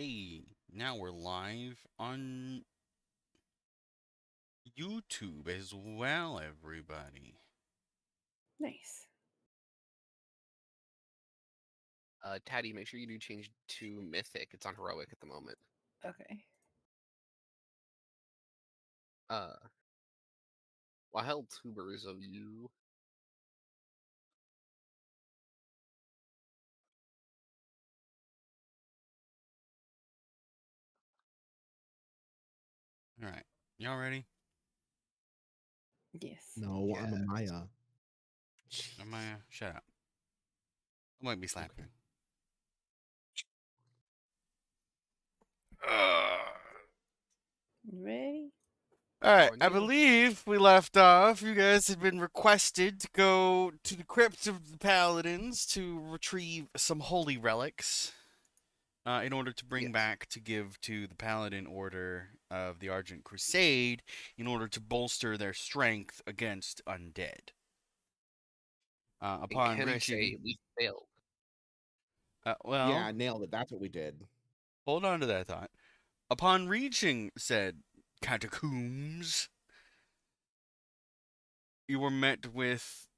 Hey, now we're live on YouTube as well, everybody. Nice. Taddy, make sure you do change to Mythic. It's on Heroic at the moment. Okay. Uh, Wild Tubers of you. All right, y'all ready? Yes. No, I'm a Yeah. Maya. Am I? Shut up. I might be slapping. Okay. You ready? All right, On I you. believe we left off. You guys had been requested to go to the crypt of the paladins to retrieve some holy relics, in order to bring Yes. back to give to the paladin order of the Argent Crusade, in order to bolster their strength against undead. And Upon can I say reaching, we failed? well, Yeah, I nailed it. That's what we did. hold on to that thought. Upon reaching said catacombs, you were met with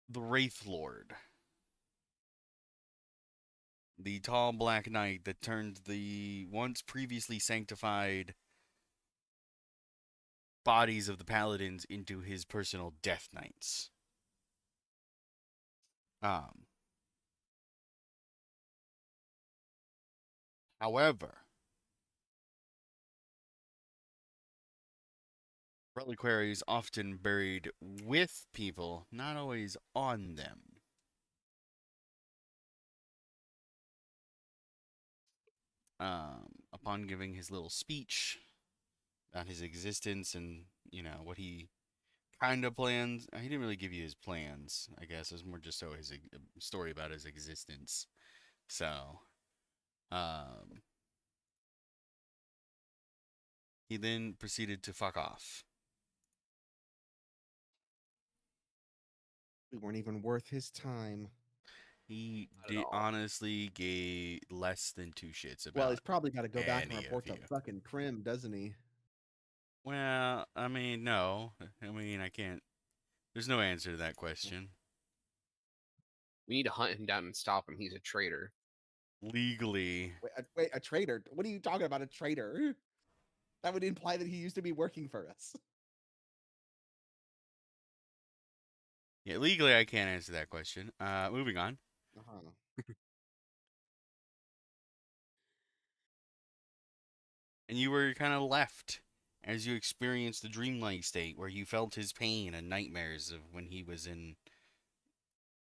the Wraith Lord, the tall black knight that turned the once previously sanctified bodies of the paladins into his personal death knights. Um, However, reliquaries often buried with people, not always on them. Upon giving his little speech about his existence and what he kind of plans, he didn't really give you his plans. I guess it was more just so his story about his existence. So, um, he then proceeded to fuck off. We weren't even worth his time. He Not at did all. honestly gave less than two shits Well, about he's probably got to go back and any of report you. to fucking Prim, doesn't he? Well, I mean, no. I mean, I can't. There's no answer to that question. We need to hunt him down and stop him. He's a traitor. Legally. Wait, a traitor? What are you talking about? A traitor? That would imply that he used to be working for us. Yeah, legally, I can't answer that question. Moving on. Uh-huh. And you were kind of left as you experienced the dreamlike state where you felt his pain and nightmares of when he was in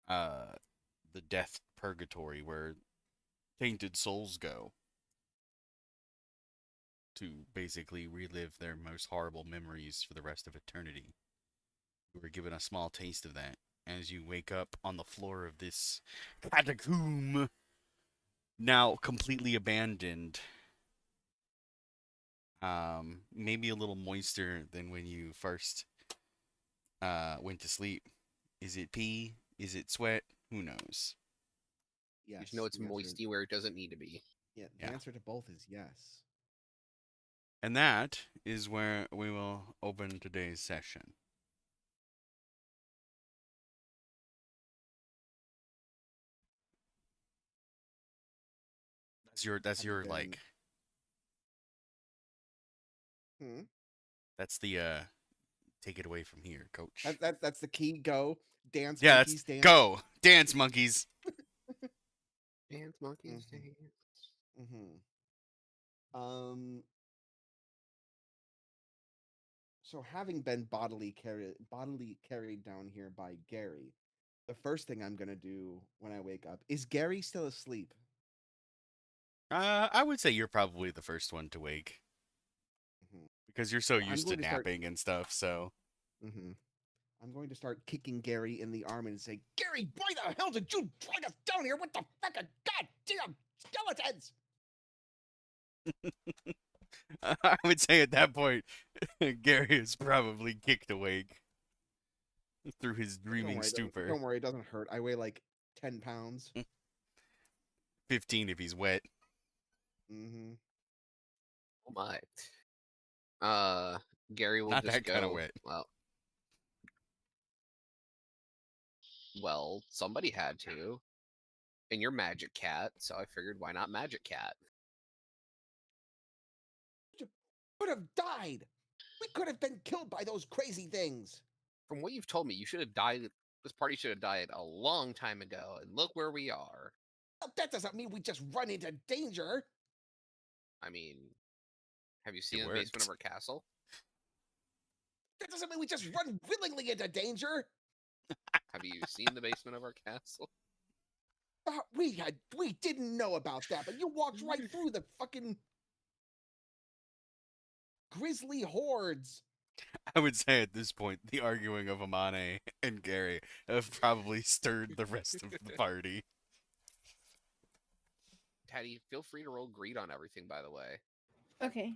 uh the death purgatory where tainted souls go to basically relive their most horrible memories for the rest of eternity. You were given a small taste of that as you wake up on the floor of this catacomb, now completely abandoned. Maybe a little moister than when you first went to sleep. Is it pee? Is it sweat? Who knows? You Yes. just know it's The answer, moisty where it doesn't need to be. yeah, the Yeah. answer to both is yes. And that is where we will open today's session. That's Have you your been? like Hmm? that's the take it away from here, coach. That's the key. Go dance, Yeah, that's monkeys, dance. go. Dance monkeys. Dance monkeys Mm-hmm. dance. Mm-hmm. Um. So having been bodily carried down here by Gary, the first thing I'm gonna do when I wake up is Gary still asleep? I would say you're probably the first one to wake Hmm. because you're so So I'm used to going to start. napping and stuff. So Hmm. I'm going to start kicking Gary in the arm and say, Gary, why the hell did you drag us down here with the fucking goddamn skeletons? I would say at that point, Gary is probably kicked awake through his Don't dreaming worry, stupor. don't worry, it doesn't hurt. I weigh like 10 pounds. 15 if he's wet. Mm-hmm. Oh my. Gary will Not just that kind of go. wet. Well, somebody had to. And you're Magic Cat, so I figured why not Magic Cat? Could have died. We could have been killed by those crazy things. From what you've told me, you should have died. This party should have died a long time ago, and look where we are. Well, that doesn't mean we just run into danger. I mean, have you It seen the basement worked. of our castle? That doesn't mean we just run willingly into danger. Have you seen the basement of our castle? We didn't know about that, but you walked right through the fucking grisly hordes. I would say at this point, the arguing of Amane and Gary have probably stirred the rest of the party. Taddy, feel free to roll greed on everything, by the way. Okay.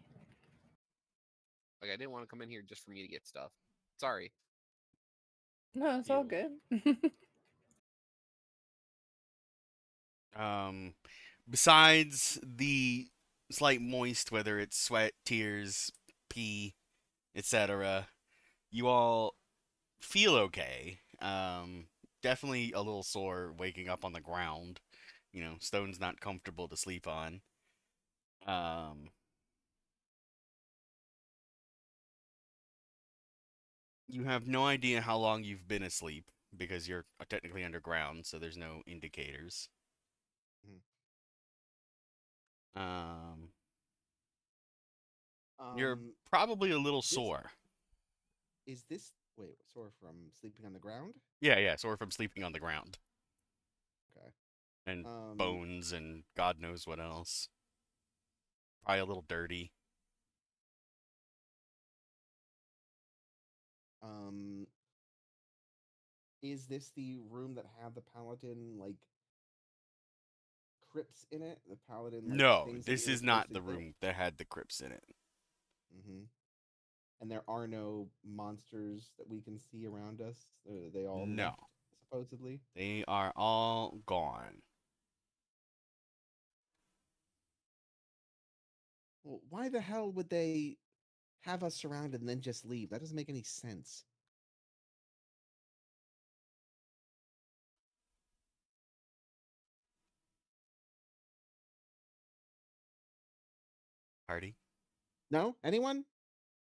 Like, I didn't want to come in here just for me to get stuff. Sorry. No, it's all Ew. good. Besides the slight moist, whether it's sweat, tears, pee, etc., you all feel okay. Definitely a little sore waking up on the ground. You know, stone's not comfortable to sleep on. You have no idea how long you've been asleep because you're technically underground, so there's no indicators. You're probably a little sore. Is this sore from sleeping on the ground? Yeah, sore from sleeping on the ground. Okay. And bones and God knows what else. Probably a little dirty. Is this the room that had the paladin crypts in it? The paladin No, things that this we were is supposed not to the get? room that had the crypts in it. Mm-hmm. And there are no monsters that we can see around us. They all No. left, supposedly. They are all gone. Well, why the hell would they have us surrounded and then just leave? That doesn't make any sense. Party? No? Anyone?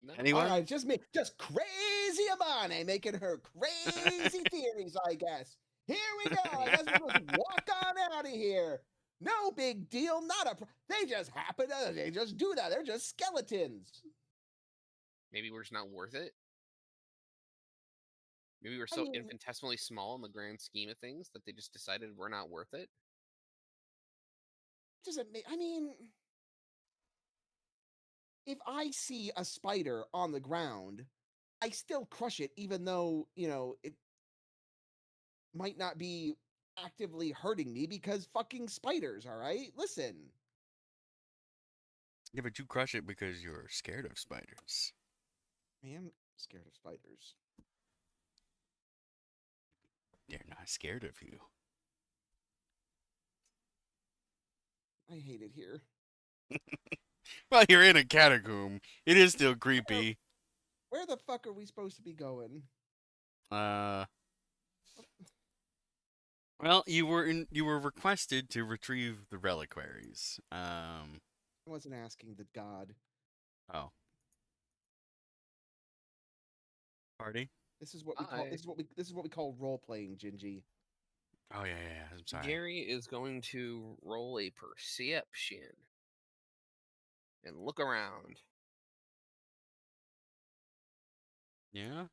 No. Anyone? All right, just me. Just crazy Amane making her crazy theories, I guess. Here we go. I guess we'll just walk on out of here. No big deal. Not a. They just happen. They just do that. They're just skeletons. Maybe we're just not worth it. Maybe we're I so mean- infinitesimally small in the grand scheme of things that they just decided we're not worth it. Doesn't make. I mean, if I see a spider on the ground, I still crush it, even though it might not be actively hurting me because fucking spiders. All right, listen. Yeah, but you crush it because you're scared of spiders. I am scared of spiders. They're not scared of you. I hate it here. Well, you're in a catacomb. It is still creepy. Where the fuck are we supposed to be going? Well, you were requested to retrieve the reliquaries. I wasn't asking the god. Oh. Party? This is what we call this is what we call role playing, Gingy. Oh yeah. I'm sorry. Gary is going to roll a perception and look around. Yeah.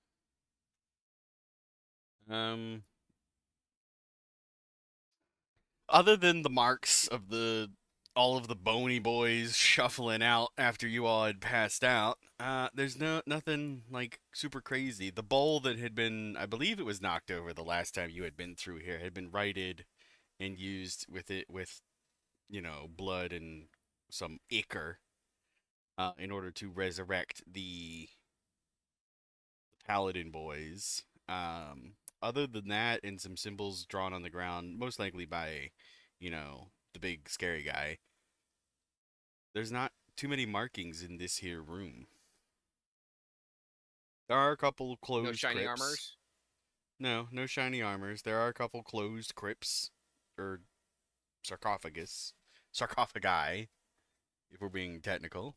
Other than the marks of all of the bony boys shuffling out after you all had passed out, there's nothing like super crazy. The bowl that had been, I believe it was knocked over the last time you had been through here, had been righted and used with blood and some ichor in order to resurrect the paladin boys. Other than that, and some symbols drawn on the ground, most likely by, the big scary guy. There's not too many markings in this here room. There are a couple closed No shiny crypts. armors. No, no shiny armors. There are a couple closed crypts or sarcophagi, if we're being technical.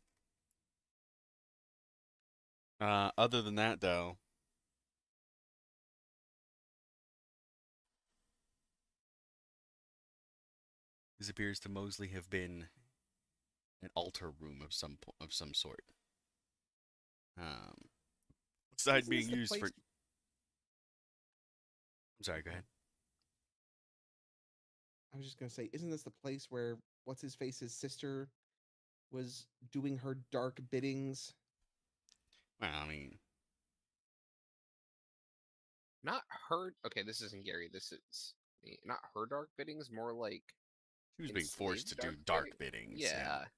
Other than that, though, this appears to mostly have been an altar room of some sort. Side Isn't this being the used for. place- I'm sorry. Go ahead. I was just gonna say, isn't this the place where what's his face's sister was doing her dark biddings? Well, I mean, Not her. Okay, this isn't Gary. This is not her dark biddings. More like she was being forced to enslaved do dark bidding? biddings. Yeah.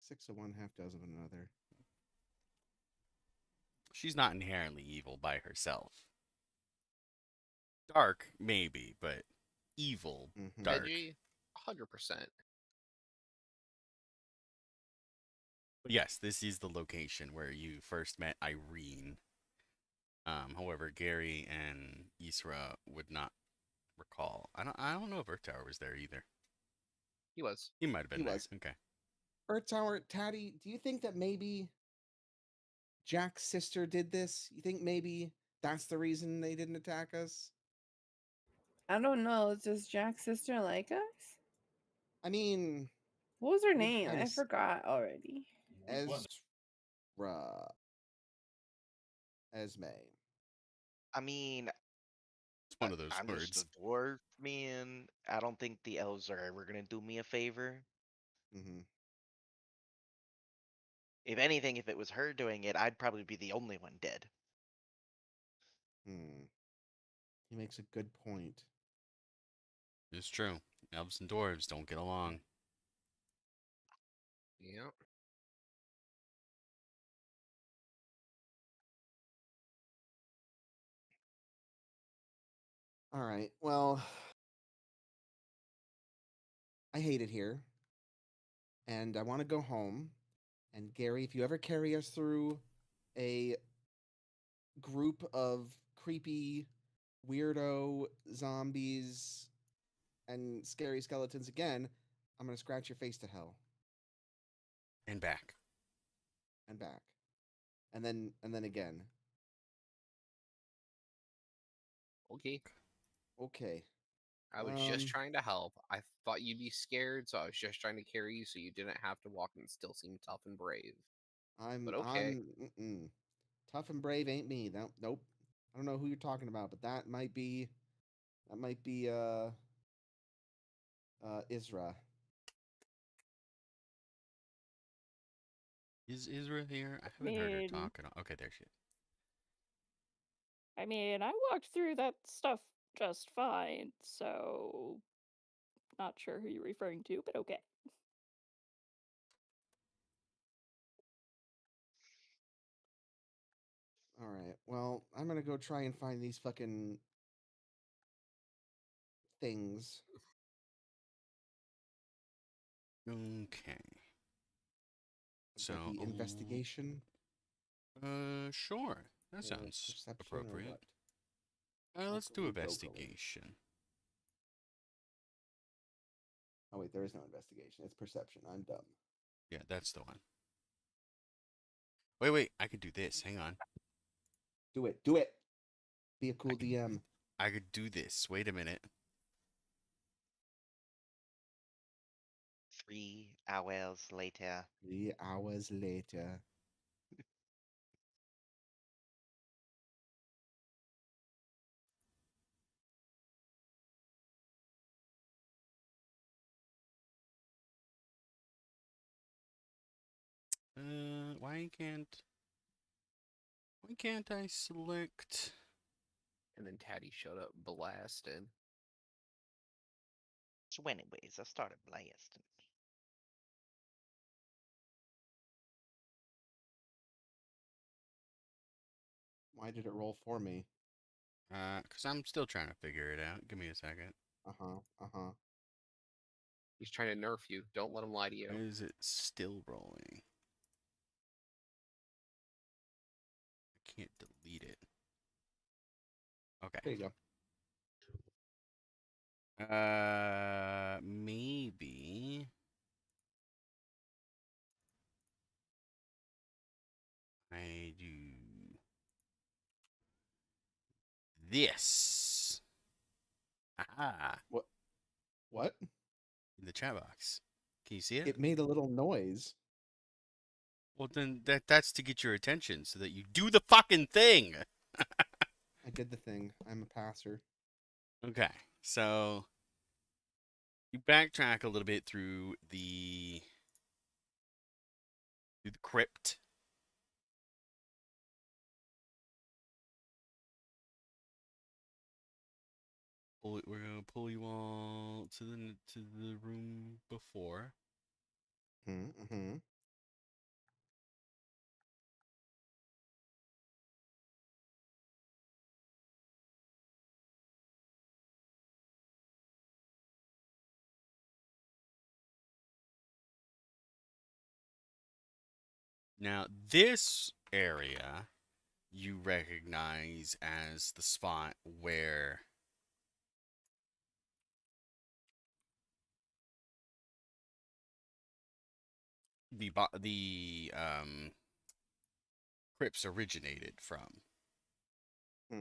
6 of one, half dozen of another. She's not inherently evil by herself. Dark, maybe, but evil, Mhm. dark. Veggie, 100%. But yes, this is the location where you first met Irene. However, Gary and Isra would not recall. I don't know if Earth Tower was there either. He was. He might have been He there. was. Okay. Earth Tower, Tatty, do you think that maybe Jack's sister did this? You think maybe that's the reason they didn't attack us? I don't know. Does Jack's sister like us? I mean, What was her we name? kinda I s- forgot already. Ezra. Esme. I mean, It's one of those I'm just words. a dwarf, man. I don't think the elves are ever gonna do me a favor. Mm-hmm. If anything, if it was her doing it, I'd probably be the only one dead. Hmm. He makes a good point. It's true. Elves and dwarves don't get along. Yeah. All right. Well, I hate it here. And I want to go home. And Gary, if you ever carry us through a group of creepy, weirdo zombies and scary skeletons again, I'm going to scratch your face to hell And back. and back. And then again. Okay. Okay. I was just Um, trying to help. I thought you'd be scared, so I was just trying to carry you so you didn't have to walk and still seem tough and brave. But okay. Tough and brave ain't me. Nope. I don't know who you're talking about, but that might be Isra. Is Isra here? I I haven't heard her mean, talk at all. Okay, there she is. I mean, I walked through that stuff just fine, so not sure who you're referring to, but okay. All right. Well, I'm gonna go try and find these fucking things. Okay. Would So, that be investigation, sure. That or sounds perception, appropriate. or what? Let's do Go, go. investigation. Oh wait, there is no investigation. It's perception. I'm dumb. Yeah, that's the one. Wait, I could do this. Hang on. Do it. Do it. Be a cool can- DM. I could do this. Wait a minute. 3 hours later. 3 hours later. Why can't I select? And then Taddy showed up blasted. So, anyways, I started blasting. Why did it roll for me? Cause I'm still trying to figure it out. Give me a second. Uh huh. He's trying to nerf you. Don't let him lie to you. Why is it still rolling? I can't delete it. Okay. There you go. Maybe I do this. Aha! What? In the chat box. Can you see it? It made a little noise. Well, then that's to get your attention so that you do the fucking thing. I did the thing. I'm a passer. Okay, so you backtrack a little bit through the crypt. We're gonna pull you all to the room before. Mm-hmm. Now, this area you recognize as the spot where the crypts originated from. Hmm.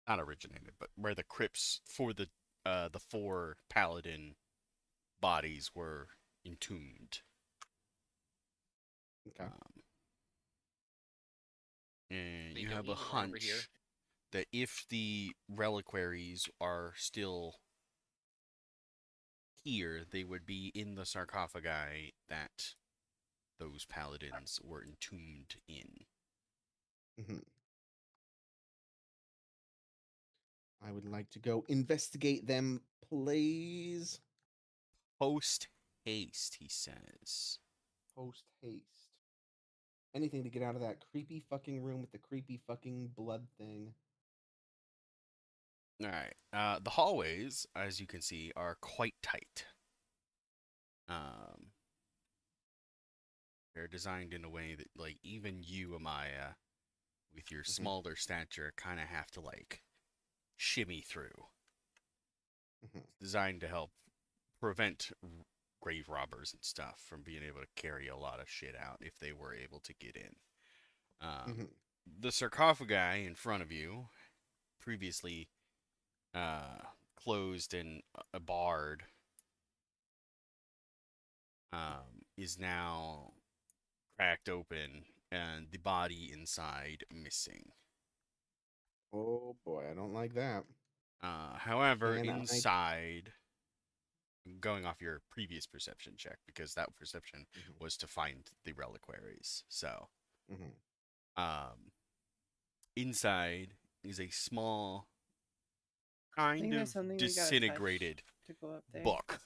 Not originated, but where the crypts for the 4 paladin bodies were entombed. Okay. And They you don't have a need one over here. hunch that if the reliquaries are still here, they would be in the sarcophagi that those paladins were entombed in. Mm-hmm. I would like to go investigate them, please. Post haste, he says. Post haste. Anything to get out of that creepy fucking room with the creepy fucking blood thing. All right. The hallways, as you can see, are quite tight. They're designed in a way that, like, even you, Amaya, with your smaller stature, kind of have to, like, shimmy through. Mm-hmm. It's designed to help prevent grave robbers and stuff from being able to carry a lot of shit out if they were able to get in. The sarcophagi in front of you, previously closed and barred, is now cracked open and the body inside missing. Oh boy, I don't like that. However, Can I- inside, going off your previous perception check, because that perception was to find the reliquaries. So, inside is a small, I think kind there's of something we gotta touch disintegrated to go up there. book.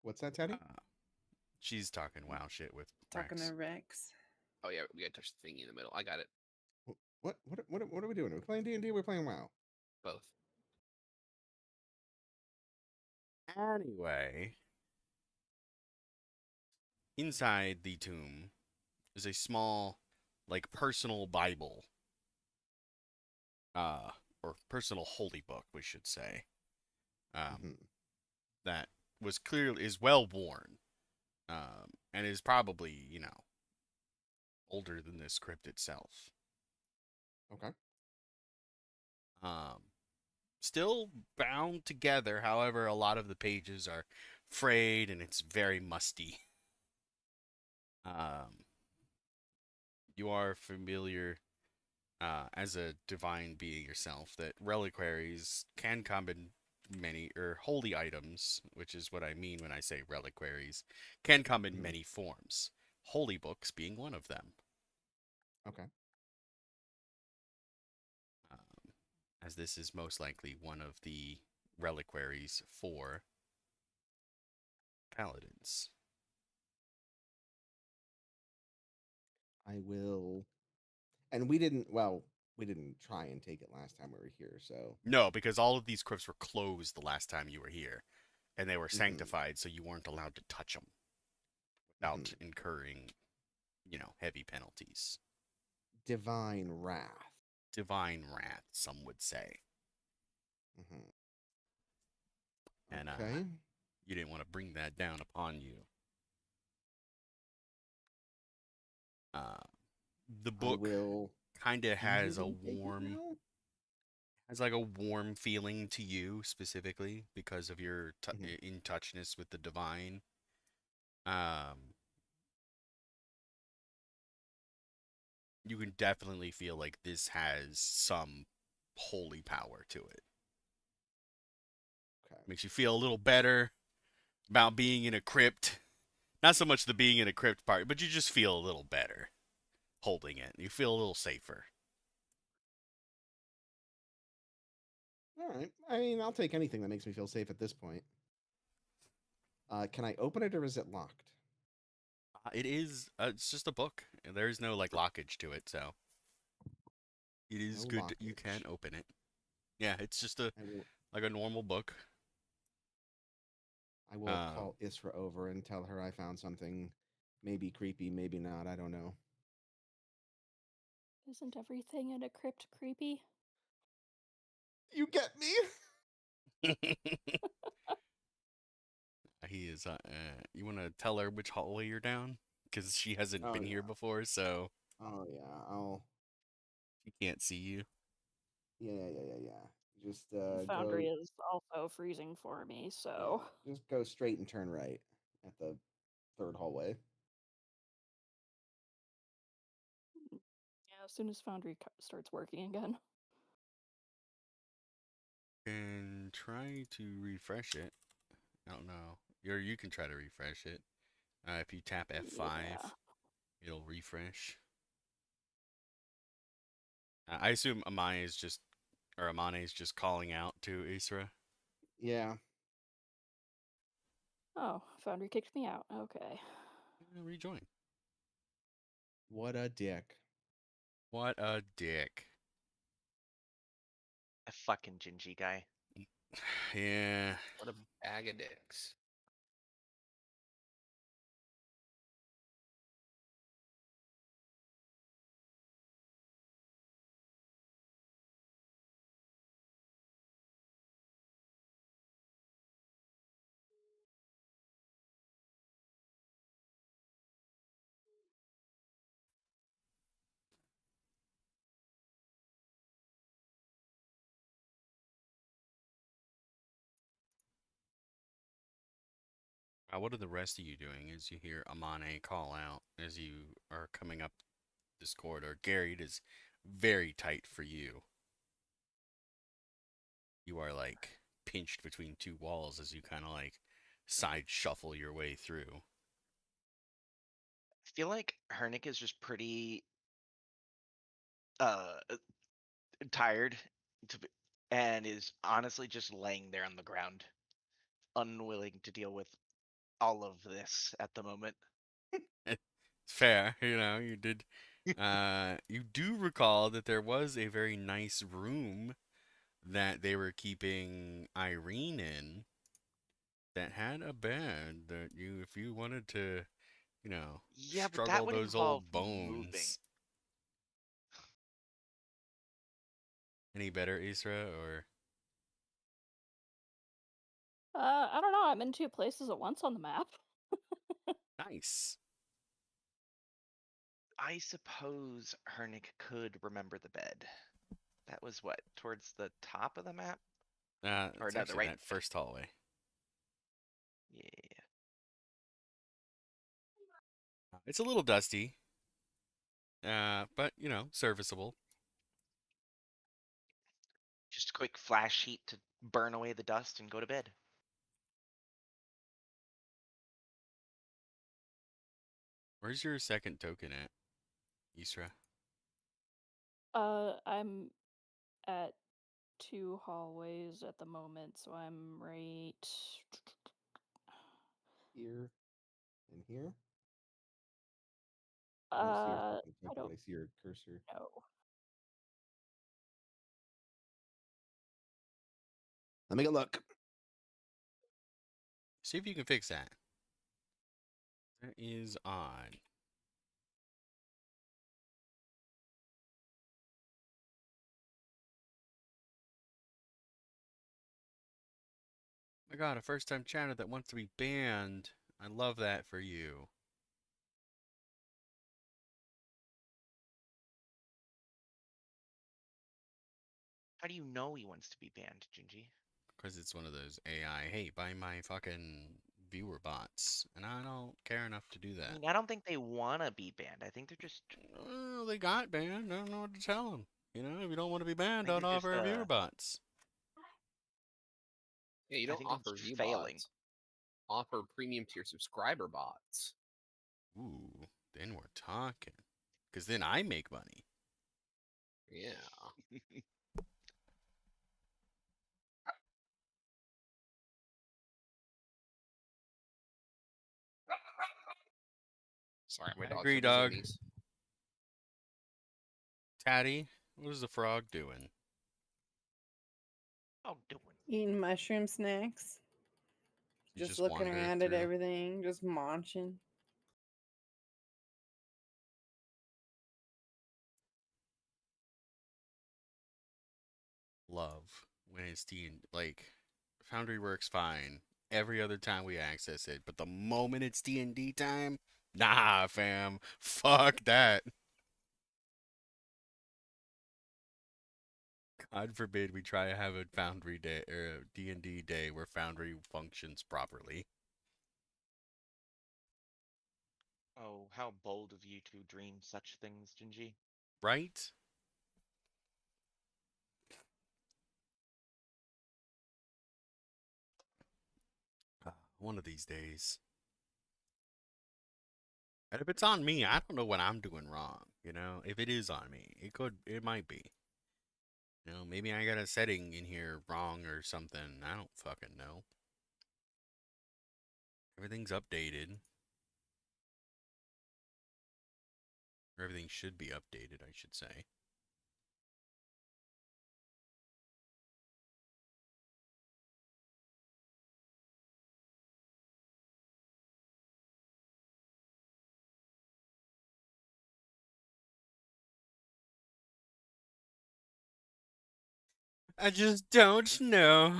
What's that, Teddy? She's talking wow shit with Talking Rex. to Rex. Oh yeah, we gotta touch the thingy in the middle. I got it. What are we doing? Are we playing D&D? We're playing WoW. Both. Anyway, inside the tomb is a small, like, personal Bible, or personal holy book, we should say, that is well worn, and is probably, older than this script itself. Okay. Still bound together, however, a lot of the pages are frayed and it's very musty. You are familiar, as a divine being yourself, that reliquaries can come in many, or holy items, which is what I mean when I say reliquaries, can come in many forms. Holy books being one of them. Okay. As this is most likely one of the reliquaries for paladins. I will. And we didn't. Well, We didn't try and take it last time we were here, so. No, because all of these crypts were closed the last time you were here, and they were Mhm. sanctified, so you weren't allowed to touch them without Mhm. incurring, heavy penalties. Divine wrath. Divine wrath, some would say. Mhm. And Okay. you didn't want to bring that down upon you. The I book will kind of has a easily take it now. has like a warm feeling to you specifically because of your Mhm. in touchness with the divine. Um, you can definitely feel like this has some holy power to it. Okay. Makes you feel a little better about being in a crypt. Not so much the being in a crypt part, but you just feel a little better holding it. You feel a little safer. All right. I mean, I'll take anything that makes me feel safe at this point. Can I open it or is it locked? It is. It's just a book. There's no like lockage to it, so it is No good. You can lockage. open it. Yeah, it's just a I will. like a normal book. I will call Isra over and tell her I found something, maybe creepy, maybe not. I don't know. Isn't everything in a crypt creepy? You get me? He is. You want to tell her which hallway you're down? Because she hasn't Oh been here yeah. before, so Oh yeah. I'll. she can't see you. Yeah. Just Foundry go. is also freezing for me, Yeah. so Just go straight and turn right at the third hallway. yeah, as soon as Foundry starts working again. And try to refresh it. I don't know. Or you can try to refresh it. If you tap F5, Yeah. it'll refresh. I assume Amane is just calling out to Isra. Yeah. Oh, Foundry kicked me out. Okay. Rejoin. What a dick. What a dick. A fucking Gingy guy. Yeah. What a bag of dicks. What are the rest of you doing as you hear Amane call out as you are coming up this corridor? Gary, it is very tight for you. You are like pinched between two walls as you kind of like side shuffle your way through. I feel like Hernick is just pretty uh tired and is honestly just laying there on the ground, unwilling to deal with all of this at the moment. It's fair, you do recall that there was a very nice room that they were keeping Irene in that had a bed that if you wanted to, Yeah, but that struggle would those involve old moving. bones. Any better, Isra, or I don't know. I'm in two places at once on the map. nice? I suppose Hernick could remember the bed. That was what, towards the top of the map? Or It's no, the actually right. that first hallway. Yeah. It's a little dusty, but serviceable. Just a quick flash heat to burn away the dust and go to bed. Where's your second token at, Isra? I'm at two hallways at the moment, so I'm right. Here and here. I don't see your Uh, fucking I token, don't but I see your cursor. know. Let me go look. See if you can fix that. That is odd. My God, a first-time chatter that wants to be banned. I love that for you. How do you know he wants to be banned, Gingy? Because it's one of those AI, hey, buy my fucking viewer bots. And I don't care enough to do I that. mean, I don't think they want to be banned. I think they're just. Oh, they got banned. I don't know what to tell them. You know, if you don't want to be banned, I think don't they're just, offer viewer bots. Yeah, you I don't think they're offer just view failing. bots. Offer premium tier subscriber bots. Ooh, then we're talking. Because then I make money. Yeah. Sorry, my I dog's agree, having dog. zoomies. Tatty, what is the frog doing? Oh, doing. Eating mushroom snacks. He's Just just looking wandering around at through. everything, just munching. Love when it's like Foundry works fine every other time we access it, but the moment it's D&D time, nah, fam, fuck that. God forbid we try to have a Foundry day or a D&D day where Foundry functions properly. Oh, how bold of you to dream such things, Gingy. Right? One of these days. And if it's on me, I don't know what I'm doing wrong, you know? If it is on me, it might be. You know, maybe I got a setting in here wrong or something. I don't fucking know. Everything's updated. Or everything should be updated, I should say. I just don't know.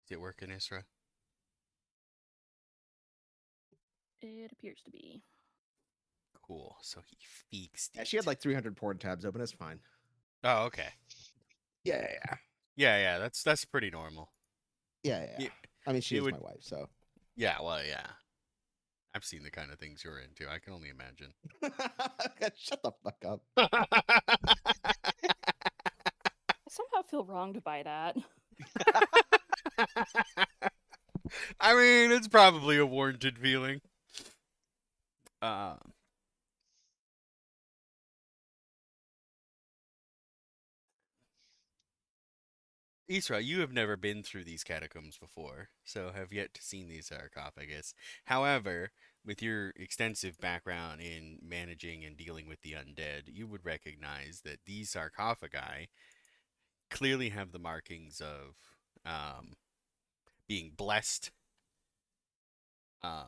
Is it working, Isra? It appears to be. Cool. So he fixed Yeah, she had it. like 300 porn tabs open. It's fine. Oh, okay. Yeah. Yeah, that's pretty normal. Yeah. It, I mean, she it is would, my wife, so. yeah, well, yeah. I've seen the kind of things you're into. I can only imagine. Shut the fuck up. I somehow feel wronged by that. I mean, it's probably a warranted feeling. Isra, you have never been through these catacombs before, so have yet to see these sarcophagus. However, with your extensive background in managing and dealing with the undead, you would recognize that these sarcophagi clearly have the markings of being blessed um,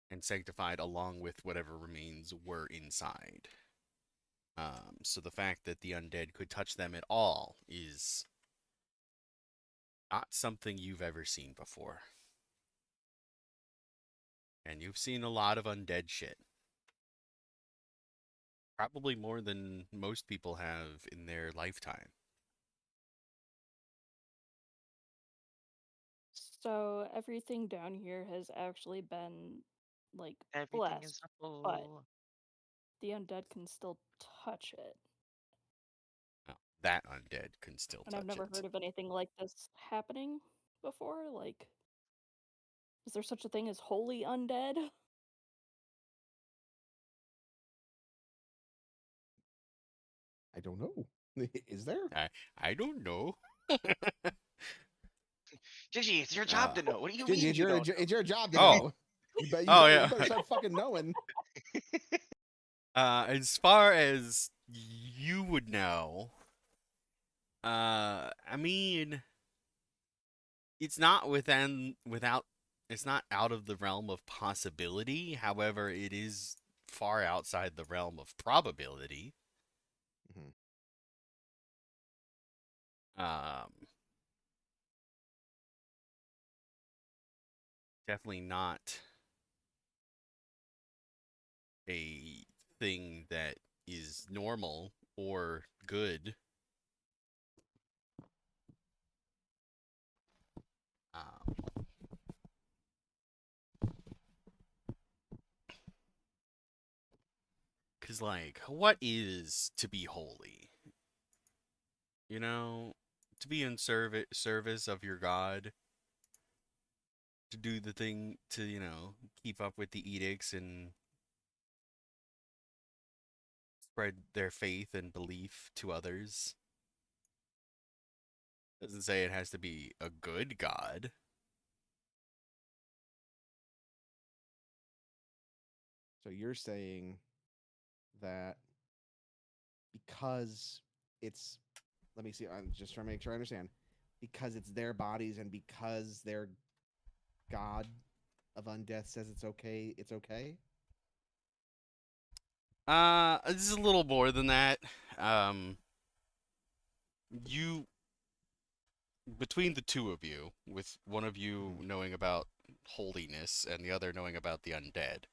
and sanctified, along with whatever remains were inside. So the fact that the undead could touch them at all is not something you've ever seen before. And you've seen a lot of undead shit. Probably more than most people have in their lifetime. So everything down here has actually been like Everything is blessed, but apple. the undead can still touch it. Oh, that undead can still And I've touch never it. heard of anything like this happening before. Like, is there such a thing as holy undead? I don't know. Is there? I don't know. Gigi, it's your job Uh, to know. What do you Gingy, mean you don't it's your job to Oh. know. Oh, You yeah. better start fucking knowing. As far as you would know, I mean, it's not it's not out of the realm of possibility. However, it is far outside the realm of probability. Mhm. Um, Definitely not a thing that is normal or good. Um, Cause like, what is to be holy? You know, to be in service of your God, to do the thing to keep up with the edicts and spread their faith and belief to others. Doesn't say it has to be a good God. So you're saying that because it's, let me see, I'm just trying to make sure I understand. Because it's their bodies and because their god of undeath says it's okay, it's okay? This is a little more than that. Um, you Between the two of you, with one of you knowing about holiness and the other knowing about the undead,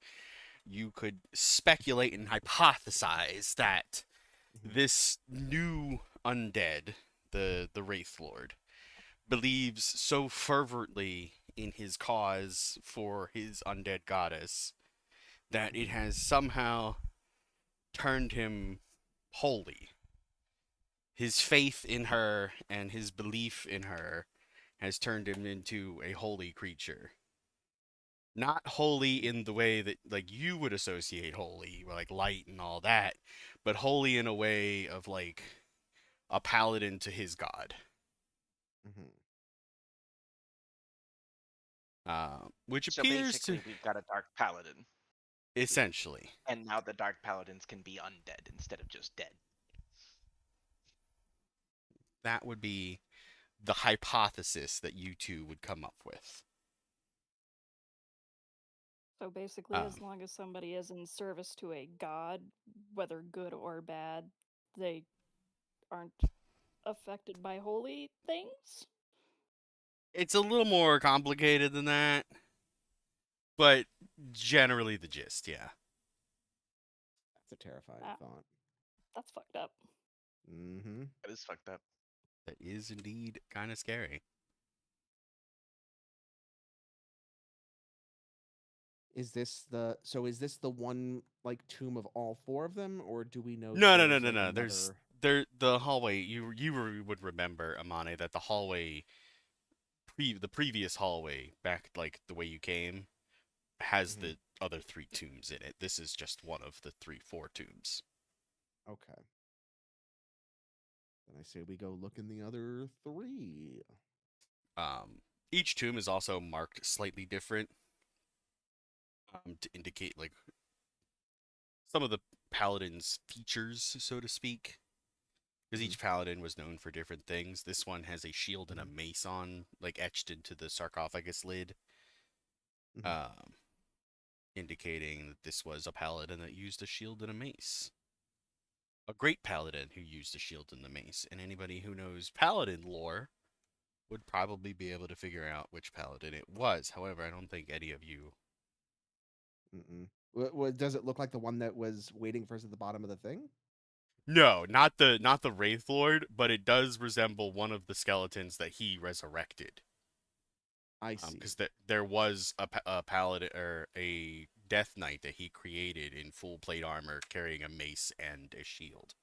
you could speculate and hypothesize that this new undead, the Wraith Lord, believes so fervently in his cause for his undead goddess that it has somehow turned him holy. His faith in her and his belief in her has turned him into a holy creature. Not holy in the way that like you would associate holy, like light and all that, but holy in a way of like a paladin to his god. Mm-hmm. Which So appears to basically, we've got a dark paladin, essentially and now the dark paladins can be undead instead of just dead. that would be the hypothesis that you two would come up with. So basically, as long as somebody is in service to a god, whether good or bad, they aren't affected by holy things? It's a little more complicated than that, but generally the gist, yeah. That's a terrifying Ah, thought. that's fucked up. Mm-hmm. That is fucked up. That is indeed kind of scary. Is this the one like tomb of all four of them, or do we know No, there's like no. another? The hallway. Would remember, Amane, that the hallway, the previous hallway back like the way you came, has Mhm. the other three tombs in it. This is just one of the four tombs. Okay. Then I say we go look in the other three. Each tomb is also marked slightly different, to indicate like some of the paladin's features, so to speak. Because each paladin was known for different things. This one has a shield and a mace on, like etched into the sarcophagus lid, indicating that this was a paladin that used a shield and a mace. A great paladin who used a shield and the mace, and anybody who knows paladin lore would probably be able to figure out which paladin it was. However, I don't think any of you Does it look like the one that was waiting for us at the bottom of the thing? No, not the Wraith Lord, but it does resemble one of the skeletons that he resurrected. I see. Because there was a paladin or a Death Knight that he created in full plate armor, carrying a mace and a shield.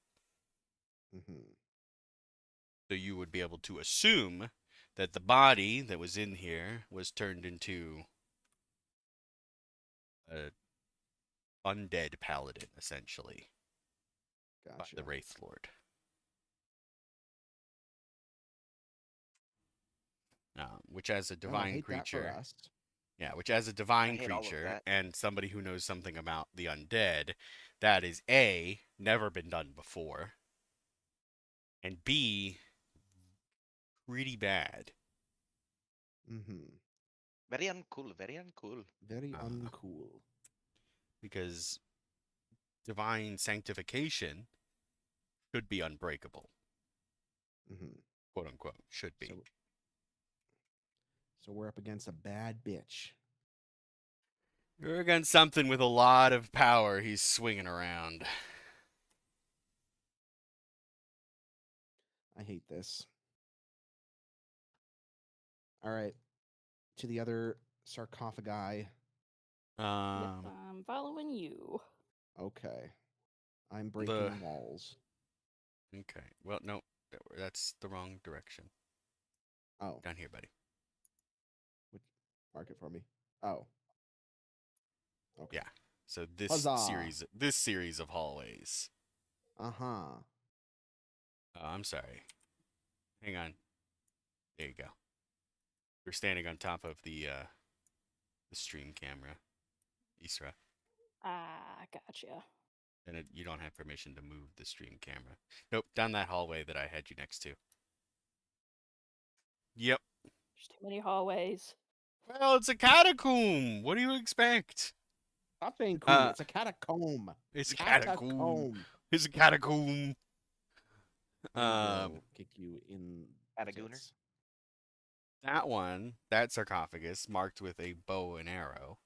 Mm-hmm. So you would be able to assume that the body that was in here was turned into a undead paladin, essentially, by Gotcha. the Wraith Lord. Which as a Oh, I divine hate that for creature, us. yeah, which as a divine hate all of creature that. and somebody who knows something about the undead, that is A, never been done before, and B, pretty bad. Mm-hmm. Very uncool. Very uncool. Very Uh, uncool. because divine sanctification should be unbreakable, Mm-hmm. quote unquote, should be. So we're up against a bad bitch. You're against something with a lot of power he's swinging around. I hate this. All right. To the other sarcophagi. Yep, Um, I'm following you. Okay. I'm the breaking walls. okay. Well, no, that's the wrong direction. Oh, Down here, buddy. mark it for me. Oh. Okay. Yeah. So this Huzzah. series of hallways. Uh-huh. I'm sorry. Hang on. There you go. You're standing on top of the stream camera, Isra, Ah, gotcha. and you don't have permission to move the stream camera. Nope, down that hallway that I had you next to. Yep. There's too many hallways. Well, it's a catacomb. What do you expect? Stop saying cool. Uh, It's a catacomb. It's a catacomb. It's a catacomb. I will kick you in the Catagooner? tits. That one, that sarcophagus, marked with a bow and arrow.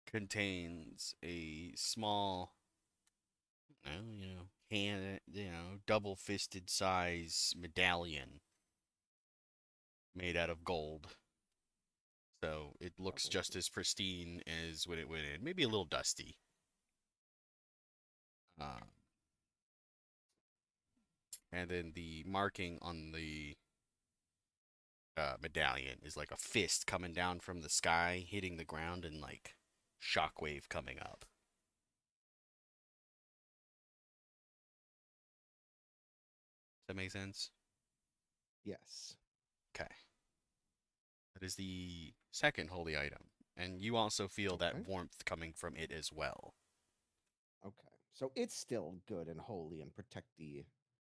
Contains a small, hand, double-fisted size medallion made out of gold. So it looks just as pristine as when it went in. Maybe a little dusty. And then the marking on the medallion is like a fist coming down from the sky, hitting the ground, and like shockwave coming up. Does that make sense? Yes. Okay. That is the second holy item. And you also feel Okay. that warmth coming from it as well. Okay. So it's still good and holy and protect the.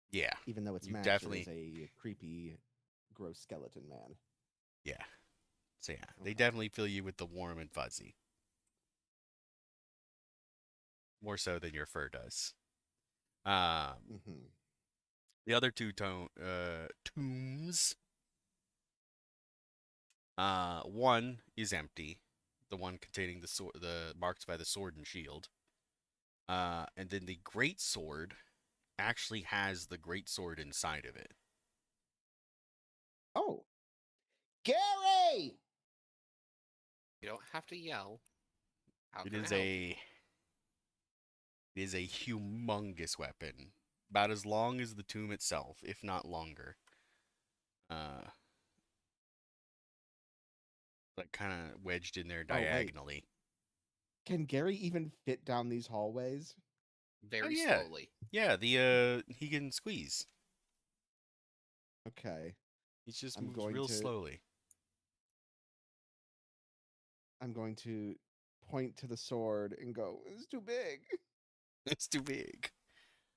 Yeah. Even though its You master definitely. is a creepy, gross skeleton man. Yeah. So yeah, they Okay. definitely fill you with the warm and fuzzy. More so than your fur does. Mm-hmm. The other two tombs. One is empty. The one containing the sword, the marked by the sword and shield. And then the great sword actually has the great sword inside of it. Oh. Gary! You don't have to yell. How It can is I help? It is a humongous weapon, about as long as the tomb itself, if not longer. Like kind of wedged in there Oh, wait. diagonally. Can Gary even fit down these hallways? Very yeah. slowly. Yeah, he can squeeze. Okay. He just I'm moves going real to- slowly. I'm going to point to the sword and go, it's too big. It's too big.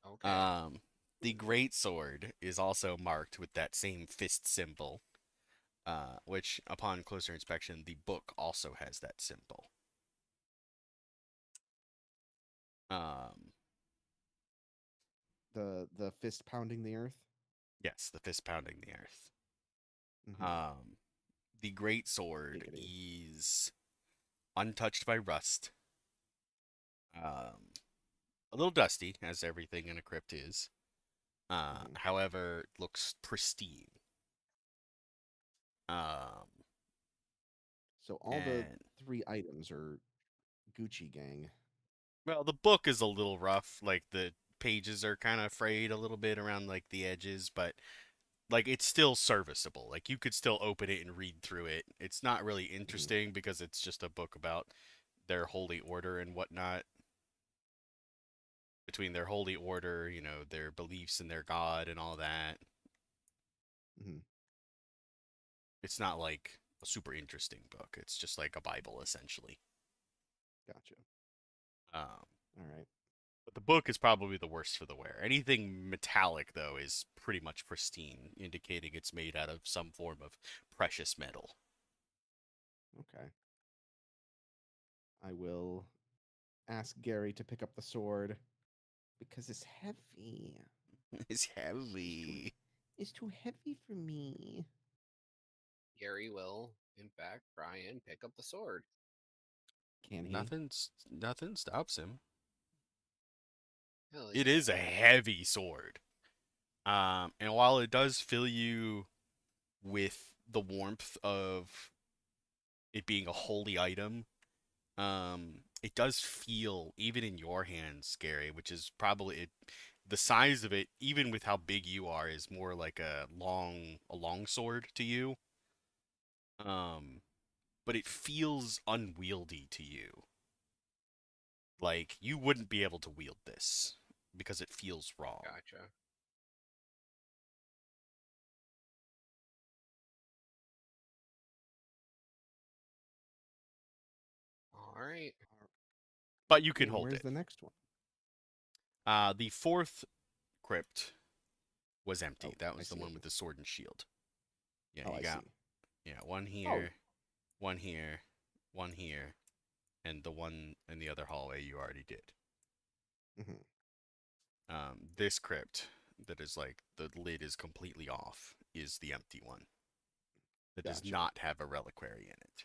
Okay. The great sword is also marked with that same fist symbol, which, upon closer inspection, the book also has that symbol. The fist pounding the earth. Yes, the fist pounding the earth. Mhm. The great sword Giggity. is untouched by rust. Um, a little dusty, as everything in a crypt is. Mhm. However, looks pristine. Um, So all the and 3 items are Gucci gang. well, the book is a little rough. Like the pages are kind of frayed a little bit around like the edges, but like it's still serviceable. Like you could still open it and read through it. It's not really Mhm. interesting because it's just a book about their holy order and whatnot. Between their holy order, their beliefs in their god and all that. Mhm. It's not like a super interesting book. It's just like a Bible essentially. Gotcha. Um, All right. but the book is probably the worst for the wear. Anything metallic though is pretty much pristine, indicating it's made out of some form of precious metal. Okay. I will ask Gary to pick up the sword because it's heavy. It's It's too heavy. it's too heavy for me. Gary will, in fact, try and pick up the sword. Can he? Nothing stops him. Hell It yeah. is a heavy sword. And while it does fill you with the warmth of it being a holy item, it does feel even in your hands scary, which is probably the size of it, even with how big you are, is more like a long sword to you. Um, but it feels unwieldy to you. Like you wouldn't be able to wield this because it feels wrong. Gotcha. All right. But you can And hold where's it. the next one? The fourth crypt was empty. Oh, That I was the one see. with the sword and shield. Yeah, Oh, you I got see. one Oh. here, one here, one here, and the one in the other hallway you already did. Mhm. This crypt that is like the lid is completely off is the empty one that does Gotcha. not have a reliquary in it.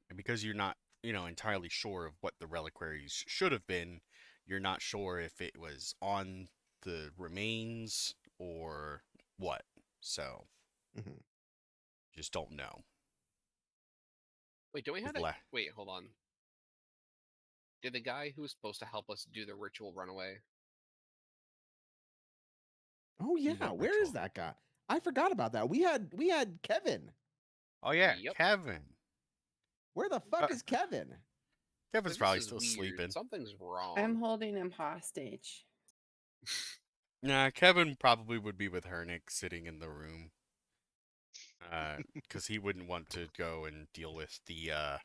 And because you're not, entirely sure of what the reliquaries should have been, you're not sure if it was on the remains or what. So Mhm. just don't know. Wait, don't we have 'Cause that? Wait, hold on. Did the guy who was supposed to help us do the ritual run away? Oh yeah, What where is ritual? that guy? I forgot about that. We had Kevin. Oh yeah, Yep. Kevin. Where the fuck is Kevin? Kevin's This probably is still weird. sleeping. Something's wrong. I'm holding him hostage. Nah, Kevin probably would be with Hernick sitting in the room. Because he wouldn't want to go and deal with the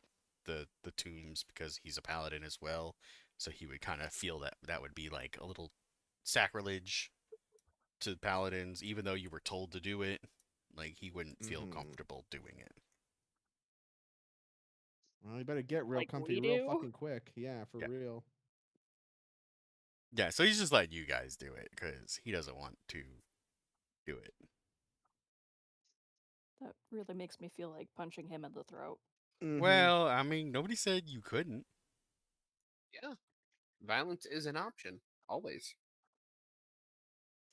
tombs because he's a paladin as well. So he would kind of feel that that would be like a little sacrilege to the paladins, even though you were told to do it. Like he wouldn't feel Mhm. comfortable doing it. Well, you better get real Like comfy we real do. fucking quick. Yeah, for Yeah, real. yeah. So he's just letting you guys do it because he doesn't want to do it. That really makes me feel like punching him in the throat. Mhm. Well, I mean, nobody said you couldn't. Yeah. Violence is an option. Always.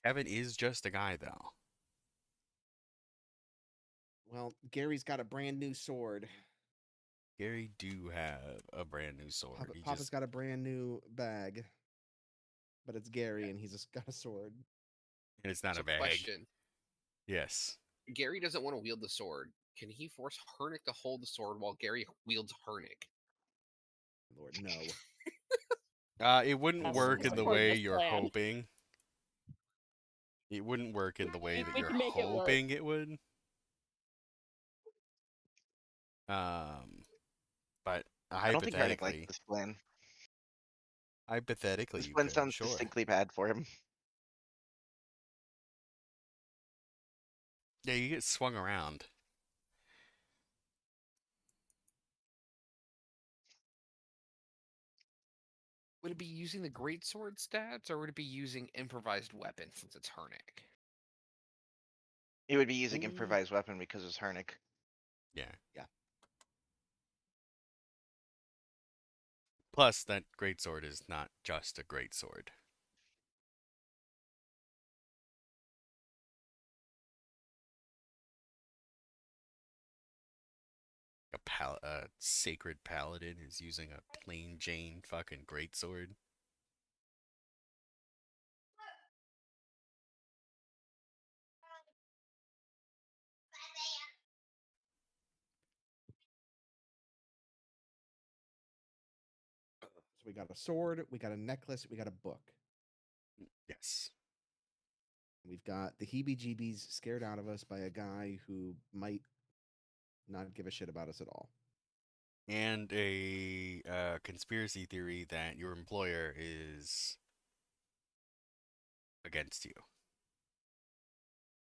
Kevin is just a guy, though. Well, Gary's got a brand new sword. Gary do have a brand new sword. He Papa's just got a brand new bag, but it's Gary and he's just got a sword. and it's not a So, bag. question. Yes. Gary doesn't want to wield the sword. Can he force Hernick to hold the sword while Gary wields Hernick? Lord, no. It wouldn't Yes, work we in the support way this you're plan. hoping. It wouldn't work in the way that We you're can make it work. hoping it would. Um, but I don't think Harnick likes this plan. hypothetically, This you plan could, sounds sure. distinctly bad for him. Yeah, you get swung around. Would it be using the greatsword stats, or would it be using improvised weapon since it's Hernic? It would be using Mm. improvised weapon because it's Hernic. Yeah. Yeah. Plus, that greatsword is not just a greatsword. A sacred paladin is using a plain Jane fucking greatsword. So we got a sword, we got a necklace, we got a book. Yes. We've got the heebie-jeebies scared out of us by a guy who might not give a shit about us at all. And a conspiracy theory that your employer is against you.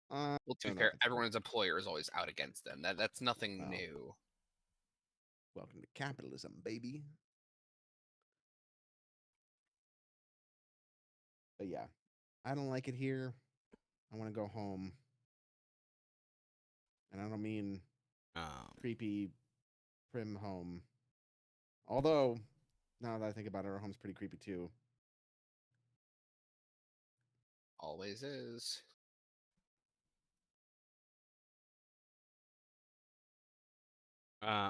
I Well, to be don't know fair, if it's everyone's employer is always out against them. That's nothing Well. new. Welcome to capitalism, baby. But yeah, I don't like it here. I want to go home. And I don't mean creepy, prim home. Although, now that I think about it, our home's pretty creepy too. Always is.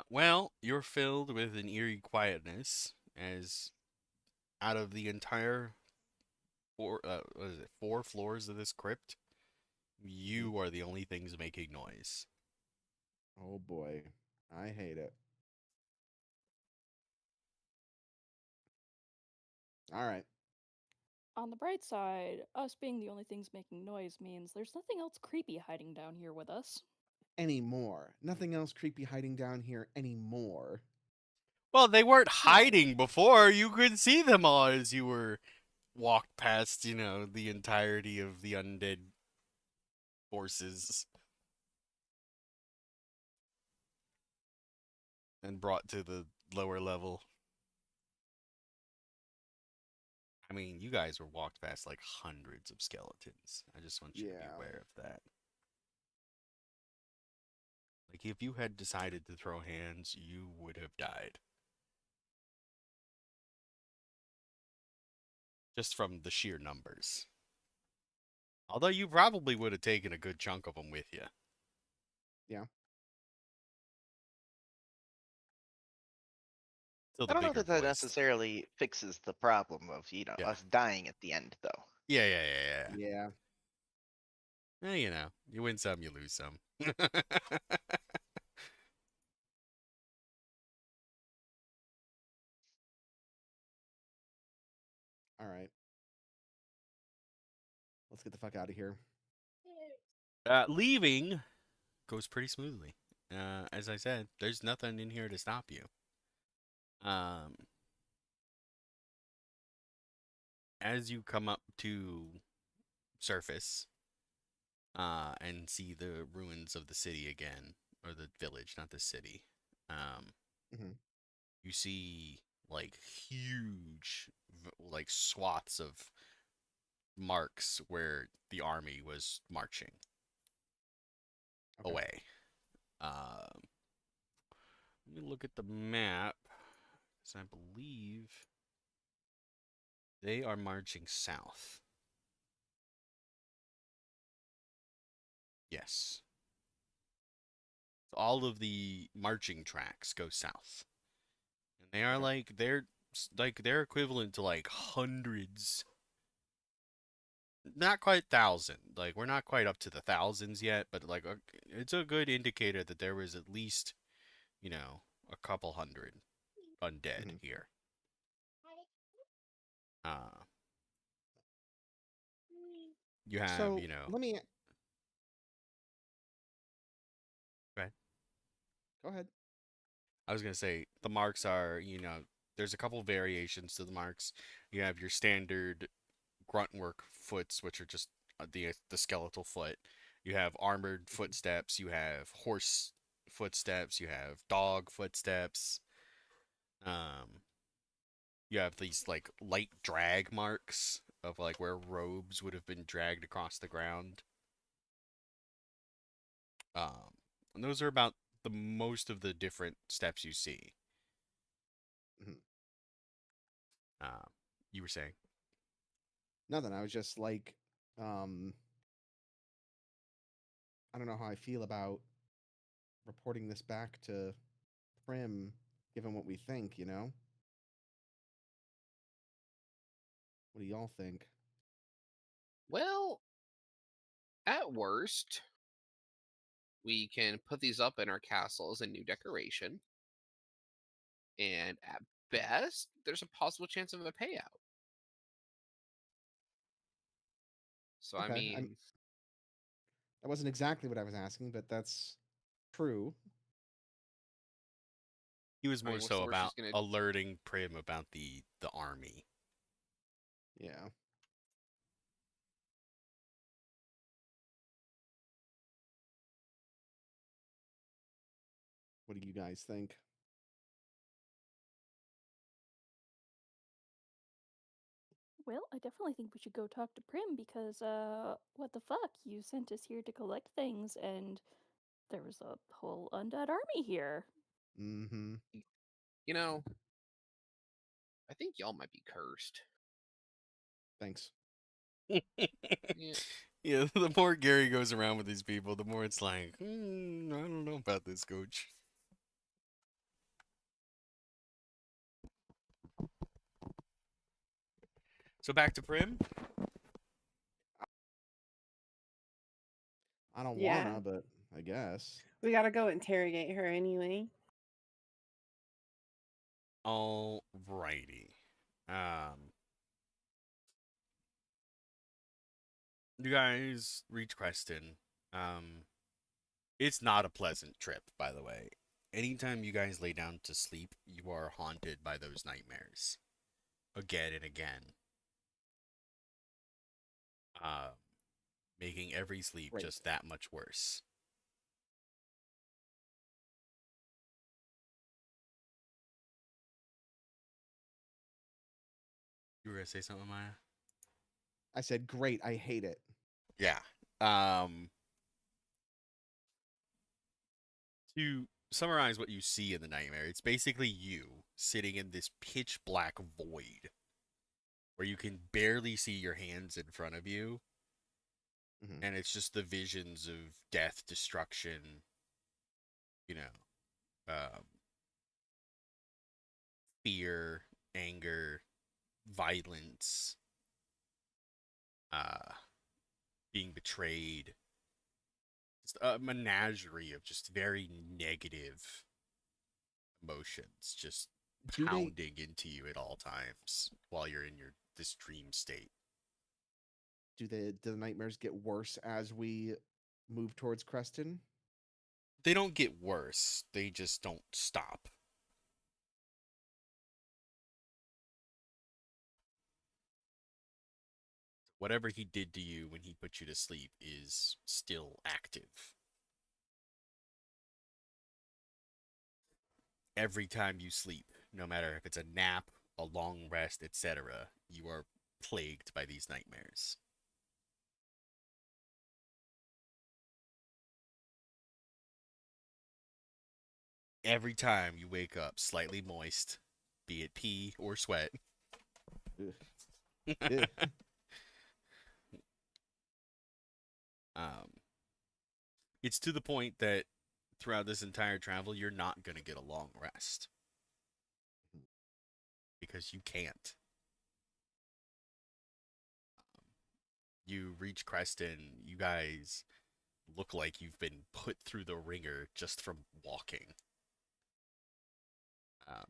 Well, you're filled with an eerie quietness as out of the entire what is it, 4 floors of this crypt, you are the only things making noise. Oh boy, I hate it. All right. On the bright side, us being the only things making noise means there's nothing else creepy hiding down here with us. Anymore. Nothing else creepy hiding down here anymore. Well, they weren't No. hiding before. You could see them all as you were walked past, the entirety of the undead forces and brought to the lower level. I mean, you guys were walked past like hundreds of skeletons. I just want you to be Yeah. aware of that. Like, if you had decided to throw hands, you would have died. Just from the sheer numbers. Although you probably would have taken a good chunk of them with you. Yeah. Still I the don't know bigger that that voice. necessarily fixes the problem of, Yeah. us dying at the end, though. Yeah. Yeah. You win some, you lose some. All right. Let's get the fuck out of here. Leaving goes pretty smoothly. As I said, there's nothing in here to stop you. As you come up to surface, and see the ruins of the city again, or the village, not the city, Mhm. you see like huge, like swaths of marks where the army was marching Okay. away. Let me look at the map, because I believe they are marching south. Yes. So all of the marching tracks go south. And they are Okay. they're equivalent to like hundreds, not quite thousand. Like, we're not quite up to the thousands yet, but like it's a good indicator that there was at least, a couple hundred undead Mhm. here. Uh you have, So let me go ahead. go ahead. I was gonna say the marks are, there's a couple variations to the marks. You have your standard gruntwork foots, which are just the skeletal foot. You have armored footsteps. You have horse footsteps. You have dog footsteps. Um, You have these like light drag marks of like where robes would have been dragged across the ground. And those are about the most of the different steps you see. Mhm. Um, you were saying? Nothing. I was just like, um, I don't know how I feel about reporting this back to Prim, given what we think. What do y'all think? Well, at worst, we can put these up in our castle as a new decoration. And at best, there's a possible chance of a payout. So, I Okay, mean, that wasn't exactly what I was asking, but that's true. He was more what's so the worst she's about gonna? alerting Prim about the army. Yeah. What do you guys think? Well, I definitely think we should go talk to Prim because, what the fuck? You sent us here to collect things, and there was a whole undead army here. Mm-hmm. You know, I think y'all might be cursed. Thanks. Yeah. Yeah, the more Gary goes around with these people, the more it's like, I don't know about this, coach. So back to Prim. I don't Yeah. wanna, but I guess. We gotta go interrogate her anyway. Alrighty. Um, you guys reach Creston. Um, it's not a pleasant trip, by the way. Anytime you guys lay down to sleep, you are haunted by those nightmares again and again. Um, making every sleep Great. just that much worse. You were gonna say something, Maya? I said, great. I hate it. Yeah. Um, to summarize what you see in the nightmare, it's basically you sitting in this pitch black void where you can barely see your hands in front of you, Mhm. and it's just the visions of death, destruction, you know, um, fear, anger, violence, uh, being betrayed. It's a menagerie of just very negative emotions, just Do they pounding into you at all times while you're in your this dream state. do the nightmares get worse as we move towards Creston? They don't get worse, they just don't stop. Whatever he did to you when he put you to sleep is still active. Every time you sleep, no matter if it's a nap, a long rest, etc., you are plagued by these nightmares. Every time you wake up slightly moist, be it pee or sweat. Ugh. Ugh. um, it's to the point that throughout this entire travel, you're not going to get a long rest because you can't. You reach Creston, you guys look like you've been put through the ringer just from walking.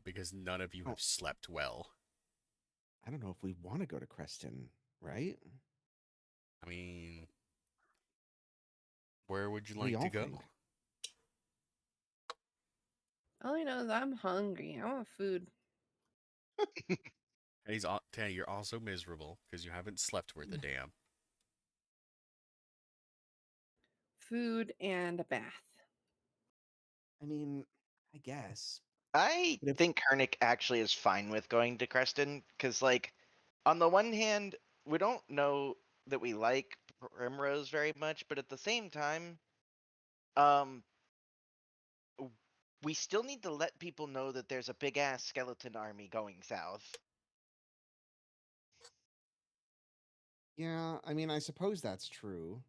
Because none of you Oh, have slept well. I don't know if we want to go to Creston, right? I mean, where would you What do like to y'all go? think? All I know is I'm hungry. I want food. Teddy, you're also miserable because you haven't slept worth a damn. Food and a bath. I mean, I guess. I But if think Hernick actually is fine with going to Creston because, like, on the one hand, we don't know that we like Primrose very much, but at the same time, um, we still need to let people know that there's a big ass skeleton army going south. yeah, I mean, I suppose that's true.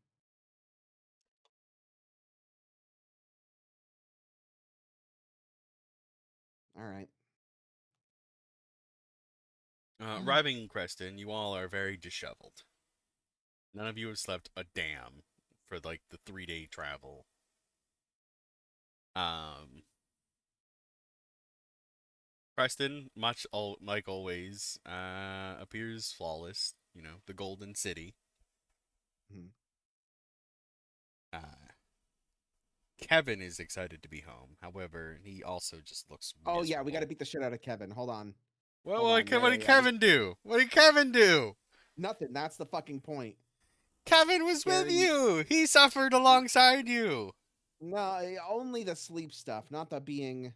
All right. Arriving in Creston, you all are very disheveled. None of you have slept a damn for like the 3-day travel. Preston, like always, appears flawless. You know, the Golden City. Mhm. Kevin is excited to be home. However, he also just looks Oh yeah, we got to miserable. beat the shit out of Kevin. Hold on. What, Hold what, on. Yeah, what yeah, did yeah. Kevin do? What did Kevin do? Nothing. That's the fucking point. Kevin was with Gary. you. He suffered alongside you. No, only the sleep stuff, not the being.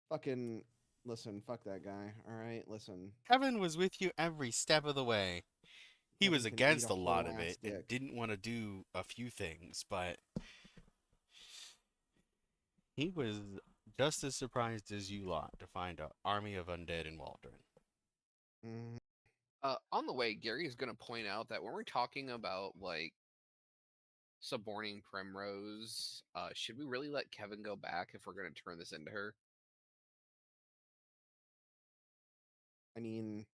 Fucking. Listen, fuck that guy. All right, listen. Kevin was with you every step of the way. He was Kevin can eat against a a lot whole of ass it and dick. didn't want to do a few things, but he was just as surprised as you lot to find an army of undead in Waldron. Mhm. On the way, Gary is going to point out that when we're talking about like suborning Primrose, should we really let Kevin go back if we're going to turn this into her? I mean,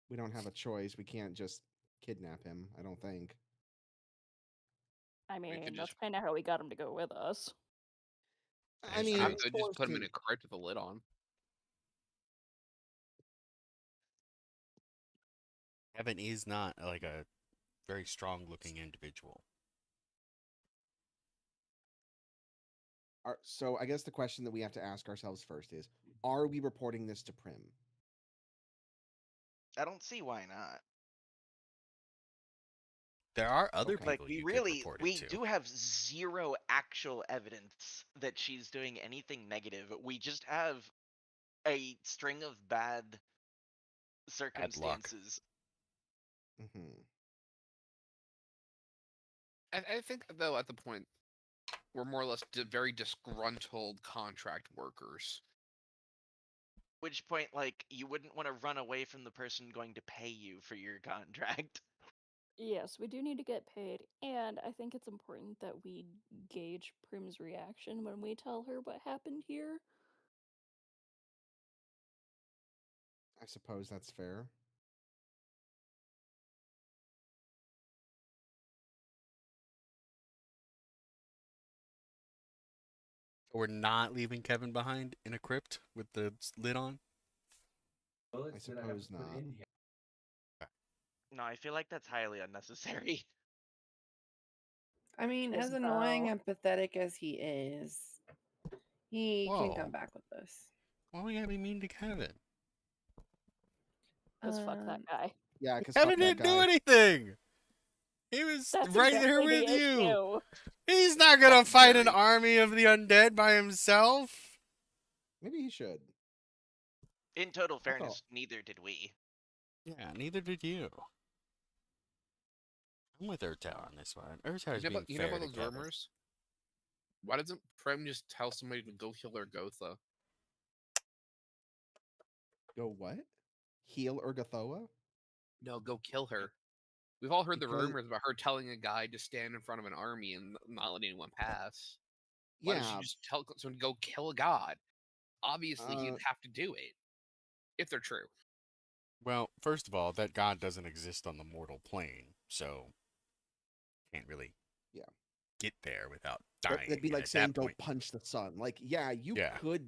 we don't have a choice. We can't just kidnap him. I don't think. I We could mean, just that's kind of how we got him to go with us. I That's mean, true. I he's could just forced put him in to. a crypt with a lid on. Kevin is not like a very strong looking individual. So I guess the question that we have to ask ourselves first is: are we reporting this to Prim? I don't see why not. There are other Okay. Like, people you could report it we to. do have zero actual evidence that she's doing anything negative. We just have a string of bad Bad luck. circumstances. Hmm. I think though at the point we're more or less very disgruntled contract workers. Which point, like, you wouldn't want to run away from the person going to pay you for your contract. Yes, we do need to get paid, and I think it's important that we gauge Prim's reaction when we tell her what happened here. I suppose that's fair. We're not leaving Kevin behind in a crypt with the lid on. I suppose not. No, I feel like that's highly unnecessary. I mean, as Isn't annoying though. and pathetic as he is, he can come Whoa. back with us. Why we gotta be mean to Kevin? Because fuck that Um, guy. Yeah, because Kevin fuck that didn't do guy. anything. He was That's right there exactly with the you. issue. He's not gonna Fuck fight an Gary. army of the undead by himself. Maybe he should. In total I thought- fairness, neither did we. Yeah, neither did you. I'm with Urtel on this one. Urtel is You know being about, you know fair about to those Kevin. rumors? Why doesn't Prem just tell somebody to go kill their Gotha? Go what? Heal Urgathoa? No, go kill her. We've all heard the Because rumors about her telling a guy to stand in front of an army and not letting anyone pass. Why does she yeah, just tell someone to go kill a god? Obviously, he'd uh, have to do it if they're true. Well, first of all, that god doesn't exist on the mortal plane, so can't really yeah. get there without That'd dying. be And like at saying that go point, punch the sun. Like, yeah, you yeah. could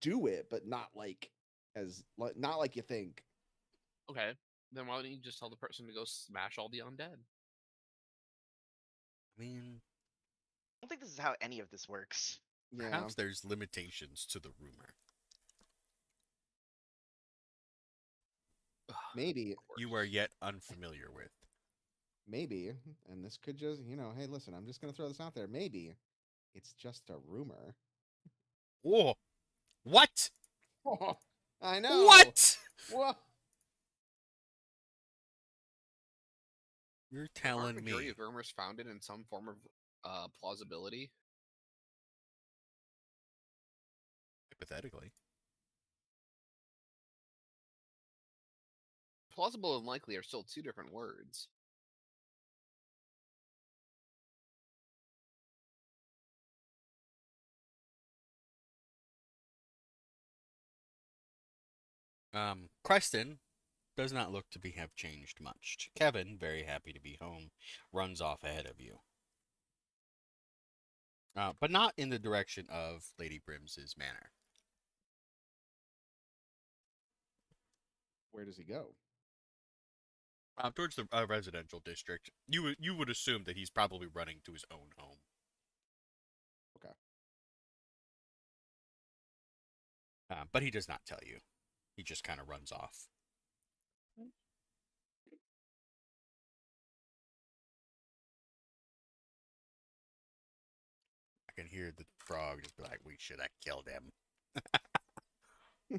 do it, but not like not like you think. Okay, then why don't you just tell the person to go smash all the undead? I mean, I don't think this is how any of this works. Yeah. perhaps there's limitations to the rumor. Maybe. You are yet unfamiliar with. Maybe. And this could just, hey, listen, I'm just gonna throw this out there. Maybe it's just a rumor. Whoa. What? I know. What? Whoa. You're Aren't telling majority me. of rumors founded in some form of plausibility? Hypothetically. Plausible and likely are still two different words. Creston does not look to have changed much. Kevin, very happy to be home, runs off ahead of you. But not in the direction of Lady Brims's manor. Where does he go? Towards the residential district. You would assume that he's probably running to his own home. Okay. But he does not tell you. He just kind of runs off. I can hear the frog just be like, "We should have killed him." I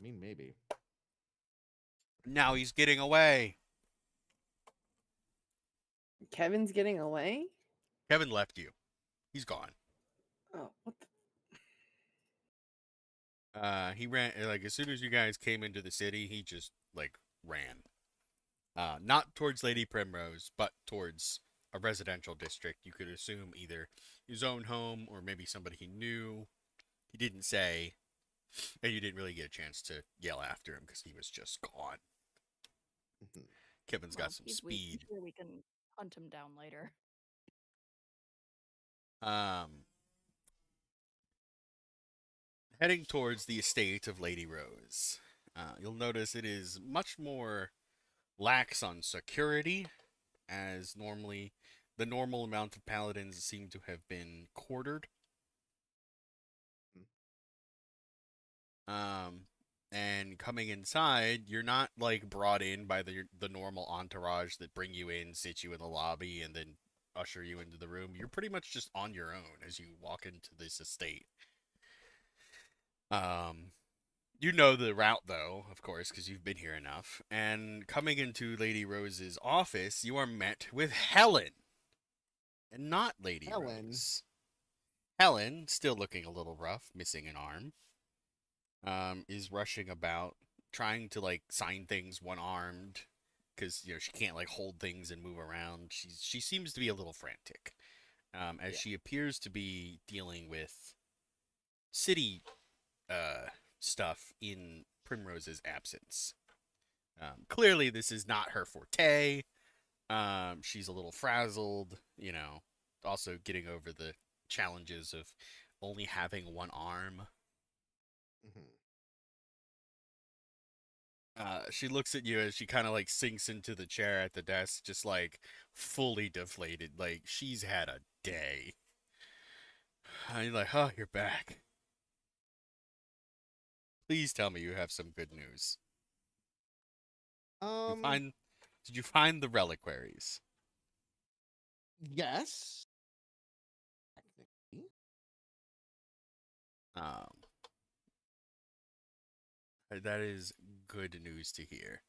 mean, maybe. Now he's getting away. Kevin's getting away? Kevin left you. He's gone. Oh, what the? He ran like as soon as you guys came into the city, he just like ran. Not towards Lady Primrose, but towards a residential district. You could assume either his own home or maybe somebody he knew. He didn't say, and you didn't really get a chance to yell after him because he was just gone. Mhm. Kevin's Well, got some he's weak. I'm speed. sure we can hunt him down later. Heading towards the estate of Lady Rose. You'll notice it is much more lax on security, as normally the normal amount of paladins seem to have been quartered. And coming inside, you're not like brought in by the normal entourage that bring you in, sit you in the lobby, and then usher you into the room. You're pretty much just on your own as you walk into this estate. You know the route though, of course, because you've been here enough. And coming into Lady Rose's office, you are met with Helen, and not Lady Helen? Rose. Helen, still looking a little rough, missing an arm, is rushing about, trying to like sign things one armed, because she can't like hold things and move around. She seems to be a little frantic, as Yeah. she appears to be dealing with city stuff in Primrose's absence. Clearly, this is not her forte. She's a little frazzled, also getting over the challenges of only having one arm. Mhm. She looks at you as she kind of like sinks into the chair at the desk, just like fully deflated. Like she's had a day. And you're like, oh, you're back. Please tell me you have some good news. You Um, find? Did you find the reliquaries? yes. Technically. Um, that is good news to hear.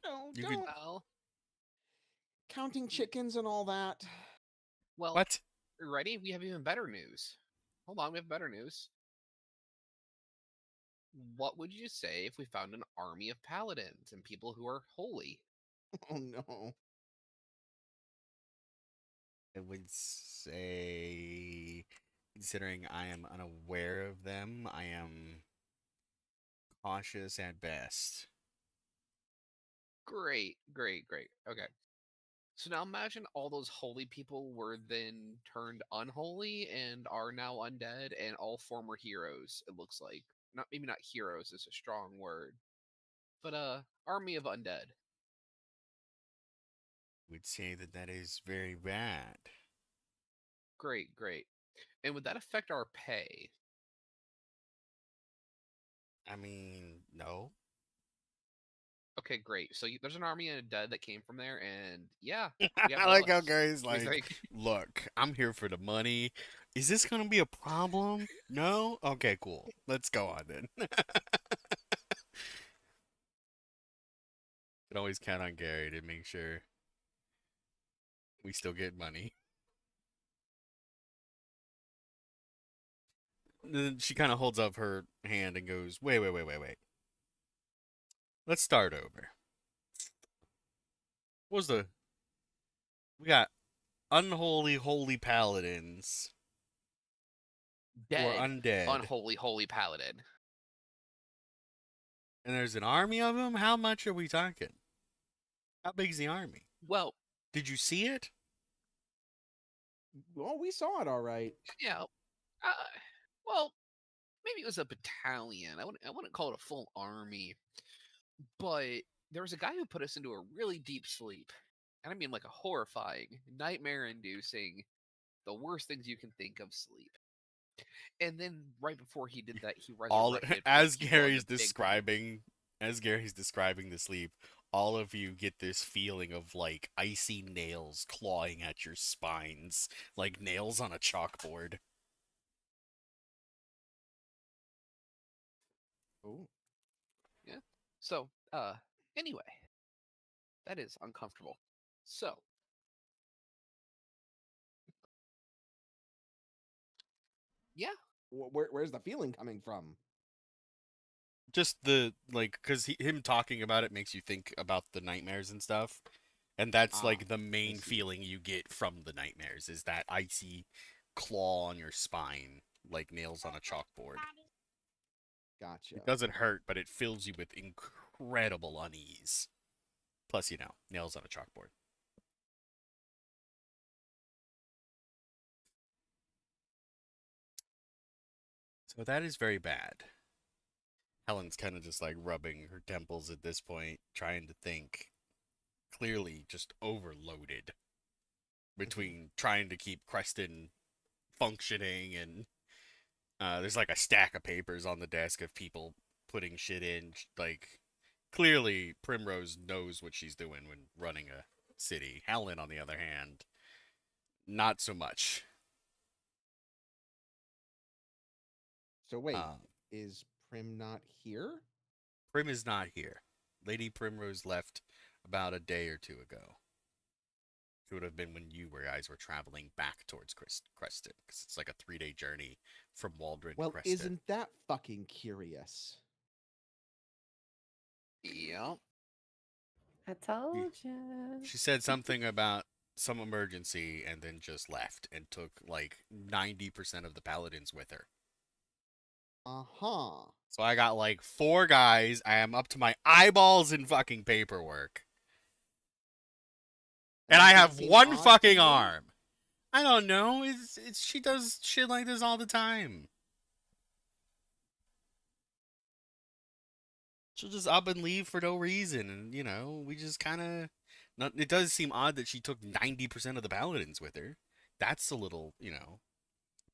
No, You could don't Well, counting chickens and all that. well, what? ready? We have even better news. Hold on, we have better news. What would you say if we found an army of paladins and people who are holy? Oh no. I would say, considering I am unaware of them, I am cautious at best. Great, great, great. Okay. So now imagine all those holy people were then turned unholy and are now undead and all former heroes, it looks like. Not maybe not heroes is a strong word, but army of undead. Would say that that is very bad. Great, great. And would that affect our pay? I mean, no. Okay, great. So there's an army of Undead that came from there, and yeah, we have I like how relics. Gary's What do you like, think? look, I'm here for the money. Is this gonna be a problem? No? Okay, cool. Let's go on then. Can always count on Gary to make sure we still get money. Then she kind of holds up her hand and goes, wait, wait, wait, wait, wait. Let's start over. What was the. We got unholy, holy paladins who are Dead, undead. unholy, holy paladin. And there's an army of them? How much are we talking? How big's the army? Well, Did you see it? Well, we saw it all right. yeah. Uh, well, maybe it was a battalion. I wouldn't call it a full army, but there was a guy who put us into a really deep sleep, and I mean like a horrifying, nightmare-inducing, the worst things you can think of sleep. And then right before he did that, he All resurrected as he won Gary's the big one. describing the sleep, all of you get this feeling of like icy nails clawing at your spines, like nails on a chalkboard. Oh, Yeah. So, anyway, that is uncomfortable. So, yeah, where's the feeling coming from? Just the like, because him talking about it makes you think about the nightmares and stuff, and that's Ah, like the I main see. feeling you get from the nightmares is that icy claw on your spine, like nails on a chalkboard. Gotcha. It doesn't hurt, but it fills you with incredible unease. Plus, nails on a chalkboard. So that is very bad. Helen's kind of just like rubbing her temples at this point, trying to think. Clearly, just overloaded between trying to keep Creston functioning and there's like a stack of papers on the desk of people putting shit in. Like, clearly, Primrose knows what she's doing when running a city. Helen, on the other hand, not so much. So wait, Uh, is Prim not here? Prim is not here. Lady Primrose left about a day or two ago. It would have been when you guys were traveling back towards Creston, because it's like a 3-day journey from Waldron to Well, Creston. isn't that fucking curious? yeah. I told you. She said something about some emergency and then just left and took like 90% of the paladins with her. Uh-huh. So I got like 4 guys. I am up to my eyeballs in fucking paperwork. And I Doesn't have seem one odd to fucking you? arm. I don't know. It's she does shit like this all the time. She'll just up and leave for no reason, and we just kind of. It does seem odd that she took 90% of the paladins with her. That's a little.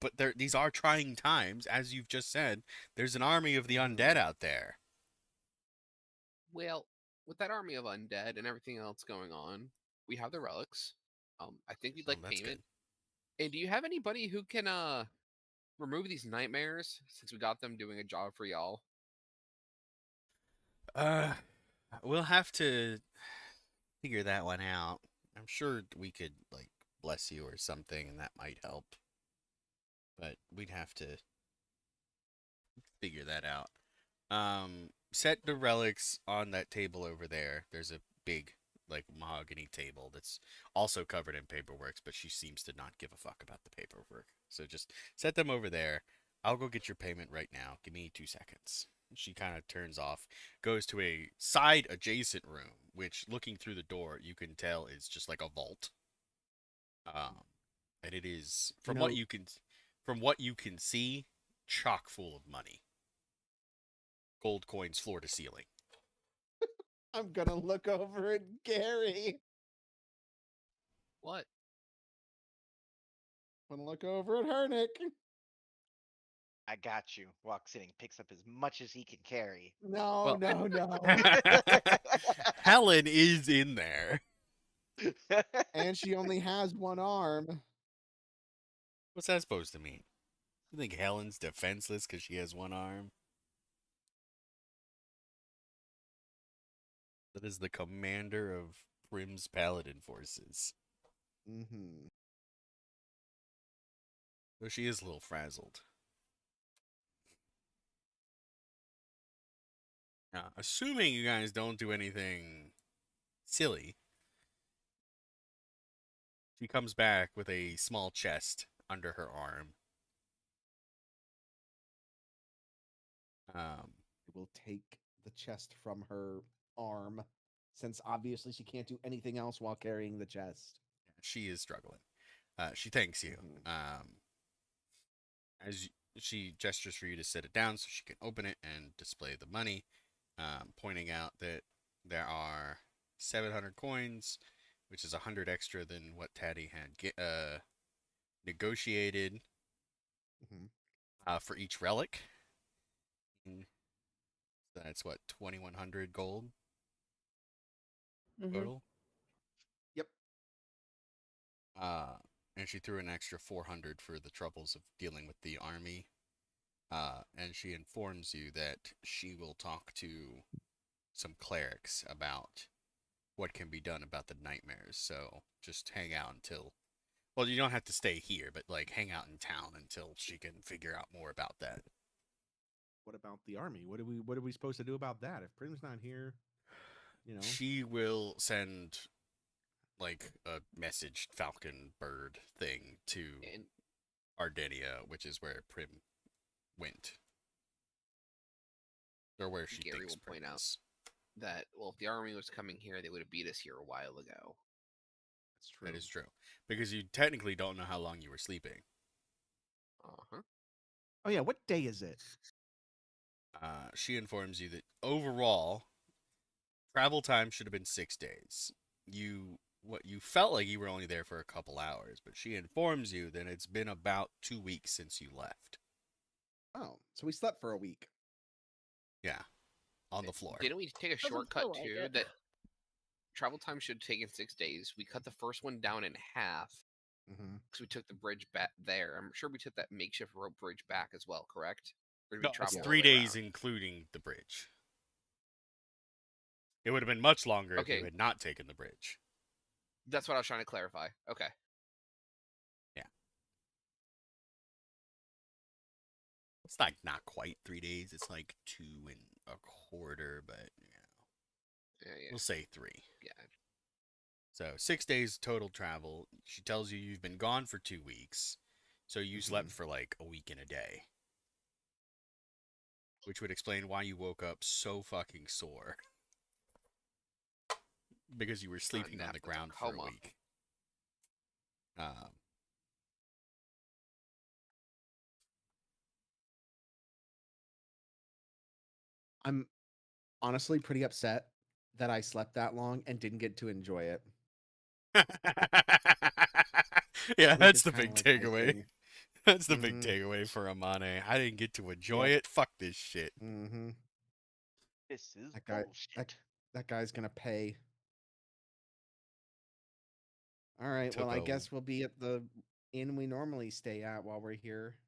But these are trying times, as you've just said. There's an army of the undead out there. Well, with that army of undead and everything else going on, we have the relics. I think we'd Oh, like that's payment. good. And do you have anybody who can remove these nightmares since we got them doing a job for y'all? Uh, we'll have to figure that one out. I'm sure we could like bless you or something, and that might help. But we'd have to figure that out. Set the relics on that table over there. There's a big, like, mahogany table that's also covered in paperwork, but she seems to not give a fuck about the paperwork. So just set them over there. I'll go get your payment right now. Give me 2 seconds. She kind of turns off, goes to a side adjacent room, which looking through the door, you can tell is just like a vault. And it is from what you can see, chock full of money. Gold coins floor to ceiling. I'm gonna look over at Gary. What? I'm gonna look over at Hernick. I got you. Walks in and picks up as much as he can carry. No, Well- no, no. Helen is in there. And she only has one arm. What's that supposed to mean? You think Helen's defenseless because she has one arm? That is the commander of Prim's paladin forces. Mm-hmm. So she is a little frazzled. Now, assuming you guys don't do anything silly, she comes back with a small chest under her arm. Will take the chest from her arm, since obviously she can't do anything else while carrying the chest. She is struggling. She thanks you. Mhm. As she gestures for you to sit it down so she can open it and display the money, pointing out that there are 700 coins, which is 100 extra than what Taddy had negotiated Mhm. for each relic. That's what, 2,100 gold Mhm. total? Yep. And she threw an extra 400 for the troubles of dealing with the army. And she informs you that she will talk to some clerics about what can be done about the nightmares. So just hang out until, well, you don't have to stay here, but like hang out in town until she can figure out more about that. What about the army? What are we supposed to do about that? If Prim's not here, you know. She will send like a message falcon bird thing to And Ardenia, which is where Prim went. Or where she Gary thinks will Prim point out is. that, well, if the army was coming here, they would have beat us here a while ago. That's true. That is true. Because you technically don't know how long you were sleeping. Uh-huh. Oh yeah, what day is it? She informs you that overall, travel time should have been 6 days. You felt like you were only there for a couple hours, but she informs you that it's been about 2 weeks since you left. Oh, so we slept for a week. Yeah, on the floor. Didn't we take a Doesn't shortcut feel like too? it. That travel time should have taken 6 days. We cut the first one down in half Mm-hmm. because we took the bridge back there. I'm sure we took that makeshift rope bridge back as well, correct? Or did we No, it's travel all the 3 way days around? including the bridge. It would have been much longer if you Okay. had not taken the bridge. That's what I was trying to clarify. Okay. Yeah. It's like not quite 3 days. It's like 2.25, but Yeah, yeah. we'll say 3. Yeah. So 6 days total travel. She tells you you've been gone for 2 weeks, so you slept for like a week and a day, which would explain why you woke up so fucking sore. Because you were sleeping on nap the with a ground for a coma. week. I'm honestly pretty upset that I slept that long and didn't get to enjoy it. Yeah, Week that's is the kinda big like takeaway. icing. That's the big Mhm. takeaway for Amane. I didn't get to enjoy Yep. it. Fuck this shit. Mm-hmm. This is That guy, bullshit. that guy's gonna pay. All right. Took Well, I a- guess we'll be at the inn we normally stay at while we're here.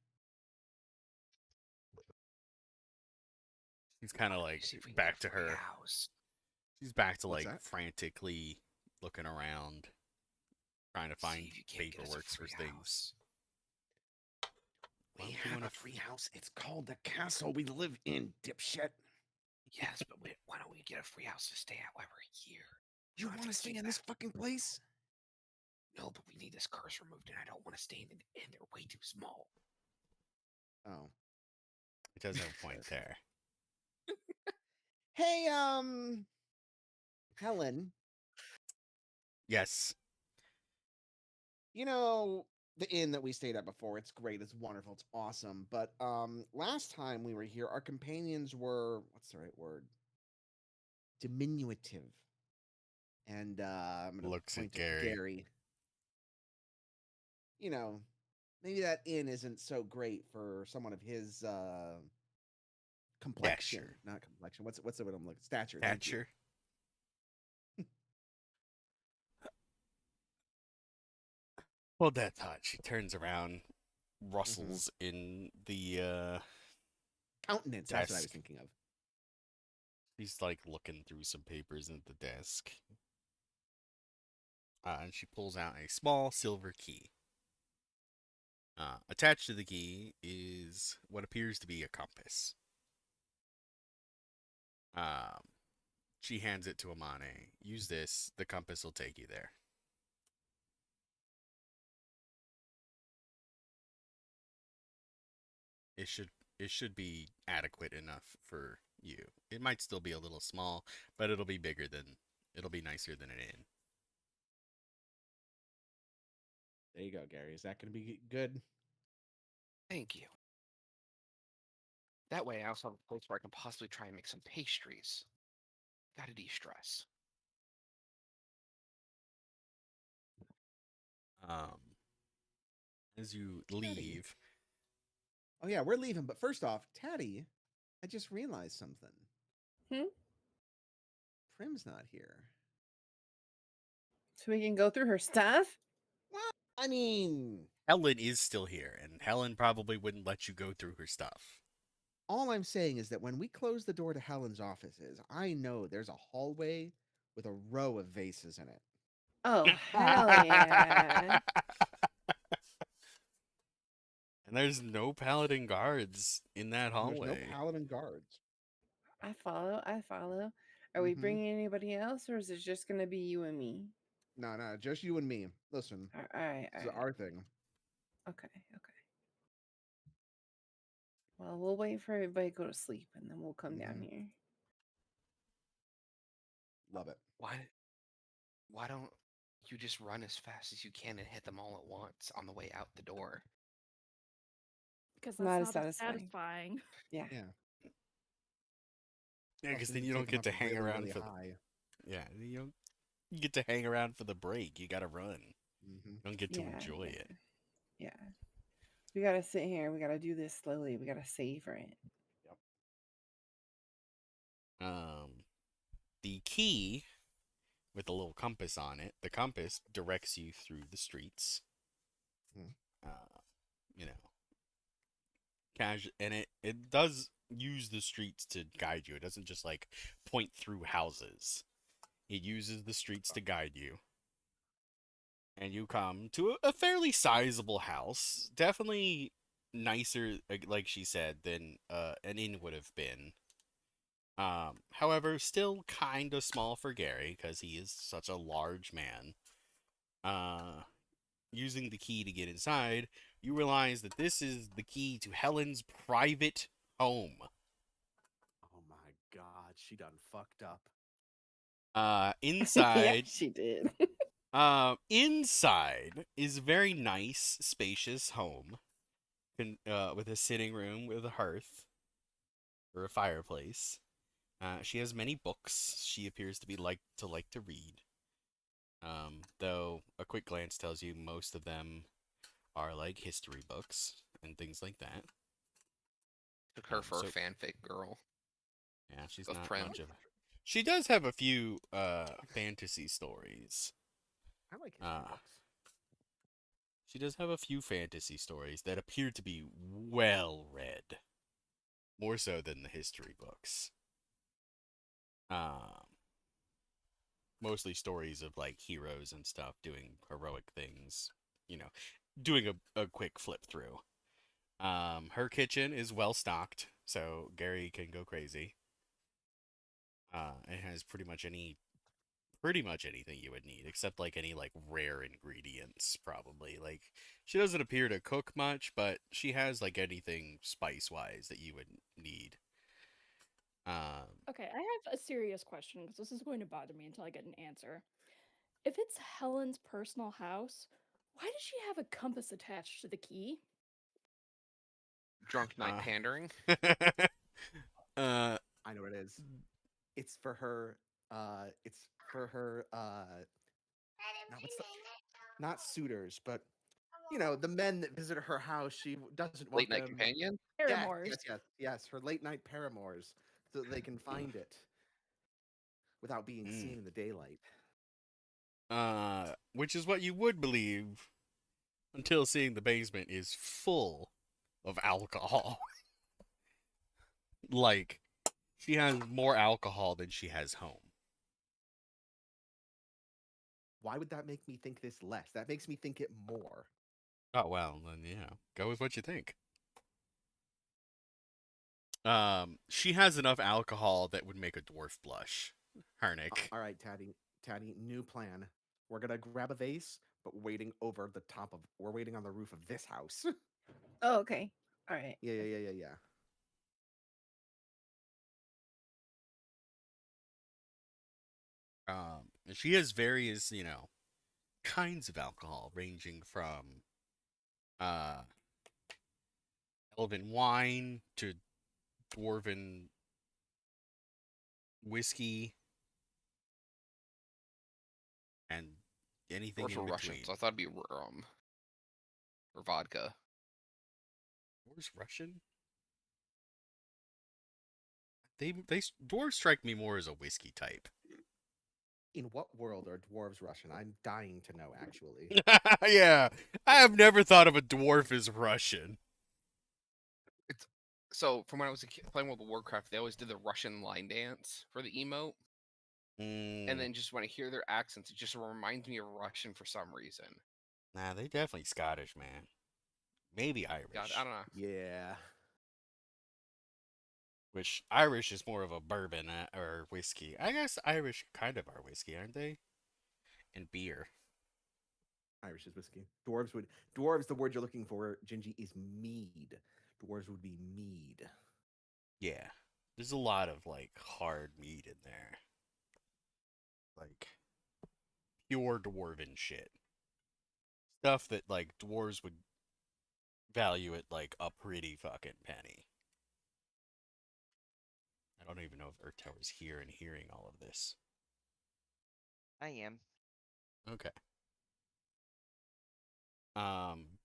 He's kind of like See if we can back get a to free her. house. She's back to What's like that? frantically looking around, trying to See find if you can't get us a paperwork for free things. house. Why We would you have want a free house. It's called the castle we live in, dipshit. Yes, but why don't we get a free house to stay at while we're here? You don't have want to to stay keep in this that. fucking place? No, but we need this curse removed, and I don't want to stay in it, and they're way too small. Oh. It does have a point there. Hey, Helen. Yes. You know the inn that we stayed at before. It's great. It's wonderful. It's awesome. But last time we were here, our companions were, what's the right word? Diminutive. And I'm gonna Looks at point Gary. Gary. You know, maybe that inn isn't so great for someone of his complexion, Stature. not complexion. What's the word I'm looking? Stature. Thank you. Thatcher. Well, that's hot. She turns around, rustles in the Countenance. That's what I was desk. thinking of. She's like looking through some papers at the desk. And she pulls out a small silver key. Attached to the key is what appears to be a compass. Um, she hands it to Amane. Use this. The compass will take you there. It should be adequate enough for you. It might still be a little small, but it'll be nicer than an inn. There you go, Gary. Is that going to be good? Thank you. That way, I also have a place where I can possibly try and make some pastries. Gotta de-stress. Um, as you leave, Oh yeah, we're leaving. But first off, Taddy, I just realized something. Hmm? Prim's not here. So we can go through her stuff? Well, I mean, Helen is still here, and Helen probably wouldn't let you go through her stuff. all I'm saying is that when we close the door to Helen's offices, I know there's a hallway with a row of vases in it. Oh, hell yeah. And there's no paladin guards in that And there's no hallway. paladin guards. I follow. I follow. Are we bringing anybody else, or is it just going to be you and me? No, just you and me. Listen, All right. this is our thing. Okay. Well, we'll wait for everybody to go to sleep, and then we'll come down here. Love it. Why don't you just run as fast as you can and hit them all at once on the way out the door? Because Not that's as not as satisfying. satisfying. Yeah. Yeah, Plus, because we then need you to don't take get to 'em up hang really, around really for high. yeah, you get to hang around for the break. You gotta run. Mm-hmm. You don't get to enjoy it. Yeah. We gotta sit here. We gotta do this slowly. We gotta savor it. Yep. The key with a little compass on it. The compass directs you through the streets. You know, and it does use the streets to guide you. It doesn't just like point through houses. It uses the streets to guide you. And you come to a fairly sizable house. Definitely nicer, like she said, than an inn would have been. However, still kind of small for Gary because he is such a large man. Using the key to get inside, you realize that this is the key to Helen's private home. Oh my god, she done fucked up. Inside, Yeah, she did. inside is a very nice, spacious home, with a sitting room with a hearth or a fireplace. She has many books. She appears to like to read. Though a quick glance tells you most of them are like history books and things like that. Took her for a fanfic girl. Yeah, she's of not Prim. much of. She does have a few fantasy stories. I like history books. She does have a few fantasy stories that appear to be well read, more so than the history books. Mostly stories of like heroes and stuff doing heroic things, doing a quick flip through. Her kitchen is well stocked, so Gary can go crazy. It has pretty much anything you would need, except like any like rare ingredients, probably. Like she doesn't appear to cook much, but she has like anything spice wise that you would need. Okay, I have a serious question because this is going to bother me until I get an answer. If it's Helen's personal house, why does she have a compass attached to the key? Drunk night pandering. I know what it is. It's for her. It's for her. Not suitors, but the men that visit her house, she doesn't want Late night them. companion. Paramours. Yes, her late night paramours, so that they can find it without being Mm. seen in the daylight. Which is what you would believe until seeing the basement is full of alcohol. Like, she has more alcohol than she has home. Why would that make me think this less? That makes me think it more. Oh, well, then, go with what you think. She has enough alcohol that would make a dwarf blush. Harnick. All right, Taddy, new plan. We're gonna grab a vase, but we're waiting on the roof of this house. Oh, okay. All right. Yeah. And she has various, kinds of alcohol, ranging from elven wine to dwarven whiskey and anything Dwarves in were between. Russian, so I thought it'd be rum or vodka. Dwarves Russian? They dwarves strike me more as a whiskey type. In what world are dwarves Russian? I'm dying to know, actually. Yeah, I have never thought of a dwarf as Russian. So from when I was a kid playing World of Warcraft, they always did the Russian line dance for the emote, and then just when I hear their accents, it just reminds me of Russian for some reason. Nah, they definitely Scottish, man. Maybe Irish. God, I don't know. Yeah. Which Irish is more of a bourbon or whiskey. I guess Irish kind of are whiskey, aren't they? And beer. Irish is whiskey. Dwarves, the word you're looking for, Gingy, is mead. Dwarves would be mead. Yeah. There's a lot of like hard meat in there. Like pure dwarven shit. Stuff that like dwarves would value at like a pretty fucking penny. I don't even know if Earth Tower's here and hearing all of this. I am. Okay.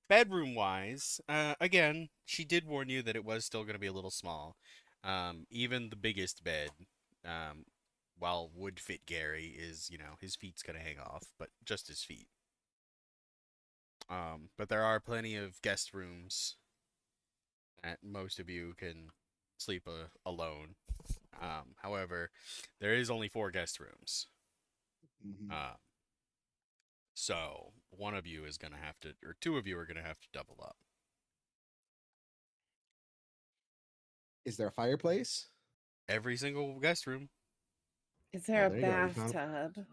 Bedroom wise, again, she did warn you that it was still going to be a little small. Even the biggest bed, while would fit Gary, is, his feet's going to hang off, but just his feet. But there are plenty of guest rooms that most of you can sleep alone. However, there is only 4 guest rooms. So one of you is going to have to, or 2 of you are going to have to double up. Is there a fireplace? Every single guest room. Is there a there you go. We found- bathtub?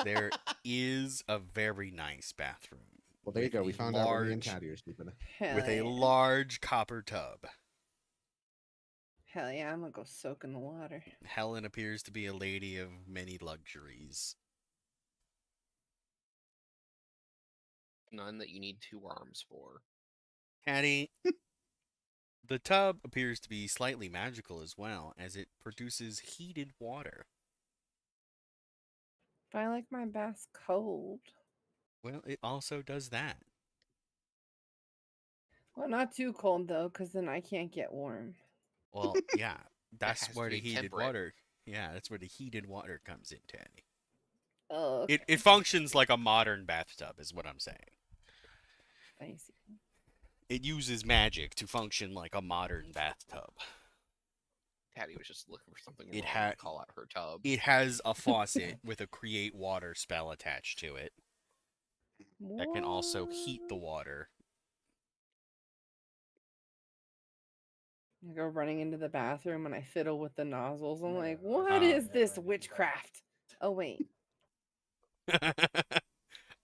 There is a very nice bathroom. Well, there you with go. We a found out where me and large- Taddy are sleeping. Hell with yeah. a large copper tub. Hell yeah, I'm gonna go soak in the water. Helen appears to be a lady of many luxuries. None that you need 2 arms for. Patty, the tub appears to be slightly magical as well, as it produces heated water. But I like my baths cold. Well, it also does that. Well, not too cold though, because then I can't get warm. Well, yeah, that's has to where the be heated temperate. water. Yeah, that's where the heated water comes in, Teddy. Oh, okay. It functions like a modern bathtub, is what I'm saying. I see. It uses magic to function like a modern bathtub. Patty was just looking for something It wrong to call out her tub. It has a faucet with a create water spell attached to it that can also heat the water. I go running into the bathroom and I fiddle with the nozzles. I'm like, what is this witchcraft? Oh wait.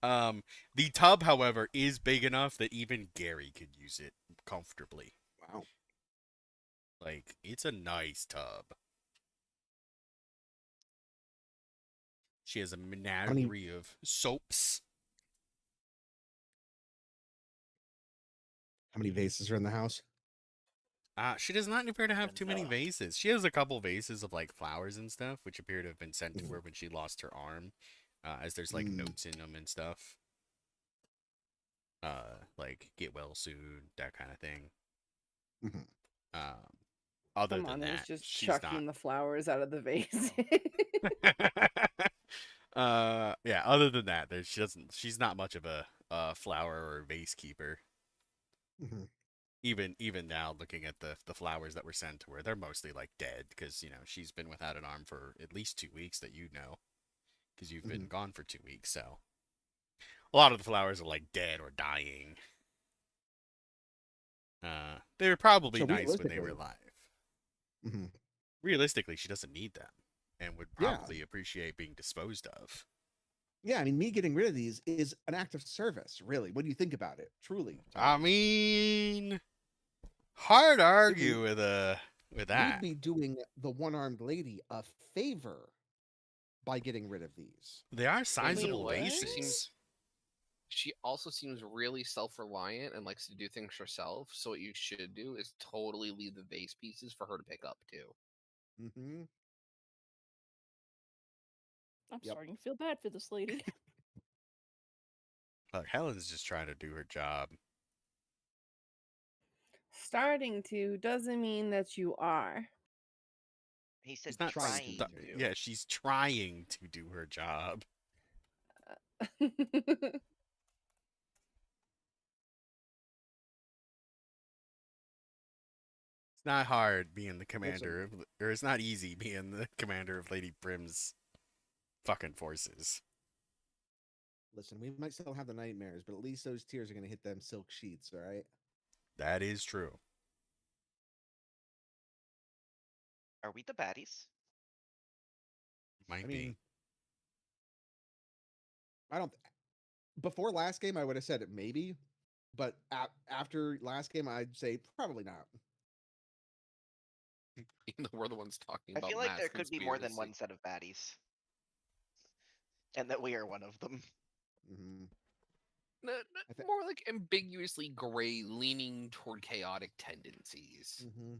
The tub, however, is big enough that even Gary could use it comfortably. Wow. Like, it's a nice tub. She has a menagerie of soaps. How many vases are in the house? She does not appear to have too many Ugh. vases. She has a couple vases of like flowers and stuff, which appear to have been sent to her when she lost her arm, as there's like notes in them and stuff. like get well soon, that kind of thing. Mhm. Other Come than on, it was that, just she's not. chucking the flowers out of the vase. Yeah. Other than that, she doesn't. She's not much of a flower or vase keeper. Mhm. Even now, looking at the flowers that were sent to her, they're mostly like dead because she's been without an arm for at least 2 weeks that because you've been Mhm. gone for 2 weeks. So a lot of the flowers are like dead or dying. They were probably So nice when they were realistically, alive. mhm. Realistically, she doesn't need them and would Yeah, probably appreciate being disposed of. yeah. I mean, me getting rid of these is an act of service, really. When you think about it, truly, I Tom. mean, hard to We'd be, argue with we'd that. be doing the one-armed lady a favor by getting rid of these. They are And you Wait, know sizable what? vases. She also seems really self-reliant and likes to do things herself. So what you should do is totally leave the vase pieces for her to pick up too. Mm-hmm. I'm Yep. starting to feel bad for this lady. Look, Helen's just trying to do her job. Starting to doesn't mean that you are. He She's said not. Trying trying to. to. Yeah, she's trying to do her job. It's not hard being the Listen, commander of, or it's not easy being the commander of Lady Prim's fucking forces. listen. We might still have the nightmares, but at least those tears are going to hit them silk sheets. All right. That is true. Are we the baddies? I Might be. mean, I don't. Before last game, I would have said it maybe, but after last game, I'd say probably not. Even though we're the ones talking I about feel like mass there could be more than conspiracy. one set of baddies, and that we are one of them. Mm-hmm. More like ambiguously gray, leaning toward chaotic tendencies. Mm-hmm.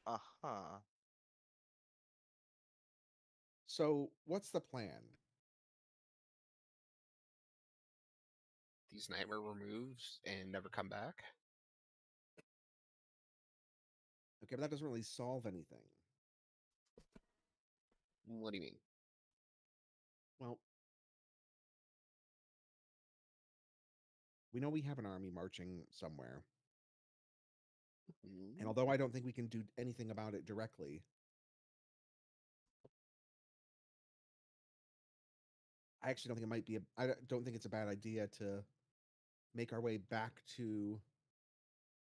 Uh-huh. So, what's the plan? These nightmare removes and never come back. Okay, but that doesn't really solve anything. What do you mean? Well, we know we have an army marching somewhere, and although I don't think we can do anything about it directly, I actually don't think it might be. I don't think it's a bad idea to make our way back to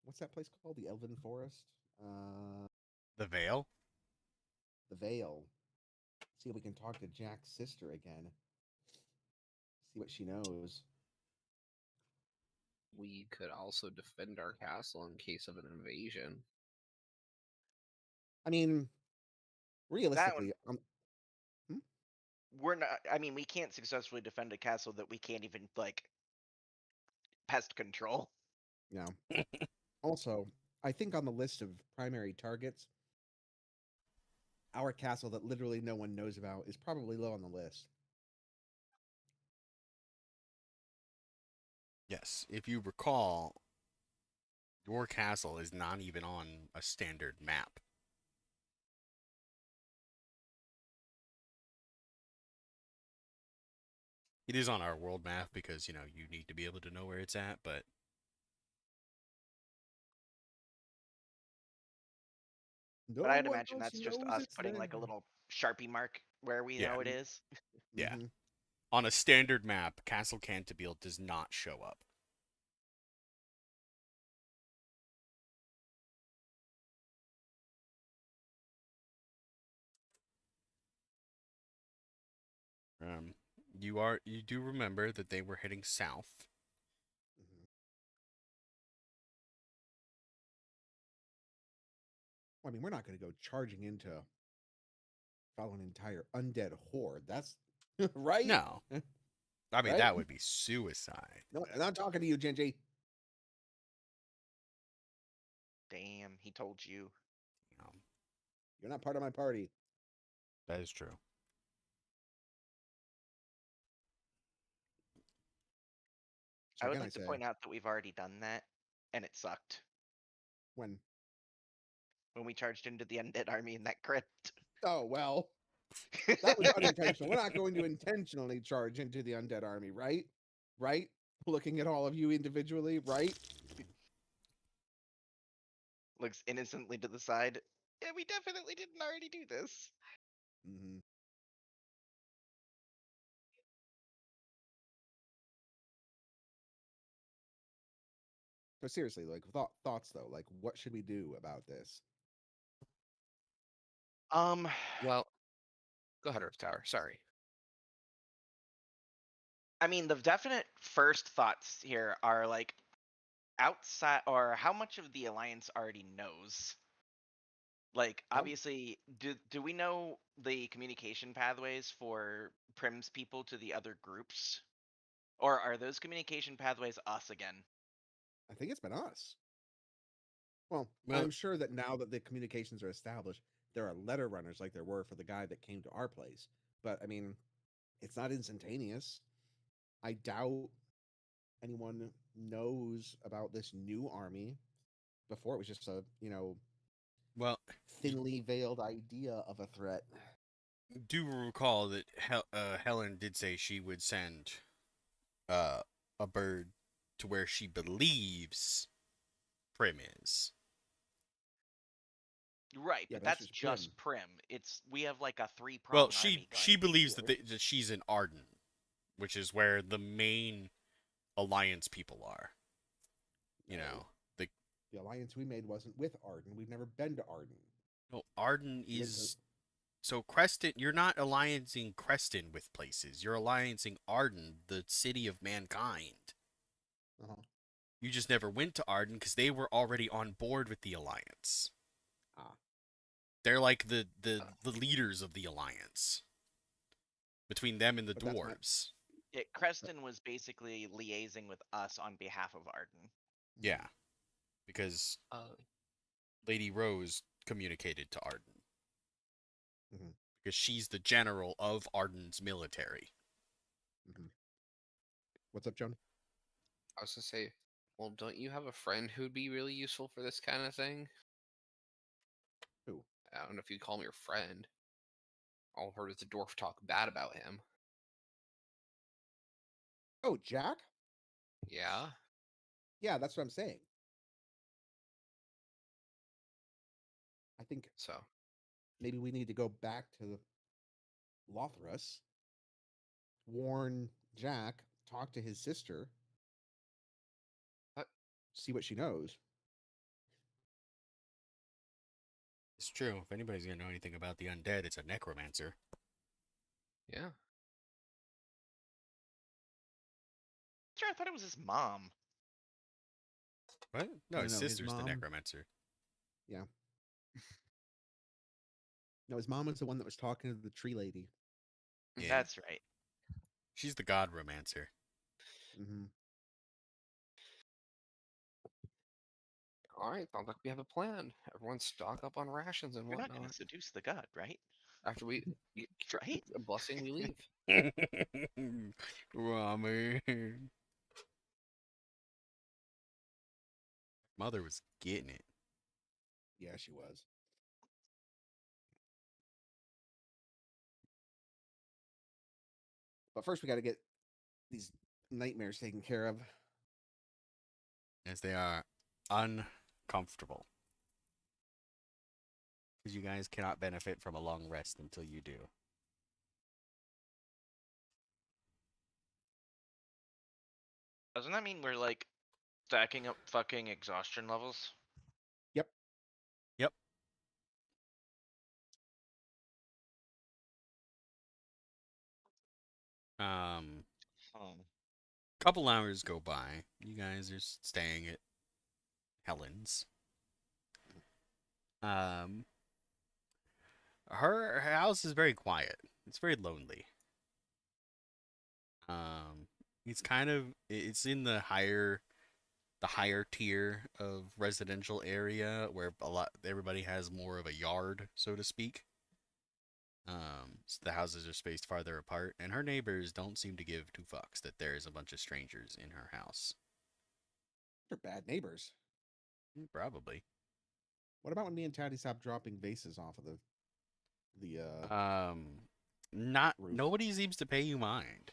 what's that place called? The Elven Forest, The Veil? the Vale. See if we can talk to Jack's sister again. See what she knows. We could also defend our castle in case of an invasion. I mean, That one, realistically, hmm? we're not. I mean, we can't successfully defend a castle that we can't even like pest control. No. Also, I think on the list of primary targets, our castle that literally no one knows about is probably low on the list. Yes. If you recall, your castle is not even on a standard map. It is on our world map because, you need to be able to know where it's at, but No But I'd one imagine else that's just knows us it's putting there. like a little Sharpie mark where we yeah. know it is. Yeah. Mm-hmm. On a standard map, Castle Cantabile does not show up. Um, you do remember that they were heading south. Mm-hmm. Well, I mean, we're not going to go charging into follow an entire undead horde. That's right. No, I mean Right? that would be suicide. No, I'm not talking to you, Genji. Damn, he told you. Um, You're not part of my party. that is true. So I would again, I like to say, point out that we've already done that, and it sucked when? when we charged into the undead army in that crypt. Oh, well, that was unintentional. We're not going to intentionally charge into the undead army, right? Right? Looking at all of you individually, right? Looks innocently to the side. Yeah, we definitely didn't already do this. Mm-hmm. So seriously, like thoughts though, like what should we do about this? Well, go ahead, Earth Tower. Sorry. I mean, the definite first thoughts here are like outside, or how much of the alliance already knows. Like, How- obviously, do we know the communication pathways for Prim's people to the other groups, or are those communication pathways us again? I think it's been us. Well, Well, I'm sure that now that the communications are established, there are letter runners like there were for the guy that came to our place. But I mean, it's not instantaneous. I doubt anyone knows about this new army. Before it was just a, well, thinly veiled idea of a threat. do recall that Helen did say she would send a bird to where she believes Prim is. Right, Yeah, but but that's that's just just Prim. We have like a three-prong Well, army going. she believes that Sure. that she's in Arden, which is where the main alliance people are. You No. know, the The alliance we made wasn't with Arden. We've never been to Arden. no Arden We went is so Creston. You're not alliancing Creston with places. You're alliancing Arden, the city of mankind. Uh-huh. You just never went to Arden because they were already on board with the alliance. Ah. They're like the leaders of the alliance between them and the But that's not- dwarves. Creston was basically liaising with us on behalf of Arden. Yeah, because Lady Rose communicated to Arden Mhm. because she's the general of Arden's military. Mhm. What's up, Joan? I was gonna say, well, don't you have a friend who'd be really useful for this kind of thing? Who? I don't know if you'd call him your friend. All I've heard is the dwarf talk bad about him. Oh, Jack? Yeah? Yeah, that's what I'm saying. I think So, maybe we need to go back to Lothros, warn Jack, talk to his sister, what? see what she knows. It's true. If anybody's gonna know anything about the undead, it's a necromancer. Yeah. Sure, I thought it was his mom. What? No, his His sister's the mom. necromancer. Yeah. No, his mom was the one that was talking to the tree lady. Yeah, That's right. she's the god romancer. Mm-hmm. All right. Sounds like we have a plan. Everyone stock up on rations and You're not going whatnot. to seduce the god, right? After we Right? a blessing, we leave. Ramen. Mother was getting it. Yeah, she was. But first, we got to get these nightmares taken care of. As they are uncomfortable. Because you guys cannot benefit from a long rest until you do. Doesn't that mean we're like stacking up fucking exhaustion levels? Yep. Yep. Hmm. Couple hours go by. You guys are staying at Helen's. Her house is very quiet. It's very lonely. It's kind of it's in the higher tier of residential area where everybody has more of a yard, so to speak. the houses are spaced farther apart, and her neighbors don't seem to give two fucks that there is a bunch of strangers in her house. They're bad neighbors. Probably. What about when me and Taddy stopped dropping vases off of the Not roof? nobody seems to pay you mind.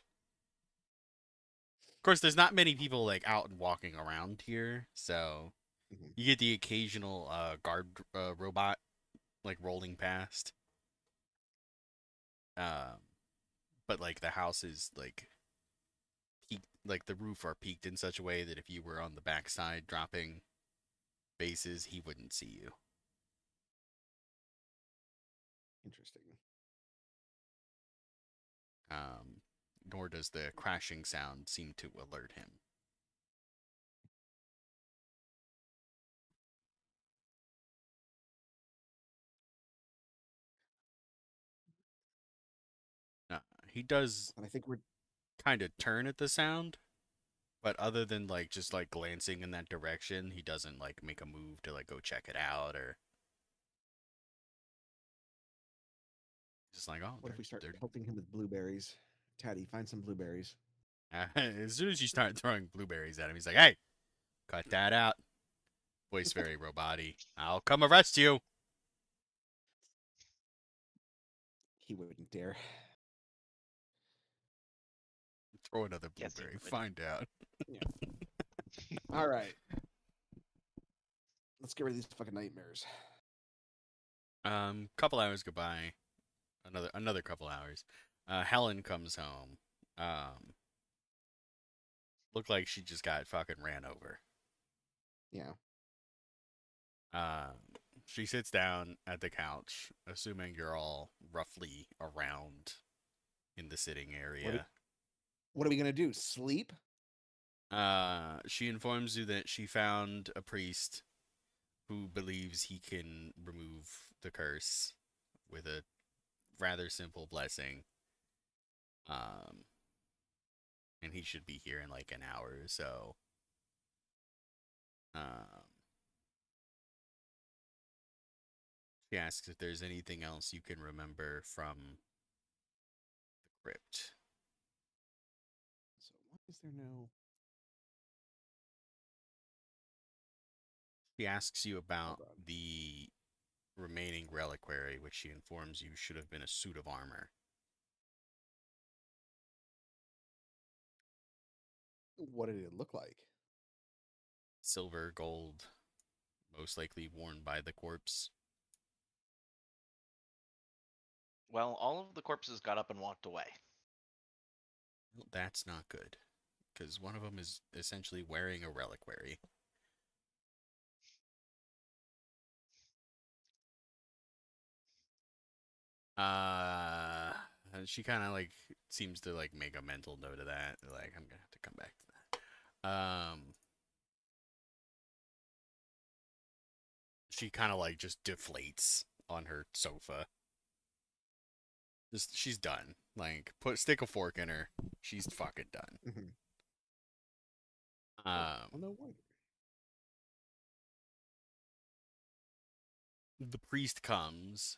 Of course, there's not many people like out and walking around here, so Mhm. you get the occasional guard robot like rolling past. But like the house is like peaked, like the roof are peaked in such a way that if you were on the backside dropping bases, he wouldn't see you. Interesting. Nor does the crashing sound seem to alert him. He does And I think we're kind of turn at the sound, but other than like just like glancing in that direction, he doesn't like make a move to like go check it out or just like, oh, what if we start they're pelting him with blueberries? Taddy, find some blueberries. as soon as you start throwing blueberries at him, he's like, "Hey, cut that out." Voice very robot-y. I'll come arrest you. He wouldn't dare. Throw another Yes, he blueberry. would. Find out. All right. Let's get rid of these fucking nightmares. Couple hours go by. Another couple hours. Helen comes home. Looked like she just got fucking ran over. Yeah. She sits down at the couch, assuming you're all roughly around in the sitting area. What are we gonna do? Sleep? She informs you that she found a priest who believes he can remove the curse with a rather simple blessing. And he should be here in like an hour or so. She asks if there's anything else you can remember from the crypt. So why is there no? She asks you about Hold on. the remaining reliquary, which she informs you should have been a suit of armor. What did it look like? Silver, gold, most likely worn by the corpse. Well, all of the corpses got up and walked away. Well, that's not good, because one of them is essentially wearing a reliquary. And she kind of like seems to like make a mental note of that. Like, I'm gonna have to come back to that. She kind of like just deflates on her sofa. Just she's done. Like, stick a fork in her. She's fucking done. Mm-hmm. Um, Well, no wonder. the priest comes.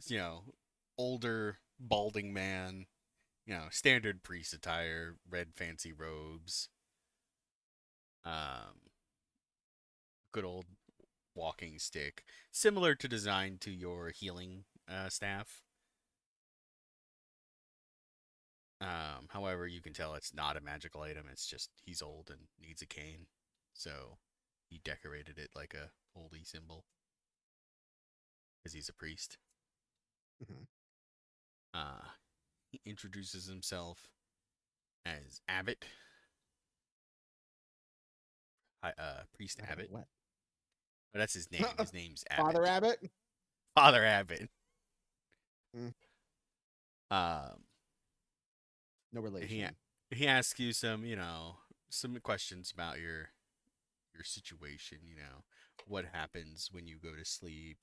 You know, older, balding man. You know, standard priest attire, red fancy robes. Good old walking stick, similar to design to your healing staff. However, you can tell it's not a magical item. It's just he's old and needs a cane, so he decorated it like a holy symbol because he's a priest. Mhm. He introduces himself as Abbot. Priest Abbott. What? Oh, that's his name. His name's Abbott. Father Abbott? Father Abbott. Mm. No relation. He asks you some, some questions about your situation, what happens when you go to sleep,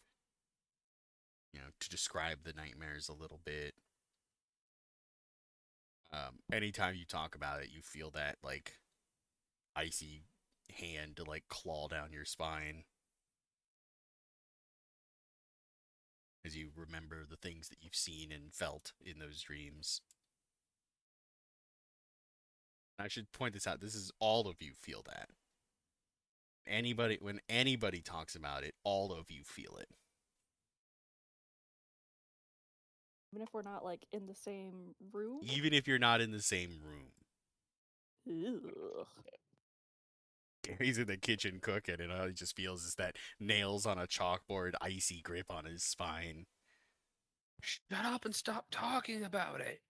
to describe the nightmares a little bit. Anytime you talk about it, you feel that like icy hand to like claw down your spine because you remember the things that you've seen and felt in those dreams. I should point this out. This is all of you feel that. When anybody talks about it, all of you feel it. Even if we're not like in the same room. Even if you're not in the same room. Ugh. He's in the kitchen cooking, and all he just feels is that nails on a chalkboard, icy grip on his spine. Shut up and stop talking about it.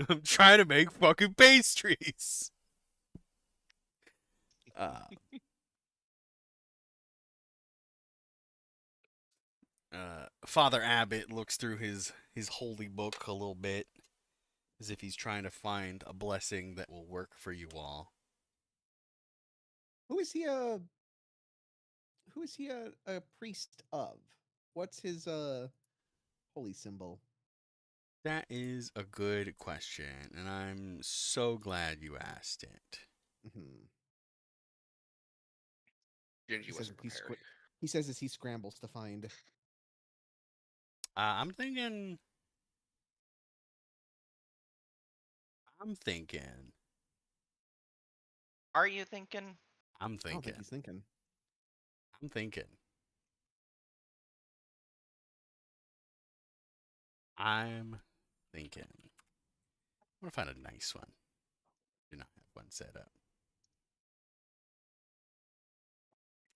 I'm trying to make fucking pastries. Father Abbott looks through his holy book a little bit, as if he's trying to find a blessing that will work for you all. Who is he a priest of? What's his holy symbol? That is a good question, and I'm so glad you asked it. Mm-hmm. Gingy wasn't prepared. He says as he scrambles to find. I'm thinking. I'm thinking. Are you thinking? I'm I don't think thinking. he's thinking. I'm thinking. I'm thinking. I'm gonna find a nice one. Do not have one set up.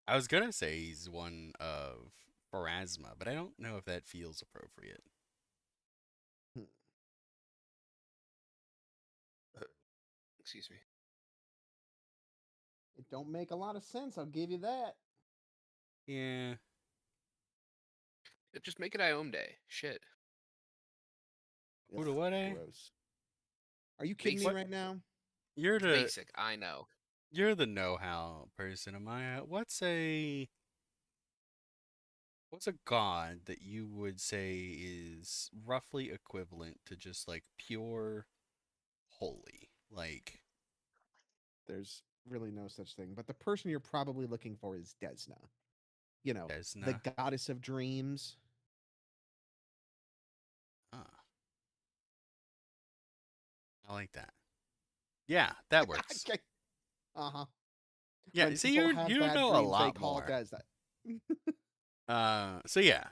I was gonna say he's one of Pharasma, but I don't know if that feels appropriate. Excuse me. It don't make a lot of sense. I'll give you that. Yeah. Just make it Iomde. Shit. Who to what, eh? Gross. Are you kidding me Basic. right now? You're It's the basic. I know. you're the know-how person, Amaya. What's a god that you would say is roughly equivalent to just like pure holy? Like There's really no such thing. But the person you're probably looking for is Desna. You know, the Desna? goddess of dreams. Ah, I like that. Yeah, that works. Okay. Uh-huh. Yeah, When see, people have you bad know a dreams, they lot call more. it Desna. So yeah,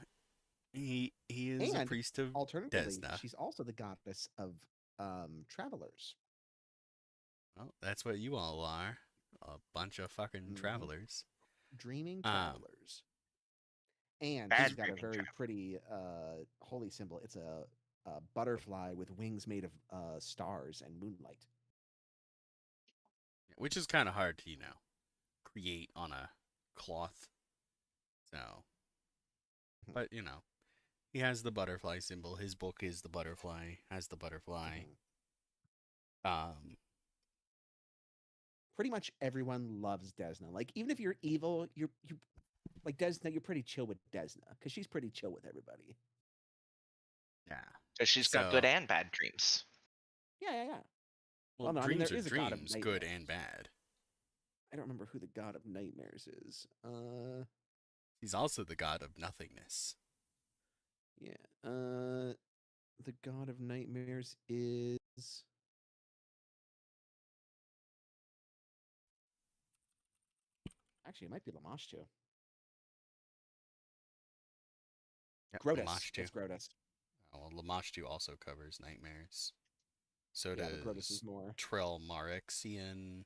he is a And priest of alternatively, Desna. she's also the goddess of travelers. Well, that's what you all are. A bunch of fucking Mhm. travelers. Dreaming Um, travelers. And Bad she's got a dreaming very travelers. pretty holy symbol. It's a butterfly with wings made of stars and moonlight. which is kind of hard to, create on a cloth. So, but he has the butterfly symbol. His book is the butterfly, has the butterfly. Mhm. Pretty much everyone loves Desna. Like even if you're evil, you like Desna. You're pretty chill with Desna because she's pretty chill with everybody. Yeah. So she's got good So, and bad dreams. Yeah. well, No, I mean dreams there are is a god of dreams, nightmares. good and bad. I don't remember who the god of nightmares is. He's also the god of nothingness. Yeah. The god of nightmares is. Actually, it might be Lamashtu. Yep, Grotus. Lamashtu. It's Grotus. Well, Lamashtu also covers nightmares. So Yeah, but Grotus does is more. Trell Marexian,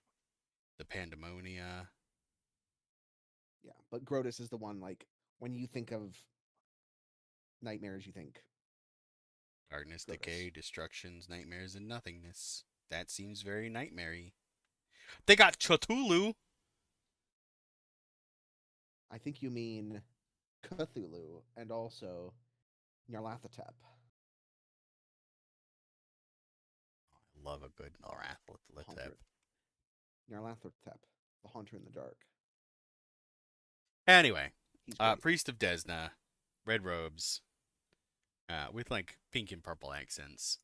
the Pandemonia. Yeah, but Grotus is the one like when you think of nightmares, you think Darkness, Grotus. decay, destructions, nightmares, and nothingness. That seems very nightmare-y. They got Cthulhu. I think you mean Cthulhu and also Nyarlathotep. I love a good Narathotep. Haunter. Nyarlathotep, the Haunter in the Dark. Anyway, He's great. Priest of Desna, red robes, with like pink and purple accents.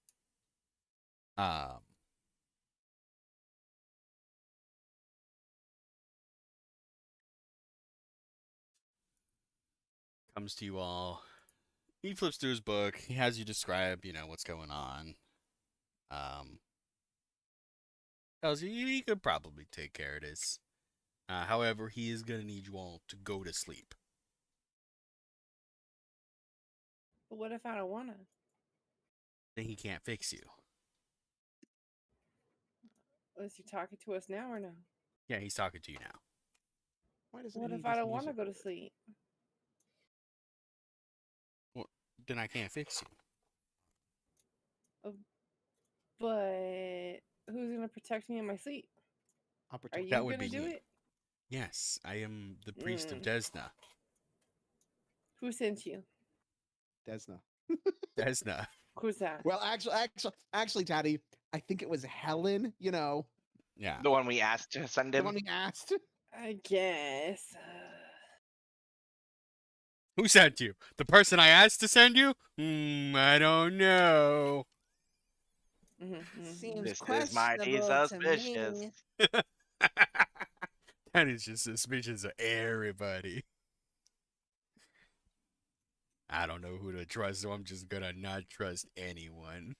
Comes to you all. He flips through his book. He has you describe, what's going on. Um, Tells you he could probably take care of this. However, he is gonna need you all to go to sleep. But what if I don't wanna? Then he can't fix you. Is he talking to us now or no? Yeah, he's talking to you now. Why doesn't What he if need I this don't want to music go to for? sleep? Then I can't fix you. But who's gonna protect me in my sleep? I'll Are protect you That would gonna be do me. it? Yes, I am the priest of Mm. Desna. Who sent you? Desna. Desna. Who's that? Well, actually, Taddy, I think it was Helen. Yeah. The one we asked to send The him. one we asked. I guess. Who sent you? The person I asked to send you? I don't know. Seems This is mighty questionable to suspicious. me. That is just suspicious of everybody. I don't know who to trust, so I'm just gonna not trust anyone.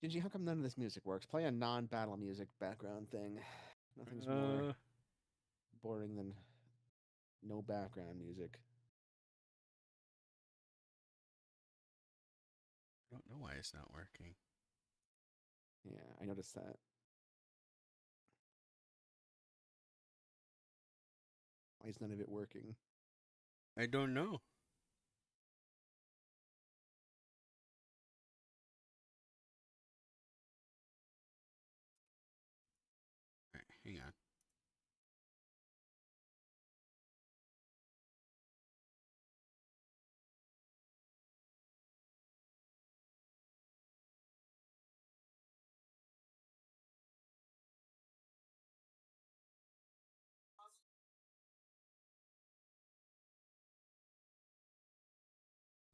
Gingy, how come none of this music works? Play a non-battle music background thing. Nothing's more boring than no background music. I don't know why it's not working. Yeah, I noticed that. Why is none of it working? I don't know. Alright, hang on.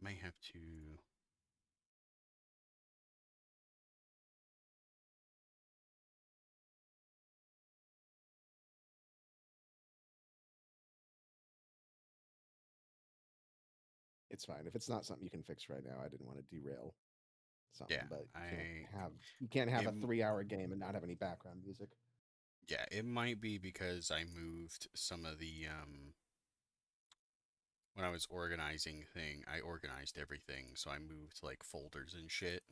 Might have to. It's fine. If it's not something you can fix right now, I didn't want to derail something, Yeah, but you can't have a 3-hour game and not have any background music. Yeah, it might be because I moved some of the when I was organizing I organized everything, so I moved like folders and shit.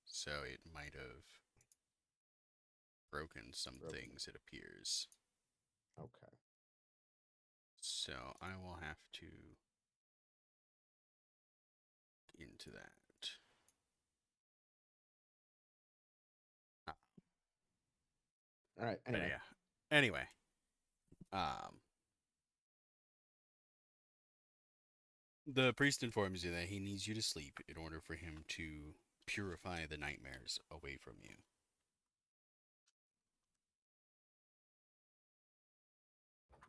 So it might have broken some things, it appears. Okay. So I will have to get into that. All right. But Anyway. yeah. Anyway. The priest informs you that he needs you to sleep in order for him to purify the nightmares away from you.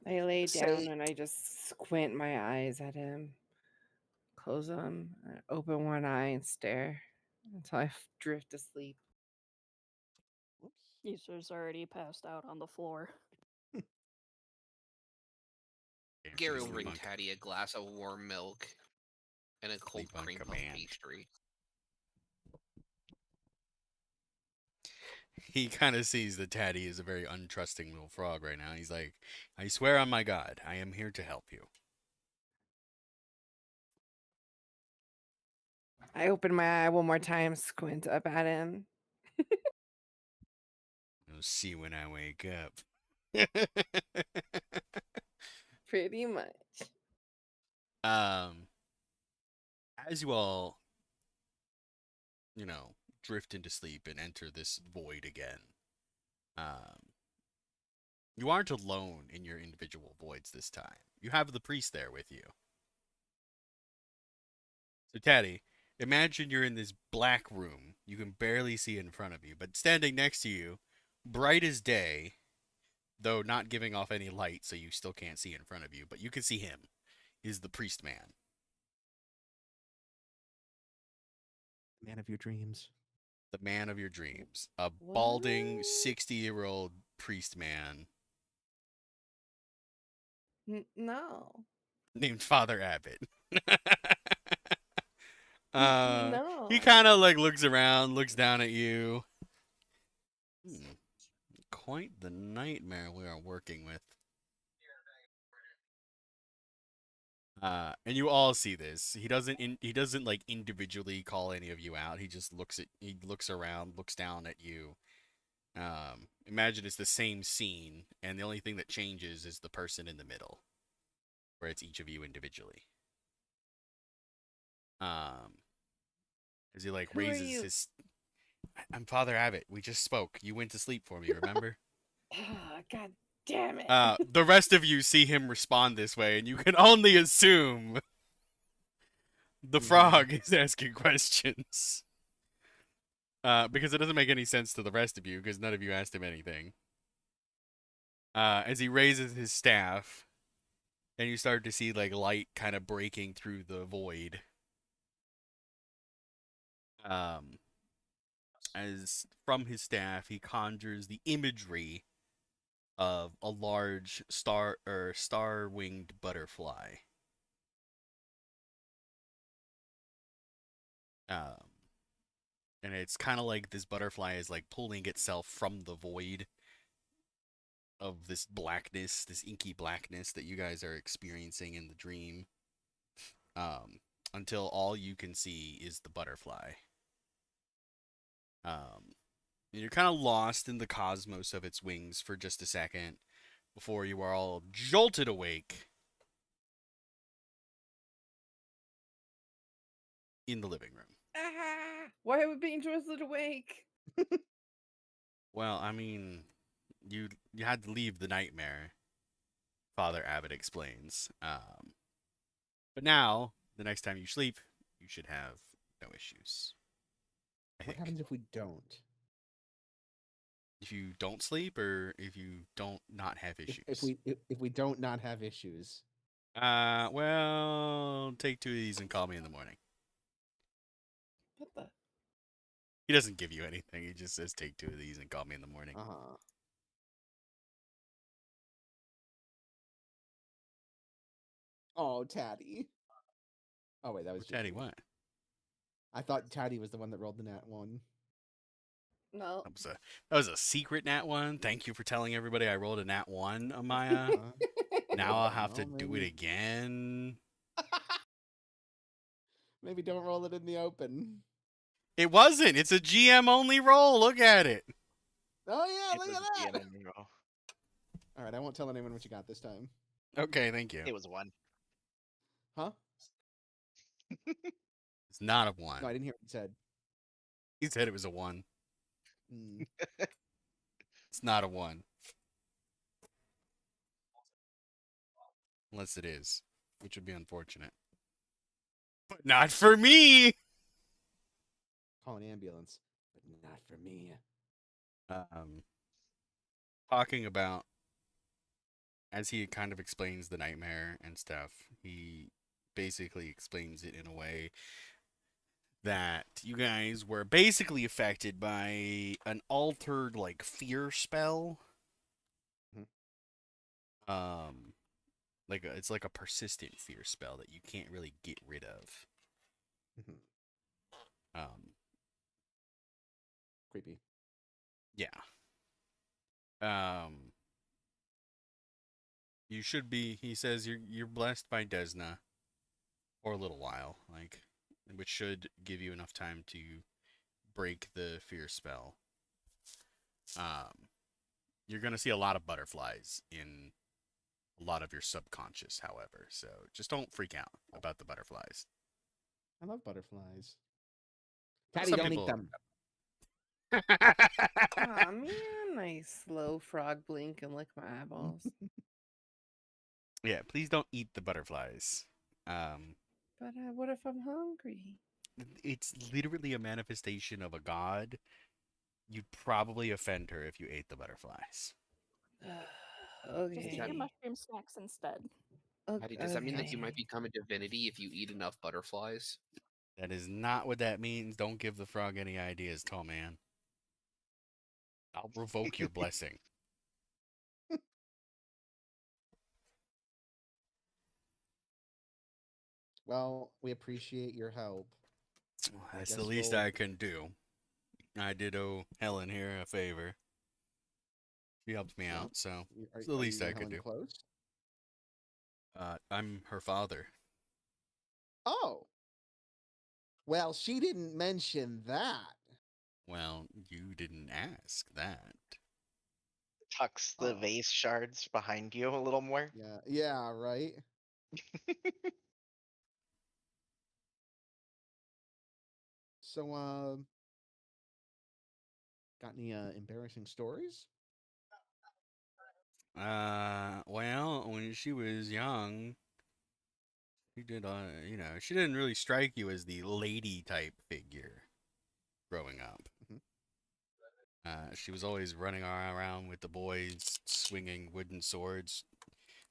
I lay down and I just squint my eyes at him, close them, open one eye and stare until I drift asleep. Whoops. User's already passed out on the floor. Gary will Sleep bring on- Taddy a glass of warm milk and a cold Sleep on cream puff command. pastry. He kind of sees that Taddy is a very untrusting little frog right now. He's like, I swear on my God, I am here to help you. I open my eye one more time, squint up at him. You'll see when I wake up. Pretty much. As you all, drift into sleep and enter this void again, you aren't alone in your individual voids this time. You have the priest there with you. So, Taddy, imagine you're in this black room. You can barely see in front of you, but standing next to you, bright as day, though not giving off any light, so you still can't see in front of you, but you can see him, is the priest man. Man of your dreams. The man of your dreams. A What? balding 60-year-old priest man No. named Father Abbott. He No. kind of like looks around, looks down at you. Quite the nightmare we are working with. And you all see this. He doesn't like individually call any of you out. He looks around, looks down at you. Imagine it's the same scene, and the only thing that changes is the person in the middle, where it's each of you individually. As he like Who are raises you? his. I'm Father Abbott. We just spoke. You went to sleep for me, remember? God damn it. The rest of you see him respond this way, and you can only assume the frog is asking questions. Because it doesn't make any sense to the rest of you, because none of you asked him anything. As he raises his staff, and you start to see like light kind of breaking through the void. As from his staff, he conjures the imagery of a large star-winged butterfly. And it's kind of like this butterfly is like pulling itself from the void of this blackness, this inky blackness that you guys are experiencing in the dream. Until all you can see is the butterfly. You're kind of lost in the cosmos of its wings for just a second before you are all jolted awake in the living room. Why are we being jostled awake? Well, I mean, you had to leave the nightmare, Father Abbott explains. But now, the next time you sleep, you should have no issues. What happens if we don't? If you don't sleep, or if you don't not have issues? If we don't not have issues. Well, take 2 of these and call me in the morning. What the? He doesn't give you anything. He just says take 2 of these and call me in the morning. Oh, Taddy. Oh wait, that was Taddy, Jamie. what? I thought Taddy was the one that rolled the nat one. No. That was a secret nat 1. Thank you for telling everybody I rolled a nat 1, Amaya. Now I'll have to do it again. Maybe don't roll it in the open. It wasn't. It's a GM only roll. Look at it. Oh yeah, It look was at a that. GM roll. All right, I won't tell anyone what you got this time. Okay, thank you. It was 1. Huh? It's not a 1. No, I didn't hear what you said. He said it was a 1. Mm. It's not a 1. Unless it is, which would be unfortunate. But not for me! Call an ambulance, but not for me. Talking about, as he kind of explains the nightmare and stuff, he basically explains it in a way that you guys were basically affected by an altered, like, fear spell. It's like a persistent fear spell that you can't really get rid of. Creepy. Yeah. You should be. He says you're blessed by Desna for a little while, which should give you enough time to break the fear spell. You're gonna see a lot of butterflies in a lot of your subconscious, however. So just don't freak out about the butterflies. I love butterflies. Taddy, Some don't people- eat them. Aw, man, nice slow frog blink and lick my eyeballs. Yeah, please don't eat the butterflies. But what if I'm hungry? It's literally a manifestation of a god. You'd probably offend her if you ate the butterflies. Okay. Just eat your mushroom snacks instead. Patty, does that mean that you might become a divinity if you eat enough butterflies? That is not what that means. Don't give the frog any ideas, tall man. I'll revoke your blessing. Well, we appreciate your help. I That's the guess least we'll. I can do. I did owe Helen here a favor. She helped me Yeah. out, so Are, it's the are you least I and could Helen do. close? I'm her father. Oh. Well, she didn't mention that. Well, you didn't ask that. Tucks the Oh. vase shards behind you a little more. Yeah. Yeah. Right. So, got any embarrassing stories? Well, when she was young, she did, she didn't really strike you as the lady type figure growing up. Mhm. She was always running around with the boys, swinging wooden swords.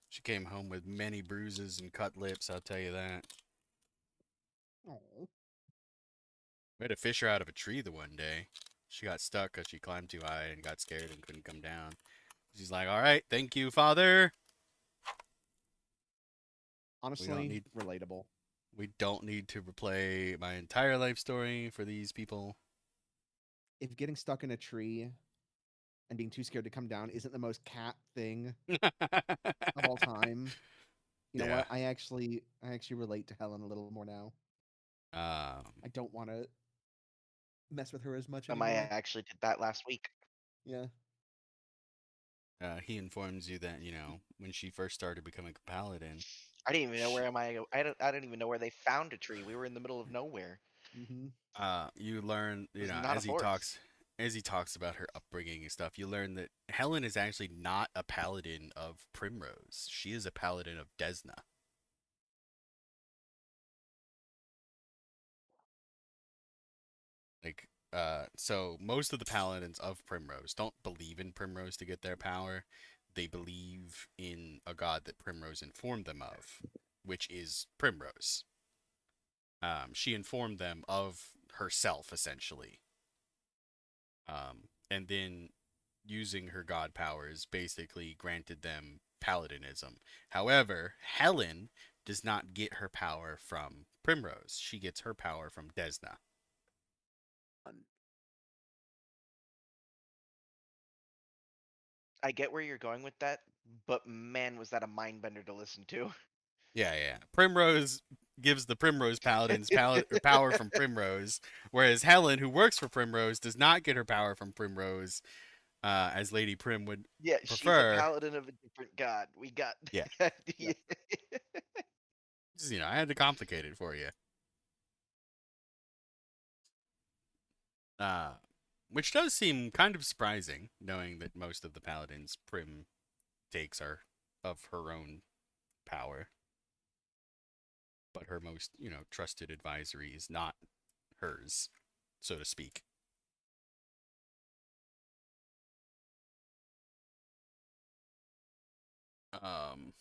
She came home with many bruises and cut lips, I'll tell you that. Oh. We had to fish her out of a tree the one day. She got stuck because she climbed too high and got scared and couldn't come down. She's like, "All right, thank you, father. We don't Honestly, need relatable. we don't need to replay my entire life story for these people." If getting stuck in a tree and being too scared to come down isn't the most cat thing of all time, you know Yeah. what? I actually relate to Helen a little more now. Um, I don't want to mess with her as much I anymore. actually did that last week. Yeah. he informs you that, when she first started becoming a paladin, I didn't even know sh where I don't even know where they found a tree. We were in the middle of nowhere. Mm-hmm. you learn, It was not a forest. as he talks about her upbringing and stuff, you learn that Helen is actually not a paladin of Primrose. She is a paladin of Desna. Like, so most of the paladins of Primrose don't believe in Primrose to get their power. They believe in a god that Primrose informed them of, which is Primrose. She informed them of herself, essentially. And then using her god powers basically granted them paladinism. However, Helen does not get her power from Primrose. She gets her power from Desna. I get where you're going with that, but man, was that a mind bender to listen to. Yeah, yeah. Primrose gives the Primrose Paladins power from Primrose, whereas Helen, who works for Primrose, does not get her power from Primrose, as Lady Prim would Yeah, she's a prefer. paladin of a different god. We got Yeah, that. Yep. just, I had to complicate it for you. Uh, which does seem kind of surprising, knowing that most of the Paladins Prim takes are of her own power, but her most, trusted advisory is not hers, so to speak. Um,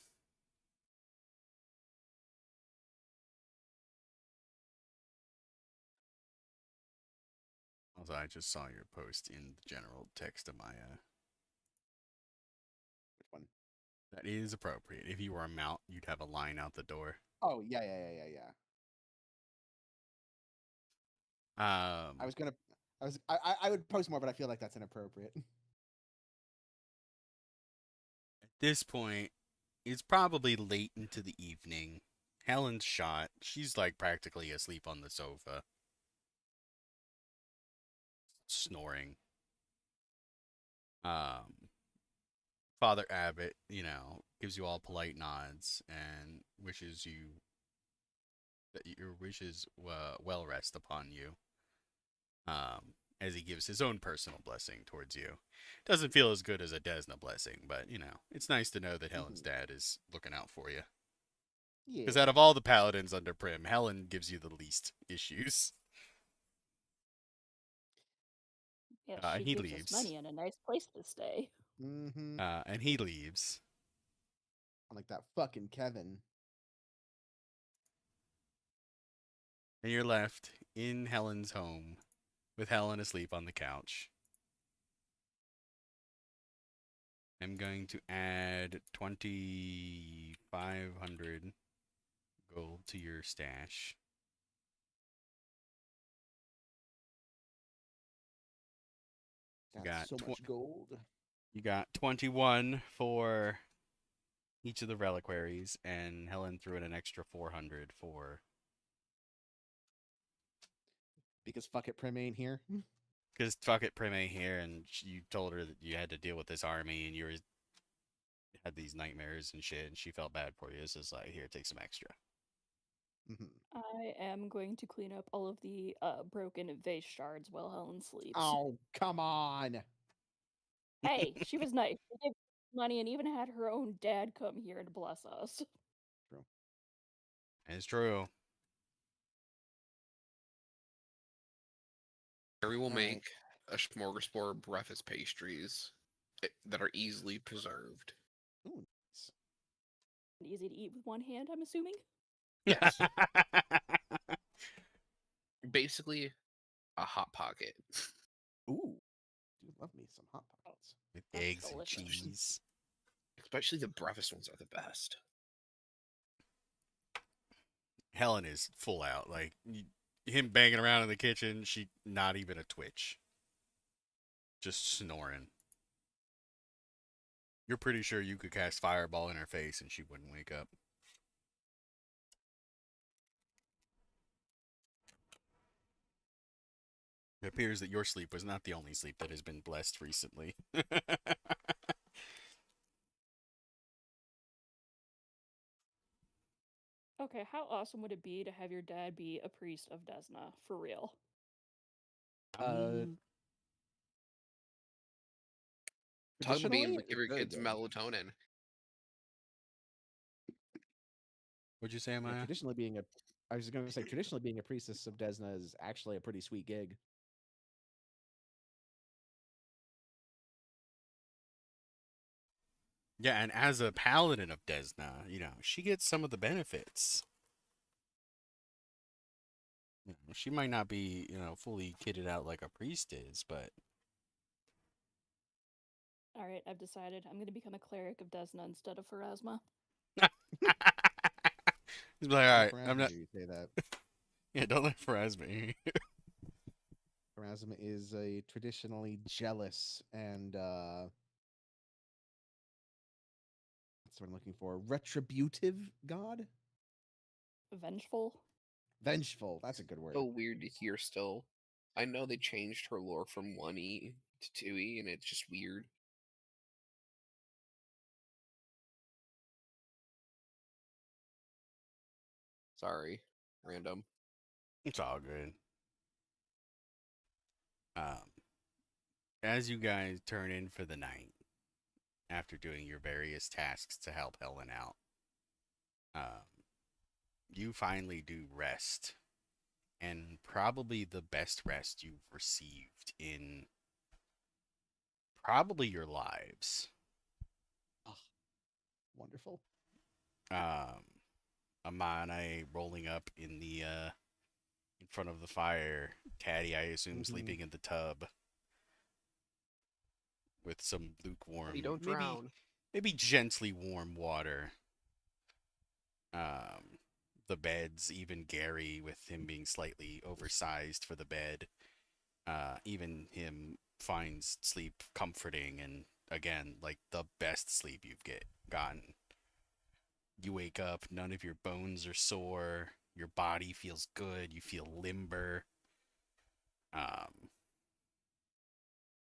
Also, I just saw your post in the general text of my. Which one? That is appropriate. If you were a mount, you'd have a line out the door. Oh yeah, yeah, yeah, yeah, yeah. I Um, was gonna. I would post more, but I feel like that's inappropriate. at this point, it's probably late into the evening. Helen's shot. She's like practically asleep on the sofa, snoring. Um, Father Abbott, gives you all polite nods and wishes you that your wishes well rest upon you. As he gives his own personal blessing towards you. Doesn't feel as good as a Desna blessing, but it's nice to know that Helen's Mhm. dad is looking out for you. Because Yeah. out of all the paladins under Prim, Helen gives you the least issues. Yeah, And she he gives us leaves. money and a nice place to stay. Mm-hmm. And he leaves. Like that fucking Kevin. And you're left in Helen's home with Helen asleep on the couch. I'm going to add 2,500 gold to your stash. You got That's so much gold. you got 21 for each of the reliquaries, and Helen threw in an extra 400 for Because fuck it, Prim ain't here. because fuck it, Prime here, and you told her that you had to deal with this army, and had these nightmares and shit, and she felt bad for you. So it's like, here, take some extra. Mhm. I am going to clean up all of the broken vase shards while Helen sleeps. Oh, come on. Hey, she was nice. She gave money and even had her own dad come here and bless us. True. It's true. Harry will All right. make a smorgasbord of breakfast pastries that are easily preserved. Ooh, nice. Easy to eat with one hand, I'm assuming. Yes. Basically, a hot pocket. Ooh, do love me some hot pockets. With That's eggs delicious. and cheese. Especially the breakfast ones are the best. Helen is full out. Like him banging around in the kitchen, she not even a twitch. Just snoring. You're pretty sure you could cast fireball in her face and she wouldn't wake up. It appears that your sleep was not the only sleep that has been blessed recently. Okay, how awesome would it be to have your dad be a priest of Desna, for real? Um, Talk about being Traditionally, able to give your very kids good. melatonin. What'd you say, Yeah, Maya? traditionally being a, I was going to say traditionally being a priestess of Desna is actually a pretty sweet gig. Yeah, and as a paladin of Desna, she gets some of the benefits. She might not be, fully kitted out like a priest is, but Alright, I've decided I'm going to become a cleric of Desna instead of Pharasma. he's like, all Let right, I'm Pharasma not. hear you say that. Yeah, don't let Pharasma. Pharasma is a traditionally jealous and what's what I'm looking for? Retributive god? Vengeful? Vengeful. That's a good word. So weird to hear still. I know they changed her lore from 1E to 2E, and it's just weird. Sorry, random. It's all good. Um, as you guys turn in for the night, after doing your various tasks to help Helen out, you finally do rest, and probably the best rest you've received in probably your lives. Oh, wonderful. Amane rolling up in front of the fire. Taddy, I assume, Mhm. sleeping in the tub with some lukewarm, You don't drown. maybe gently warm water. The beds, even Gary, with him being slightly oversized for the bed, even him finds sleep comforting, and again, like the best sleep you've gotten. You wake up, none of your bones are sore, your body feels good, you feel limber.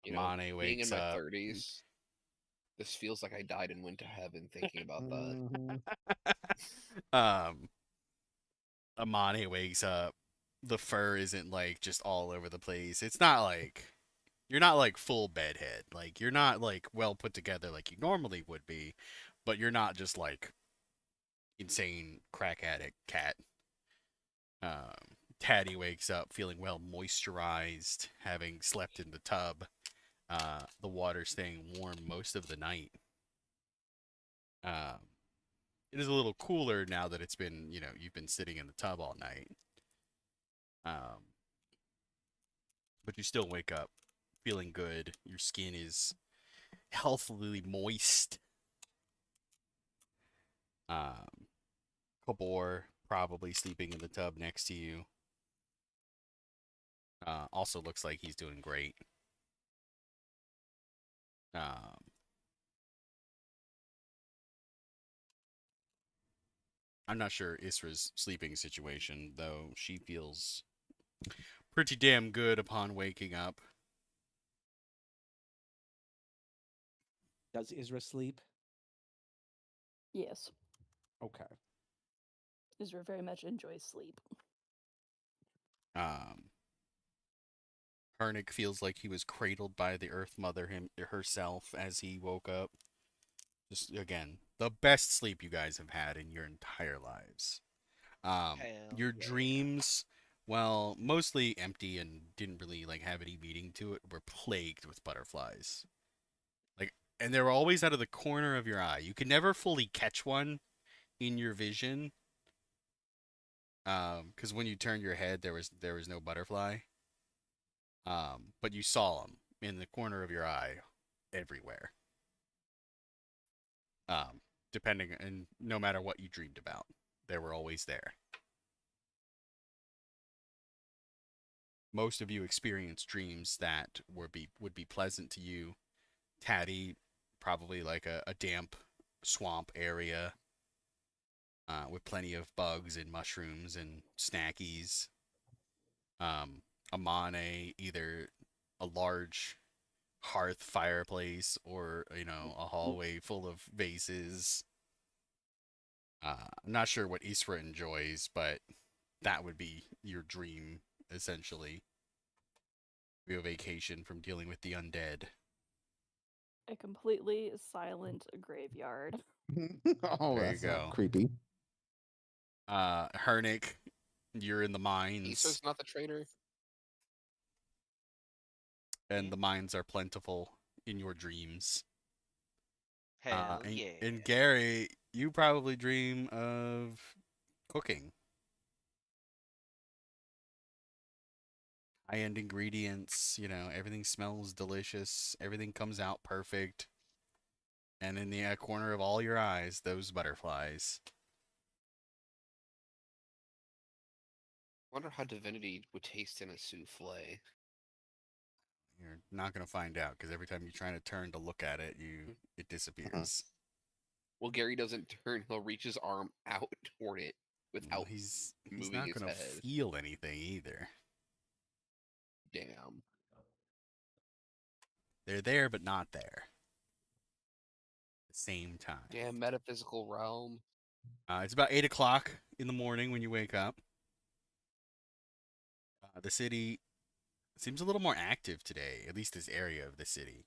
Amane Being in wakes my up. 30s, this feels like I died and went to heaven thinking about that. Mhm. um, Amane wakes up. The fur isn't like just all over the place. It's not like you're not like full bedhead. Like you're not like well put together like you normally would be, but you're not just like insane crack addict cat. Taddy wakes up feeling well moisturized, having slept in the tub. The water staying warm most of the night. Um, it is a little cooler now that it's been, you've been sitting in the tub all night. But you still wake up feeling good. Your skin is healthily moist. Kabor probably sleeping in the tub next to you. Also looks like he's doing great. Um, I'm not sure Isra's sleeping situation, though she feels pretty damn good upon waking up. Does Isra sleep? Yes, Okay. Isra very much enjoys sleep. Hernick feels like he was cradled by the Earth Mother herself as he woke up. Just again, the best sleep you guys have had in your entire lives. Hell Your yeah. dreams, well, mostly empty and didn't really like have any meaning to it, were plagued with butterflies. Like, and they were always out of the corner of your eye. You could never fully catch one in your vision. Because when you turned your head, there was no butterfly. But you saw them in the corner of your eye, everywhere. Um, depending and no matter what you dreamed about, they were always there. Most of you experienced dreams that would be pleasant to you. Tatty, probably like a damp swamp area with plenty of bugs and mushrooms and snackies. Amane, either a large hearth fireplace or a hallway full of vases. I'm not sure what Isra enjoys, but that would be your dream essentially. Real vacation from dealing with the undead. A completely silent graveyard. Oh, There you that's go. creepy. Hernick, you're in the mines, Isa's not the traitor. and the mines are plentiful in your dreams. Hell And, yeah. and Gary, you probably dream of cooking. High-end ingredients, everything smells delicious, everything comes out perfect. And in the corner of all your eyes, those butterflies. Wonder how divinity would taste in a souffle. You're not going to find out because every time you're trying to turn to look at it, it disappears. Well, Gary doesn't turn; he'll reach his arm out toward it Well, without he's moving not his going to head. feel anything either. Damn. They're there, but not there. At the same time. Damn metaphysical realm. It's about 8 o'clock in the morning when you wake up. The city seems a little more active today, at least this area of the city.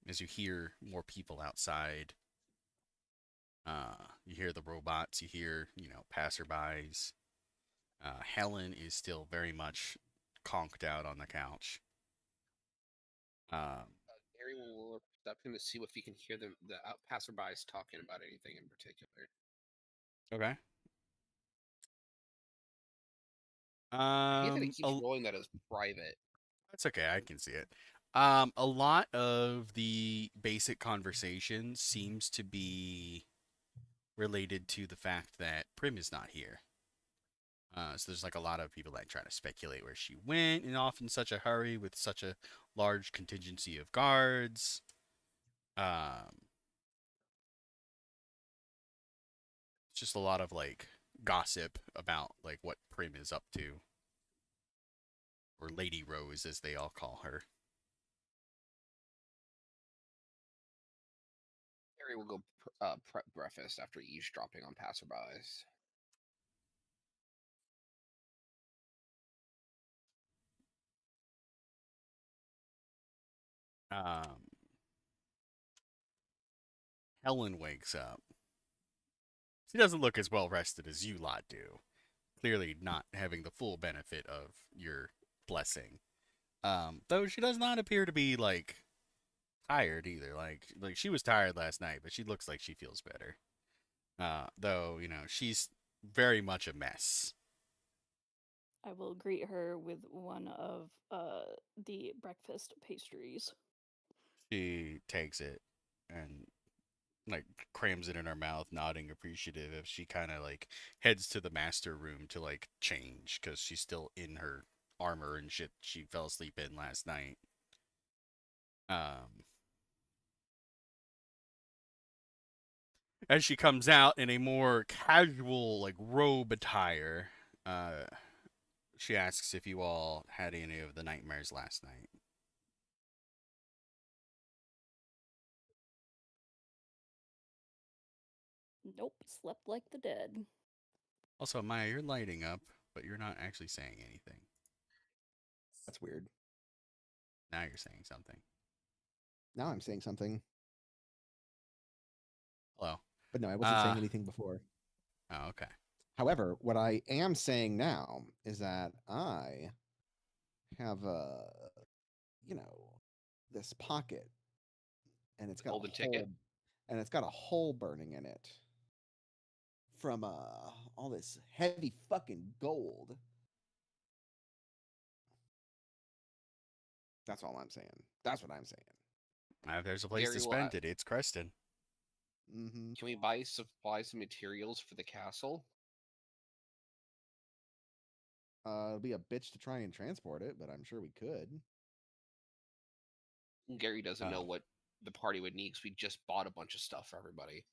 As you hear more people outside, you hear the robots, you hear, passerbys. Helen is still very much conked out on the couch. Gary will look up him to see if he can hear the passerbys talking about anything in particular. Okay. I hate that it keeps A, rolling that as private. That's okay. I can see it. A lot of the basic conversation seems to be related to the fact that Prim is not here. So there's like a lot of people that try to speculate where she went, and off in such a hurry with such a large contingency of guards. It's just a lot of like gossip about like what Prim is up to, or Lady Rose as they all call her. Gary will go prep breakfast after eavesdropping on passerbys. Um, Helen wakes up. She doesn't look as well rested as you lot do. Clearly not having the full benefit of your blessing. Though she does not appear to be like tired either. Like she was tired last night, but she looks like she feels better. Though, she's very much a mess. I will greet her with one of the breakfast pastries. She takes it and like crams it in her mouth, nodding appreciative as she kind of like heads to the master room to like change because she's still in her armor and shit she fell asleep in last night. Um, as she comes out in a more casual like robe attire, uh, she asks if you all had any of the nightmares last night. Nope, slept like the dead. Also, Maya, you're lighting up, but you're not actually saying anything. That's weird. Now you're saying something. Now I'm saying something, Hello. but no, I wasn't saying anything before. Oh, okay. However, what I am saying now is that I have this pocket, and it's got Golden a ticket. hole, and it's got a hole burning in it from all this heavy fucking gold. That's all I'm saying. That's what I'm saying. If there's a place Gary, to spend it, it's Creston. Mm-hmm. can we supply some materials for the castle? It'll be a bitch to try and transport it, but I'm sure we could. Gary doesn't know Oh. what the party would need because we just bought a bunch of stuff for everybody.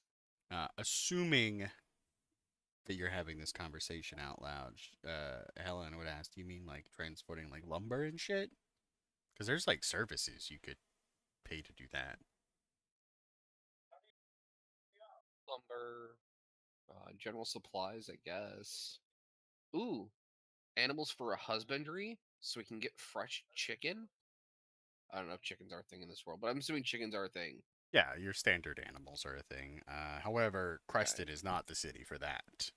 Assuming that you're having this conversation out loud, Helen would ask, do you mean like transporting like lumber and shit? Because there's like services you could pay to do that. Lumber, general supplies, I guess. Ooh, animals for a husbandry, so we can get fresh chicken. I don't know if chickens are a thing in this world, but I'm assuming chickens are a thing. Yeah, your standard animals are a thing. However, Okay. Creston is not the city for that.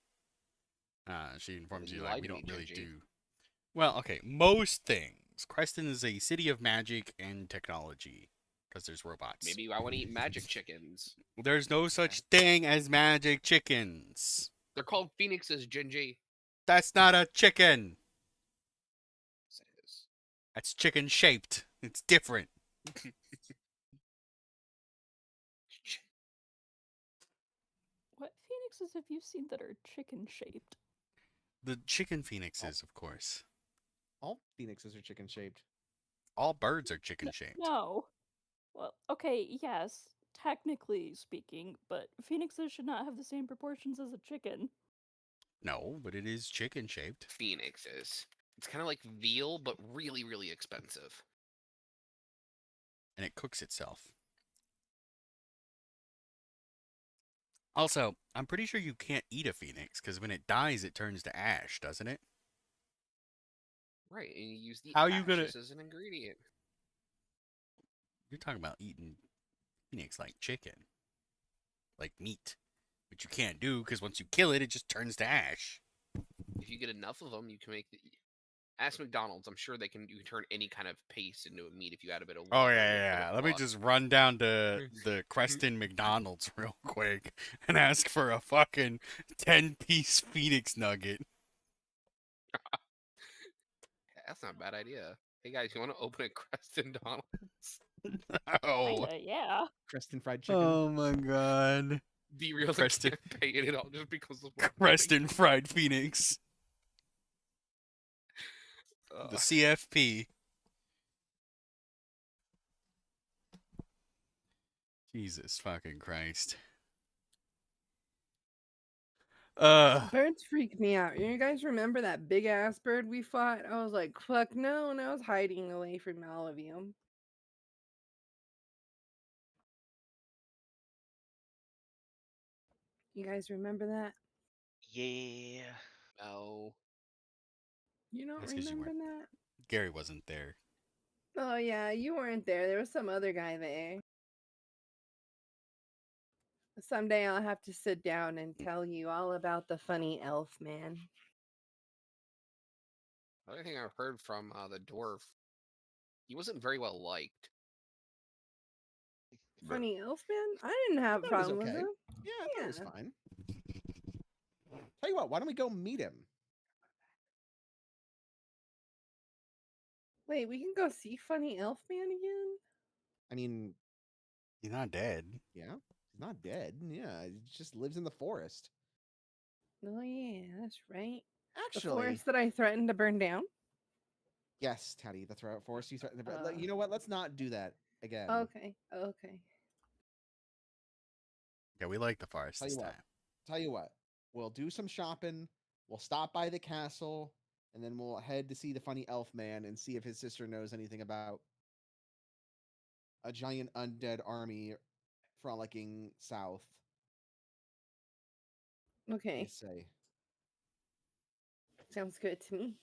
She informs Then you you like lied we to me, don't really Gingy. do. Well, okay, most things. Creston is a city of magic and technology because there's robots. Maybe I want to eat magic chickens. There's no such thing as magic chickens. They're called phoenixes, Gingy. That's not a chicken. Yes, it is. That's chicken shaped. It's different. What phoenixes have you seen that are chicken shaped? The chicken phoenixes, of course. All phoenixes are chicken shaped. All birds are chicken shaped. No. Well, okay, yes, technically speaking, but phoenixes should not have the same proportions as a chicken. No, but it is chicken shaped. Phoenixes. It's kind of like veal, but really, really expensive. And it cooks itself. Also, I'm pretty sure you can't eat a phoenix because when it dies, it turns to ash, doesn't it? Right, and you use the How you gonna- ashes as an ingredient. You're talking about eating phoenix like chicken, like meat, which you can't do because once you kill it, it just turns to ash. If you get enough of them, you can make the. Ask McDonald's. I'm sure you can turn any kind of paste into a meat if you add a bit of Oh water. yeah, and a yeah. little Let me broth. just run down to the Creston McDonald's real quick and ask for a fucking 10-piece Phoenix nugget. That's not a bad idea. Hey guys, you want to open a Creston Donald's? Oh. Kinda, yeah. Creston fried chicken. Oh my god. Be real, Creston- I can't pay it all just because of what Creston fried Phoenix. The CFP. Jesus fucking Christ. Birds freak me out. You guys remember that big ass bird we fought? I was like, fuck no, and I was hiding away from all of you. You guys remember that? Yeah. No. You don't That's 'cause you remember weren't- that? Gary wasn't there. Oh yeah, you weren't there. There was some other guy there. Someday I'll have to sit down and tell you all about the funny elf man. The only thing I've heard from the dwarf, he wasn't very well liked. Funny elf man? I didn't have a I thought it was problem with okay. him. Yeah, I thought it was Yeah. fine. Tell you what, why don't we go meet him? Wait, we can go see funny elf man again? I mean, He's not dead. yeah, He's not dead. Yeah, he just lives in the forest. Oh yeah, that's right. The Actually, forest that I threatened to burn down. yes, Teddy, the forest you threatened. Uh, You know what? Let's not do that again. okay, okay. Yeah, we like the forest Tell this you what. time. Tell you what. We'll do some shopping. We'll stop by the castle, and then we'll head to see the funny elf man and see if his sister knows anything about a giant undead army frolicking south. What do you Okay, say? sounds good to me.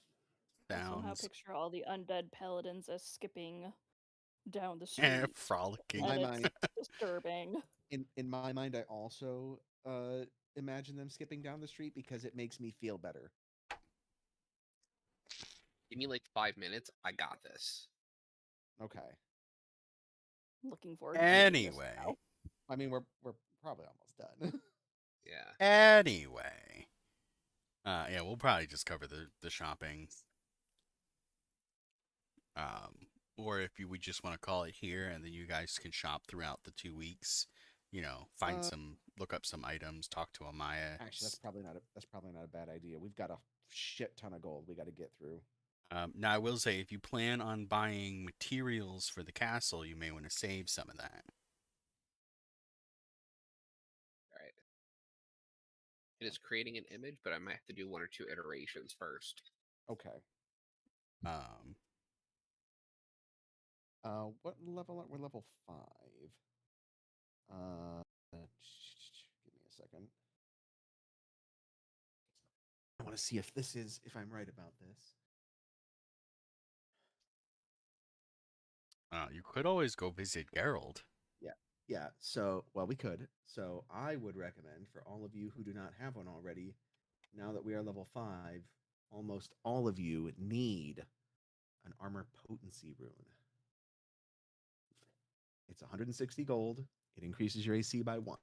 I somehow Sounds picture all the undead paladins as skipping down the street, In frolicking. my and it's mind, disturbing. in my mind, I also imagine them skipping down the street because it makes me feel better. Give me like 5 minutes. I got this. Okay. Looking forward to seeing this Anyway, now. I mean, we're probably almost done. Yeah. anyway. Yeah, we'll probably just cover the shopping. Or if we just want to call it here, and then you guys can shop throughout the 2 weeks. Find Uh, look up some items, talk to Amaya. Actually, that's probably not a bad idea. We've got a shit ton of gold we got to get through. Now, I will say, if you plan on buying materials for the castle, you may want to save some of that. All right. It is creating an image, but I might have to do 1 or 2 iterations first. Okay. Um, What level are we're level 5? Give me a second. I want to see if I'm right about this. you could always go visit Geralt. Yeah. Yeah. So, well, we could. So, I would recommend for all of you who do not have one already, now that we are level 5, almost all of you need an armor potency rune. It's 160 gold. It increases your AC by 1.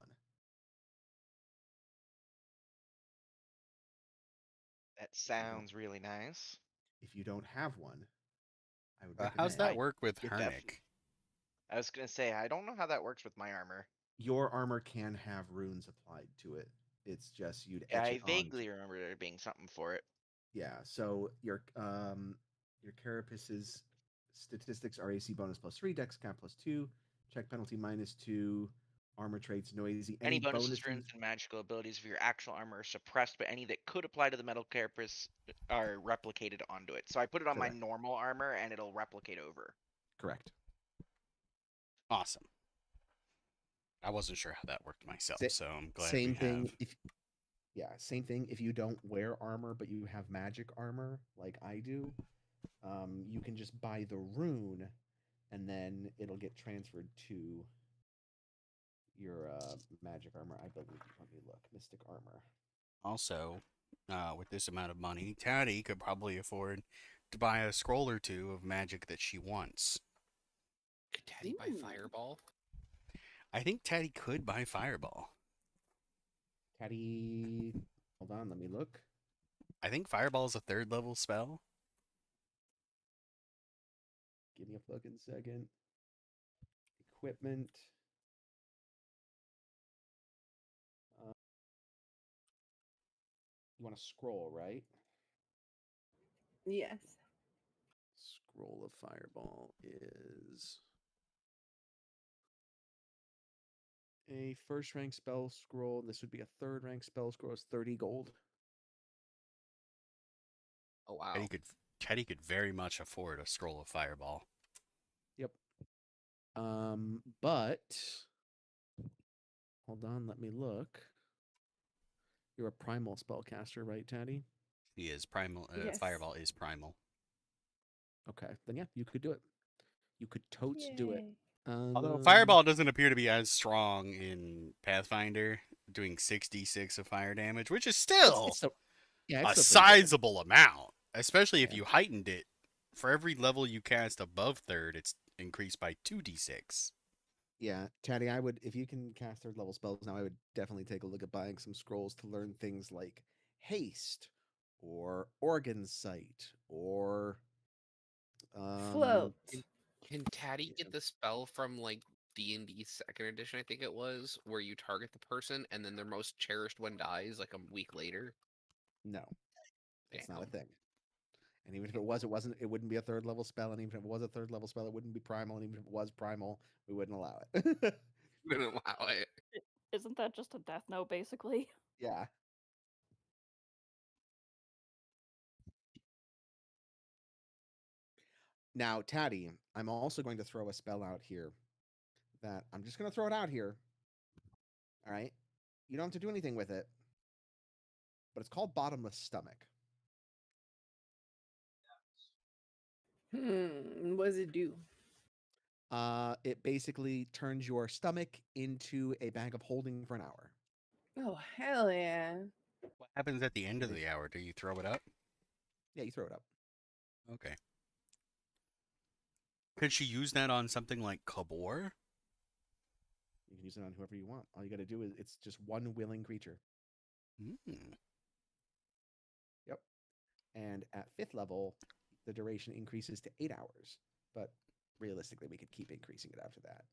That If you don't sounds really nice. if you don't have one, I would How's recommend that I work with get def Hernic? I was gonna say I don't know how that works with my armor. your armor can have runes applied to it. It's just you'd Yeah, etch I it on. vaguely remember there being something for it. Yeah, so your Carapace's statistics are AC bonus +3, Dex cap +2, check penalty -2, armor traits noisy. Any Any bonuses, bonuses? runes, and magical abilities of your actual armor are suppressed, but any that could apply to the metal carapace are replicated onto it. So I put it on my Correct. normal armor, and it'll replicate over. Correct. Awesome. I wasn't sure how that worked myself, Sa- so I'm glad Same we thing. have. Same thing. If you don't wear armor but you have magic armor like I do, you can just buy the rune, and then it'll get transferred to your magic armor. I believe. Let me look. Mystic armor. Also, with this amount of money, Taddy could probably afford to buy a scroll or two of magic that she wants. Could Daddy buy Ooh. Fireball? I think Taddy could buy Fireball. Caddy. Hold on. Let me look. I think Fireball is a 3rd level spell. Give me a fucking second. Equipment. Uh, you want a scroll, right? Yes. Scroll of Fireball is a 1st rank spell scroll. This would be a 3rd rank spell scroll. It's 30 gold. Oh, wow. Teddy could very much afford a scroll of Fireball. Yep. But hold on, let me look. You're a primal spellcaster, right, Taddy? He is primal. Yes. Fireball is primal. Okay, then yeah, you could do it. You could totes do it. Yay. Although Fireball doesn't appear to be as strong in Pathfinder, doing 6d6 of fire damage, which is still it's still, yeah, a it's still pretty good. sizable amount, especially if Yeah. you heightened it. For every level you cast above 3rd, it's increased by 2d6. Yeah, Taddy, I would, if you can cast 3rd level spells now, I would definitely take a look at buying some scrolls to learn things like haste or organ sight or Float. Can Taddy yeah. get the spell from like D&D Second Edition, I think it was, where you target the person and then their most cherished one dies like a week later. No, it's not a Damn. thing. And even if it was, it wouldn't be a third level spell. And even if it was a third level spell, it wouldn't be primal. And even if it was primal, we wouldn't allow it. Didn't allow it. Isn't that just a death note, basically? Yeah. Now, Taddy, I'm also going to throw a spell out here that I'm just going to throw it out here. All right. You don't have to do anything with it, but it's called Bottomless Stomach. What does it do? It basically turns your stomach into a bag of holding for an hour. Oh, hell yeah. What happens at the end of Nice. the hour? Do you throw it up? Yeah, you throw it up. Okay. Could she use that on something like Kabor? You can use it on whoever you want. All you got to do is it's just one willing creature. Hmm. Yep. And at 5th level, the duration increases to 8 hours. But realistically, we could keep increasing it after that.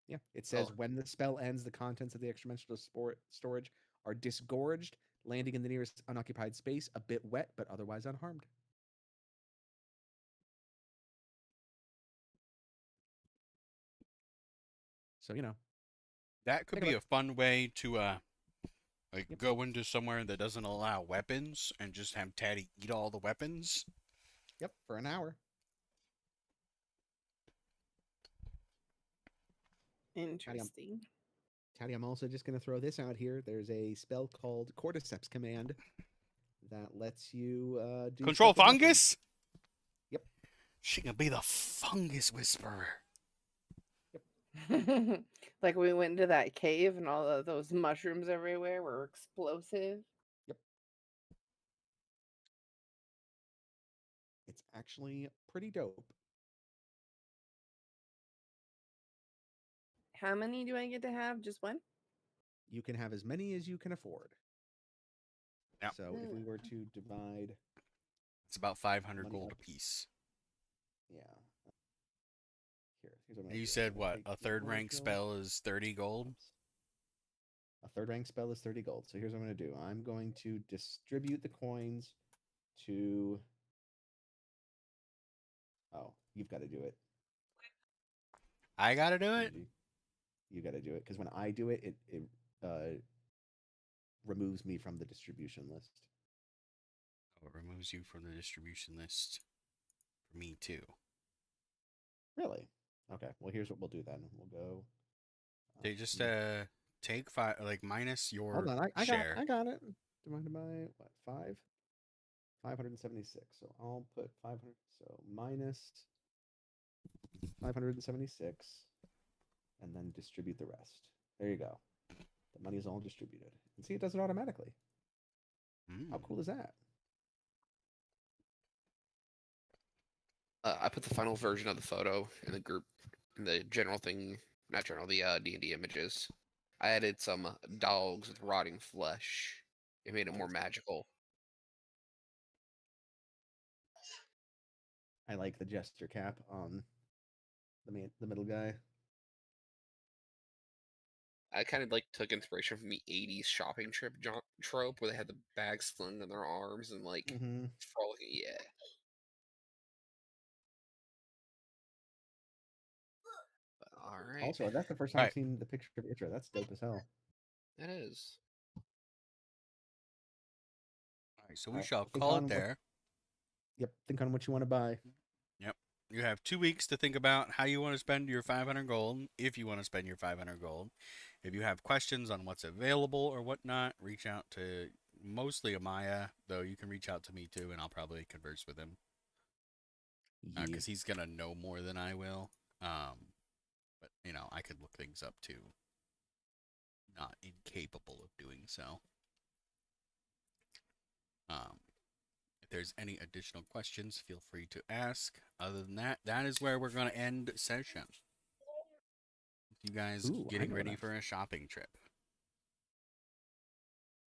Yeah. It says when the spell ends, the contents of the extra-dimensional storage are disgorged, landing in the nearest unoccupied space, a bit wet, but otherwise unharmed. So, That could think be about a fun way to Yep. go into somewhere that doesn't allow weapons and just have Taddy eat all the weapons. Yep, for an hour. Interesting. Taddy, I'm also just going to throw this out here. There's a spell called Cordyceps Command that lets you do Control stuff with weapons. fungus? Yep. She can be the fungus whisperer. Like we went into that cave and all of those mushrooms everywhere were explosive. Yep. It's actually pretty dope. How many do I get to have? Just one? You can have as many as you can afford. Yep. So if we were to divide, It's about 500 money gold up. apiece. Yeah. Here's what I'm gonna And you do. said I'm gonna what? take A the third rank original- spell is 30 gold? A third rank spell is 30 gold. So here's what I'm going to do. I'm going to distribute the coins to. Oh, you've got to do it. I gotta do it? You got to do it because when I do it, it removes me from the distribution list. Oh, it removes you from the distribution list. For me too. Really? Okay. Well, here's what we'll do then. We'll go. They just mm, take 5, like minus your Hold on. I share. got it. Divided by what? 5. 576. So I'll put 500. So minus 576, and then distribute the rest. There you go. The money is all distributed. And see, it does it automatically. How cool is that? I put the final version of the photo in the group, in the general thing, not general, the D&D images. I added some dogs with rotting flesh. It made it more magical. I like the gesture cap on the middle guy. I kind of like took inspiration from the '80s shopping trip trope, where they had the bags slung on their arms and like frolicking. Yeah. All right. Also, that's the first time I've seen the picture of Itra. That's dope as hell. That is. All right, so we shall call it there. Yep. Think on what you want to buy. Yep. You have 2 weeks to think about how you want to spend your 500 gold, if you want to spend your 500 gold. If you have questions on what's available or whatnot, reach out to mostly Amaya, though you can reach out to me too, and I'll probably converse with him. Because he's going to know more than I will. But, I could look things up too. Not incapable of doing so. If there's any additional questions, feel free to ask. Other than that, that is where we're going to end session. You guys getting ready for a shopping trip.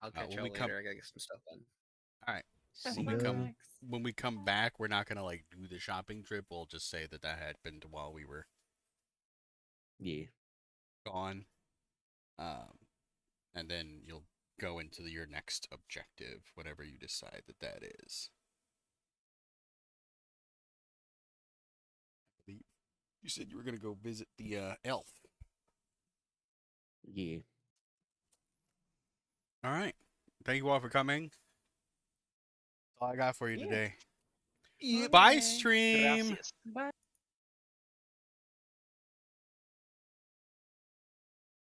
I'll catch y'all later. I gotta get some stuff done. All right. That's When we not come facts. when we come back, we're not gonna like do the shopping trip. We'll just say that happened while we were Yeah. gone. Um, and then you'll go into your next objective, whatever you decide that is. You said you were gonna go visit the elf. Yeah. All right. Thank you all for coming. That's all I got for you Yeah. today. Yep. Bye, Okay. stream. Gracias. Bye.